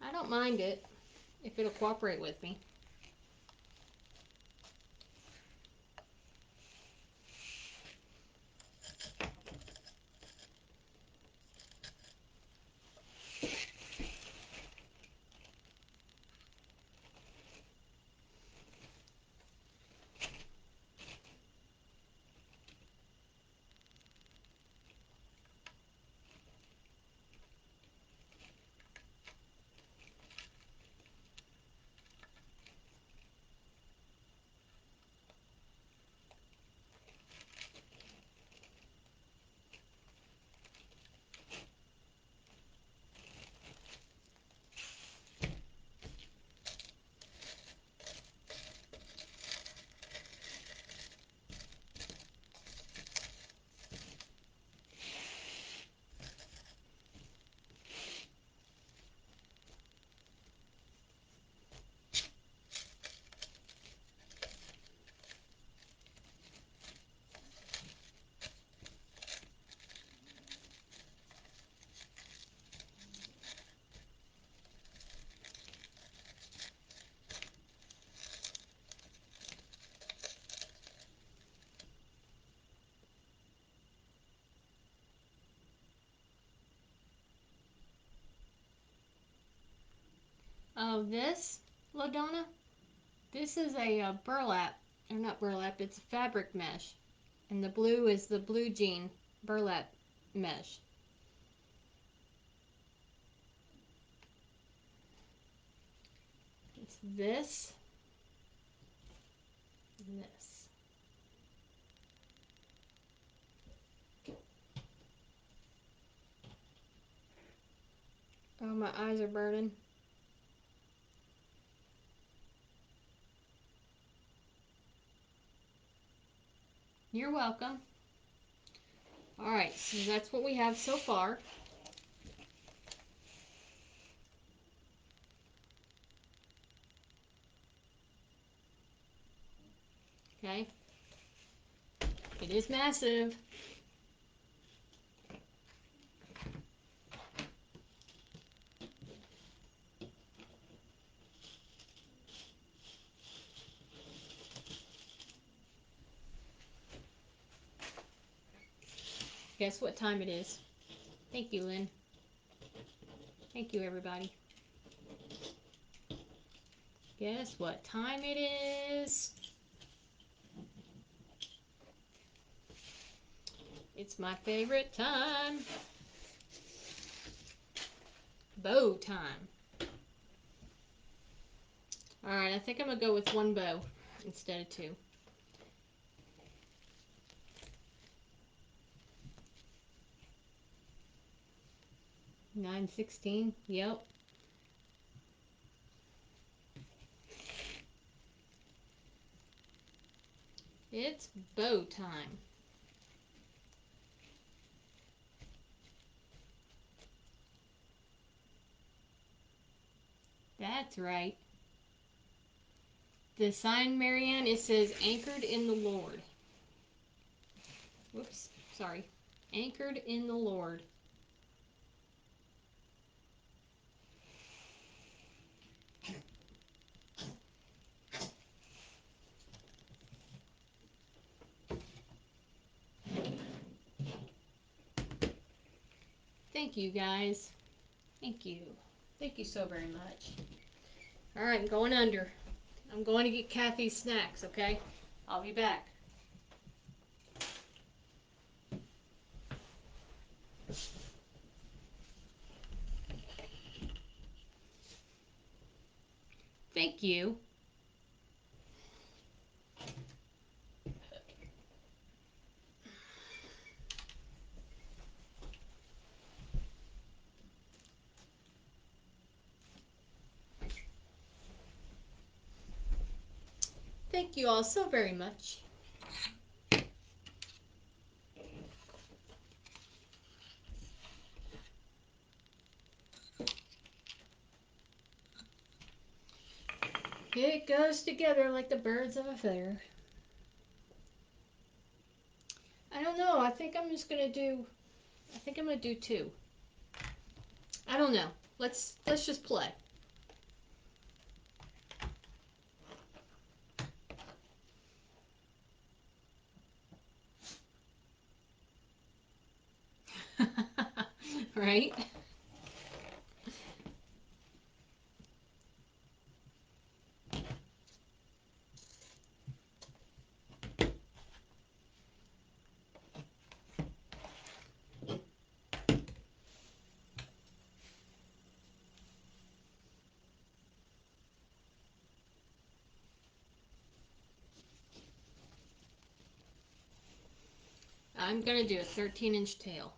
I don't mind it if it'll cooperate with me. Oh, this, LaDonna, this is a burlap, or not burlap, it's a fabric mesh. And the blue is the blue jean burlap mesh. It's this and this. Oh, my eyes are burning. You're welcome. All right, so that's what we have so far. Okay. It is massive. Guess what time it is? Thank you, Lynn. Thank you, everybody. Guess what time it is? It's my favorite time. Bow time. Alright, I think I'm going to go with one bow instead of two. $9.16. Yep. It's bow time. That's right. The sign, Marianne, it says anchored in the Lord. Whoops, sorry. Anchored in the Lord. Thank you, guys. Thank you. Thank you so very much. Alright, I'm going under. I'm going to get Kathy's snacks, okay? I'll be back. Thank you. Thank you all so very much. It goes together like the birds of a feather. I don't know. I think I'm gonna do two. I don't know. Let's just play. Right? I'm gonna do a 13-inch tail.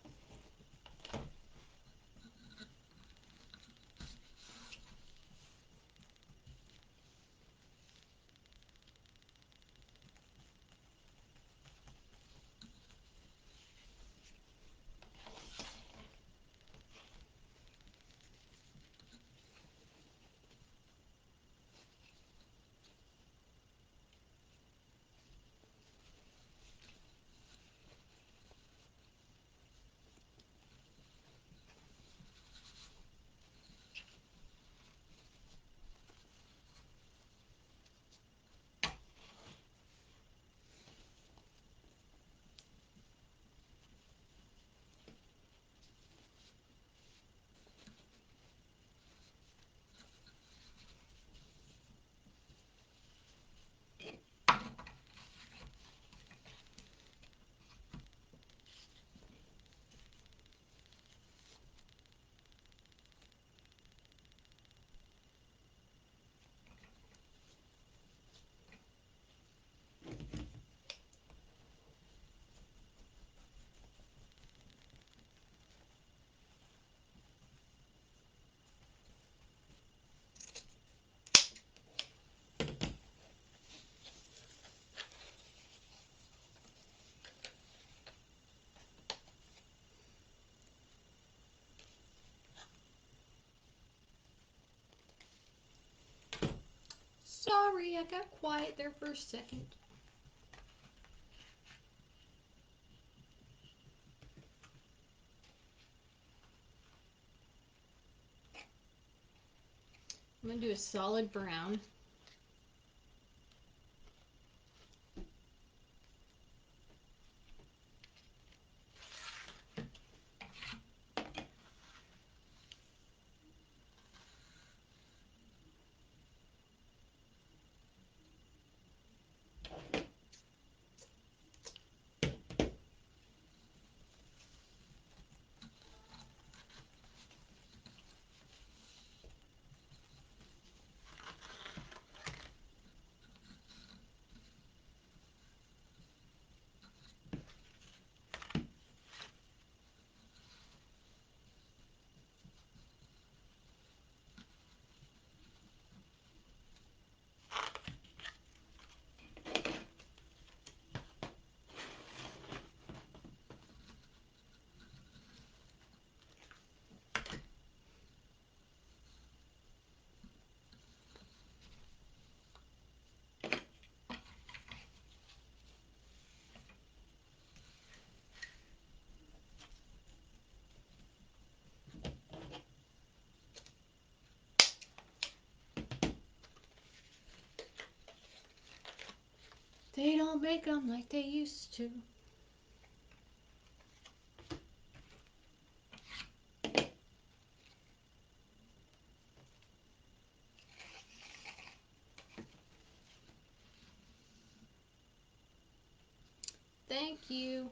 Sorry, I got quiet there for a second. I'm going to do a solid brown. They don't make them like they used to. Thank you.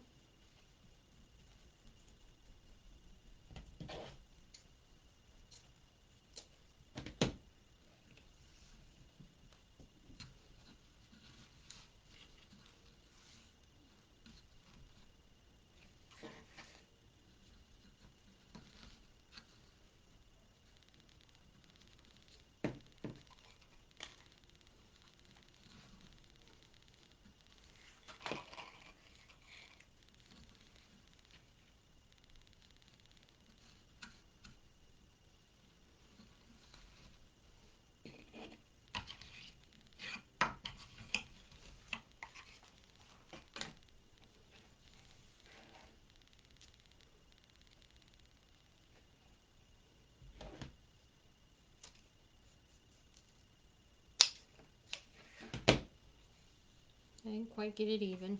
I didn't quite get it even.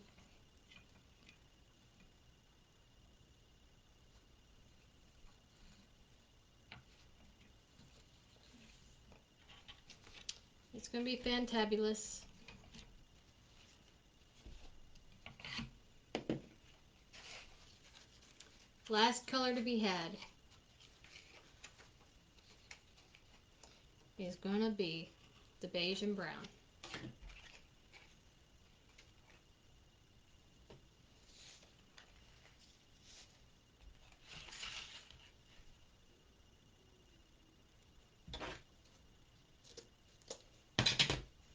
It's going to be fantabulous. Last color to be had is going to be the beige and brown.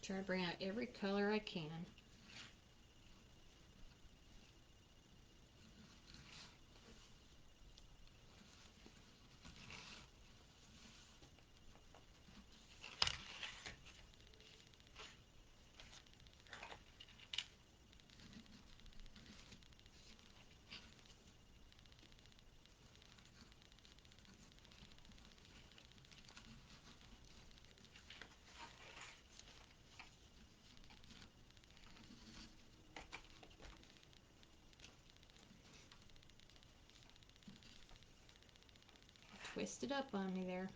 Try to bring out every color I can. Twist it up on me there.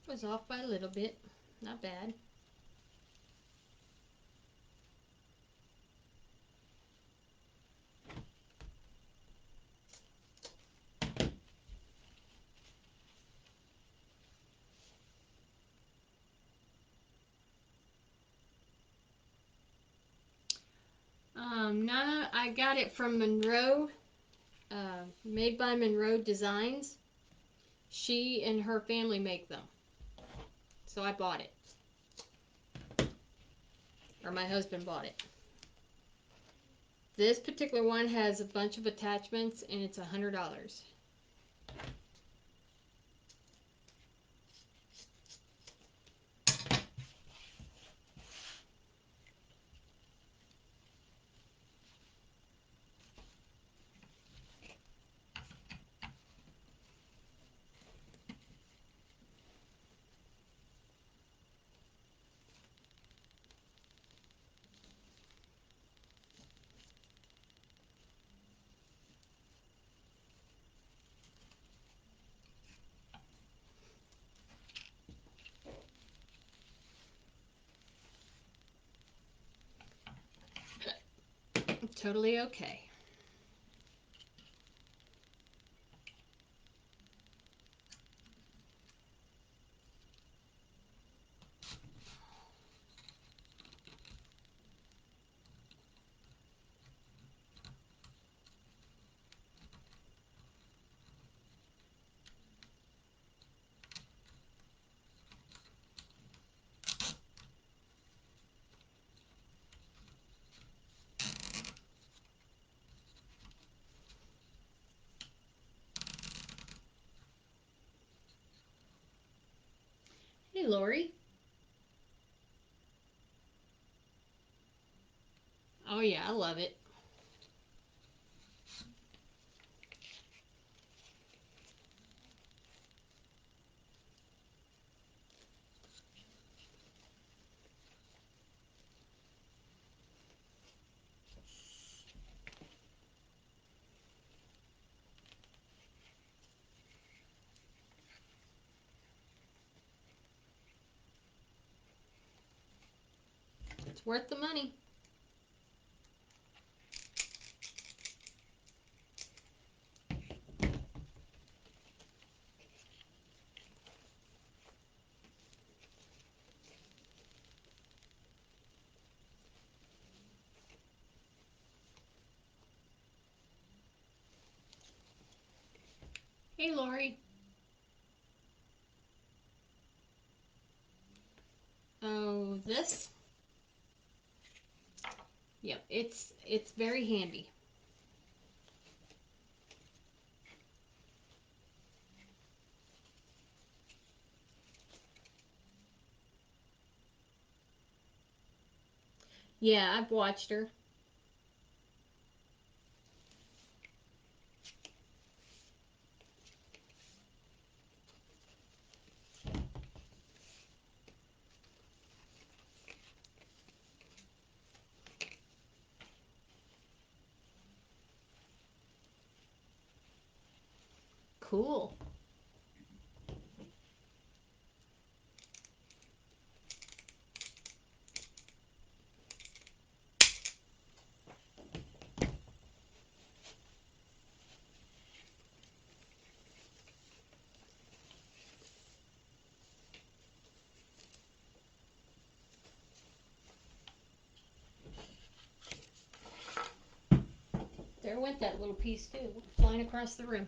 Was off by a little bit. Not bad. Nana, I got it from Monroe, made by Monroe Designs. She and her family make them. So I bought it. Or my husband bought it. This particular one has a bunch of attachments and it's $100. Totally okay. Hey, Lori. Oh yeah, I love it. It's worth the money. Hey, Lori. Oh, this? Yep, it's very handy. Yeah, I've watched her. Cool. There went that little piece too, flying across the room.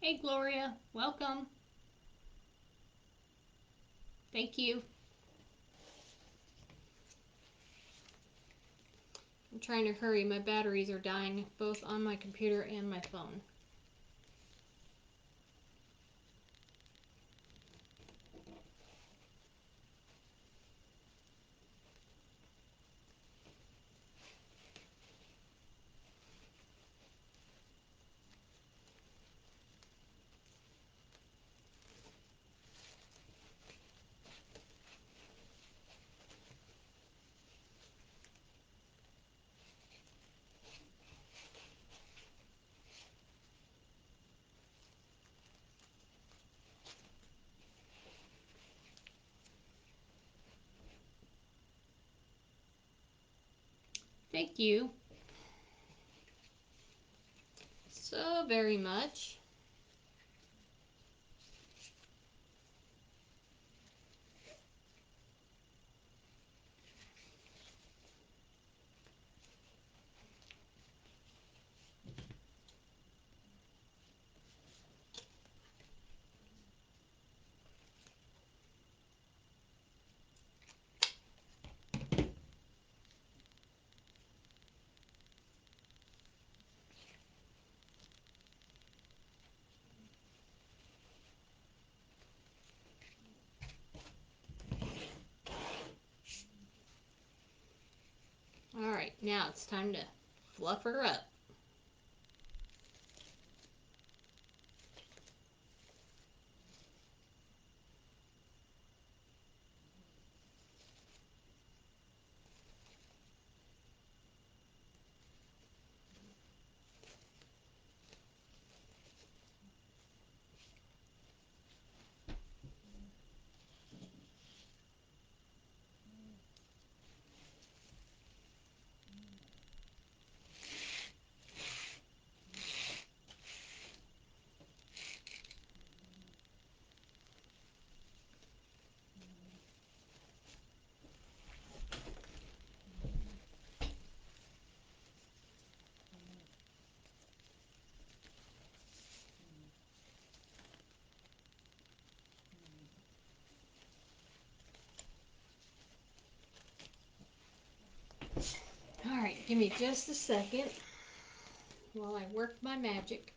Hey, Gloria. Welcome. Thank you. I'm trying to hurry. My batteries are dying both on my computer and my phone. Thank you so very much. All right, now it's time to fluff her up. All right, give me just a second while I work my magic.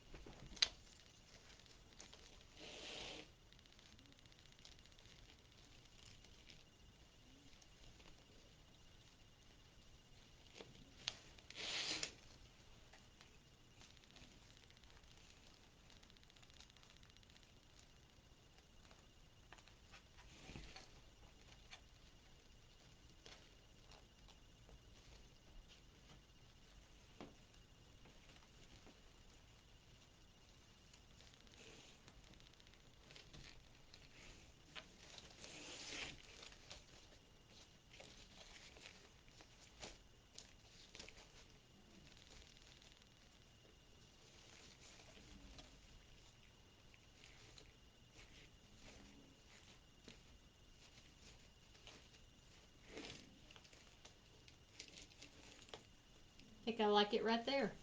I think I like it right there.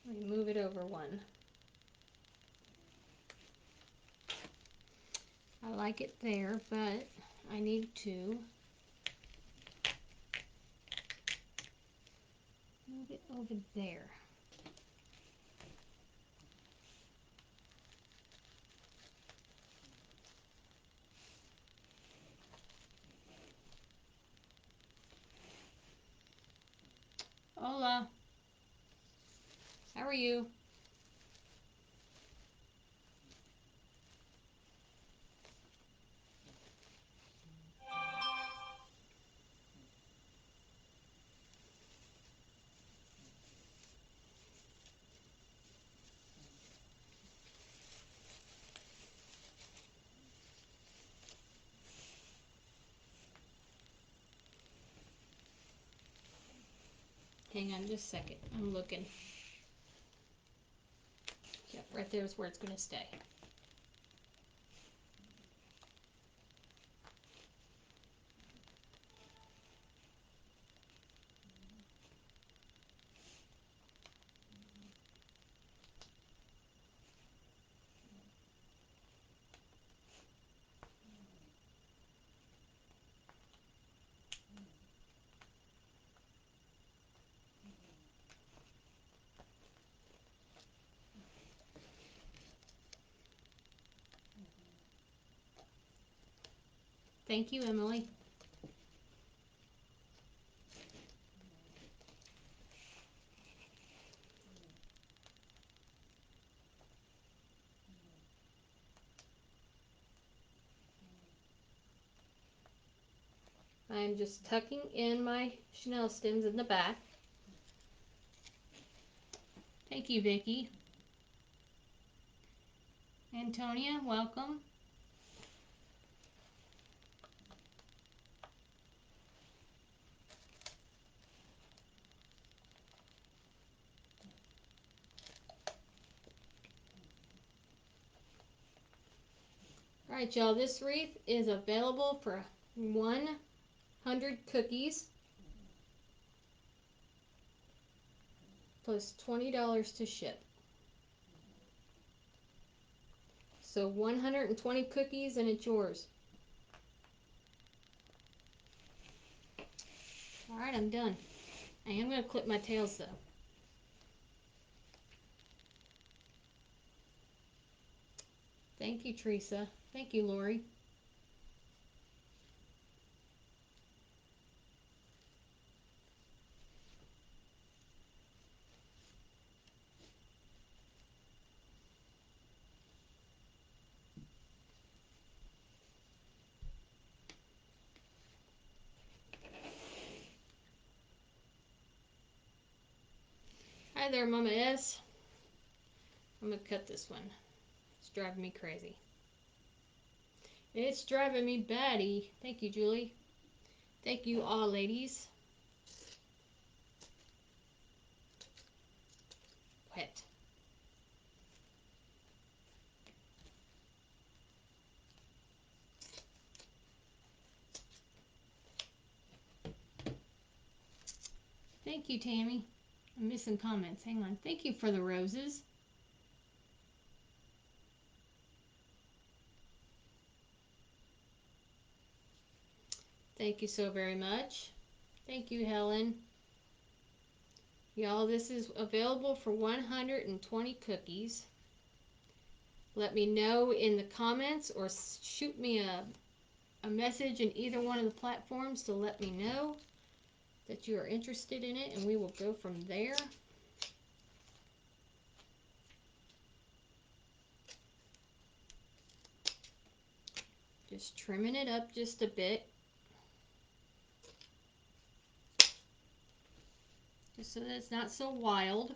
Let me move it over one. I like it there, but I need to move it over there. Hola. How are you? Hang on just a second. I'm looking. Yep, right there is where it's going to stay. Thank you, Emily. I'm just tucking in my chenille stems in the back. Thank you, Vicki. Antonia, welcome. Alright, y'all, this wreath is available for 100 cookies plus $20 to ship. So 120 cookies and it's yours. Alright, I'm done. I am going to clip my tails though. Thank you, Teresa. Thank you, Lori. Hi there, Mama S. I'm going to cut this one. It's driving me crazy. It's driving me batty. Thank you, Julie. Thank you all, ladies. Wet. Thank you, Tammy. I'm missing comments. Hang on. Thank you for the roses. Thank you so very much. Thank you, Helen. Y'all, this is available for 120 cookies. Let me know in the comments or shoot me a message in either one of the platforms to let me know that you are interested in it, and we will go from there. Just trimming it up just a bit. Just so that it's not so wild.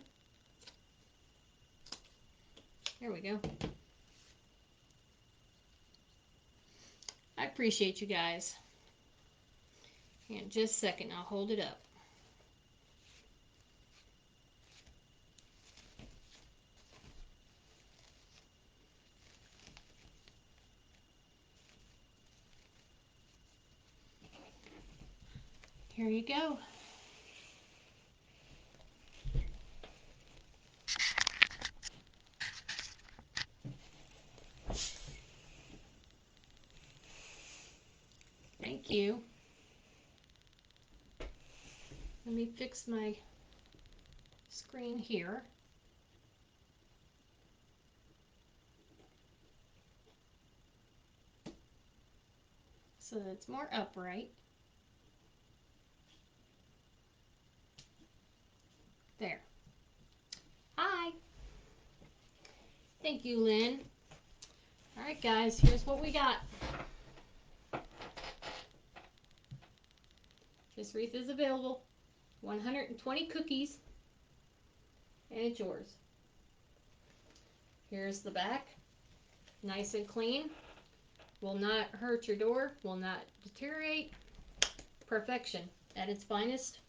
There we go. I appreciate you guys. In just a second, I'll hold it up. Here you go. Thank you. Let me fix my screen here. So that it's more upright. There. Hi. Thank you, Lynn. All right, guys, here's what we got. This wreath is available. 120 cookies, and it's yours. Here's the back. Nice and clean. Will not hurt your door. Will not deteriorate. Perfection at its finest.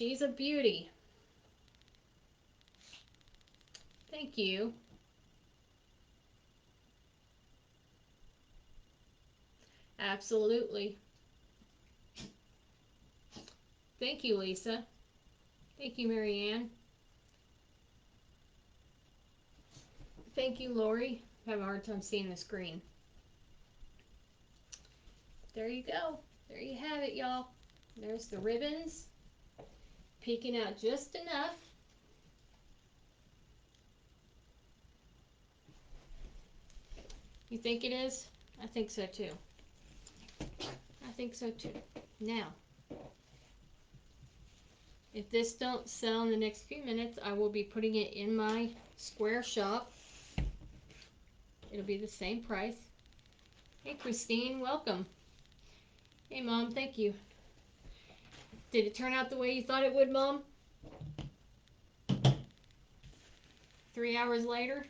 She's a beauty. Thank you. Absolutely. Thank you, Lisa. Thank you, Marianne. Thank you, Lori. I have a hard time seeing the screen. There you go. There you have it, y'all. There's the ribbons. Peeking out just enough. You think it is? I think so too. I think so too. Now, if this don't sell in the next few minutes, I will be putting it in my square shop. It'll be the same price. Hey, Christine, welcome. Hey, Mom, thank you. Did it turn out the way you thought it would, Mom? 3 hours later?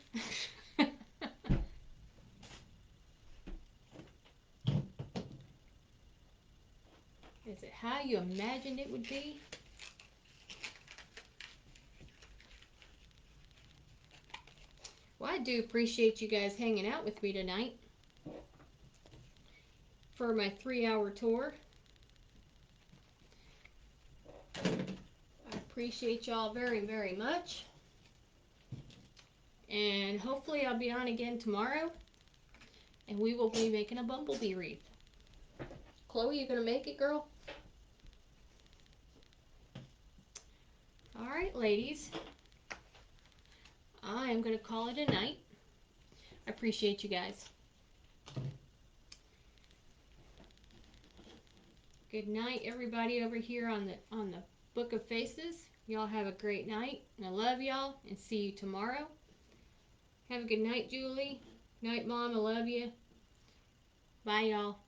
Is it how you imagined it would be? Well, I do appreciate you guys hanging out with me tonight for my 3 hour tour. I appreciate y'all very, very much. And hopefully I'll be on again tomorrow. And we will be making a bumblebee wreath. Chloe, you gonna make it, girl? Alright, ladies. I am gonna call it a night. I appreciate you guys. Good night, everybody over here on the Book of Faces. Y'all have a great night. And I love y'all and see you tomorrow. Have a good night, Julie. Night, Mom. I love you. Bye, y'all.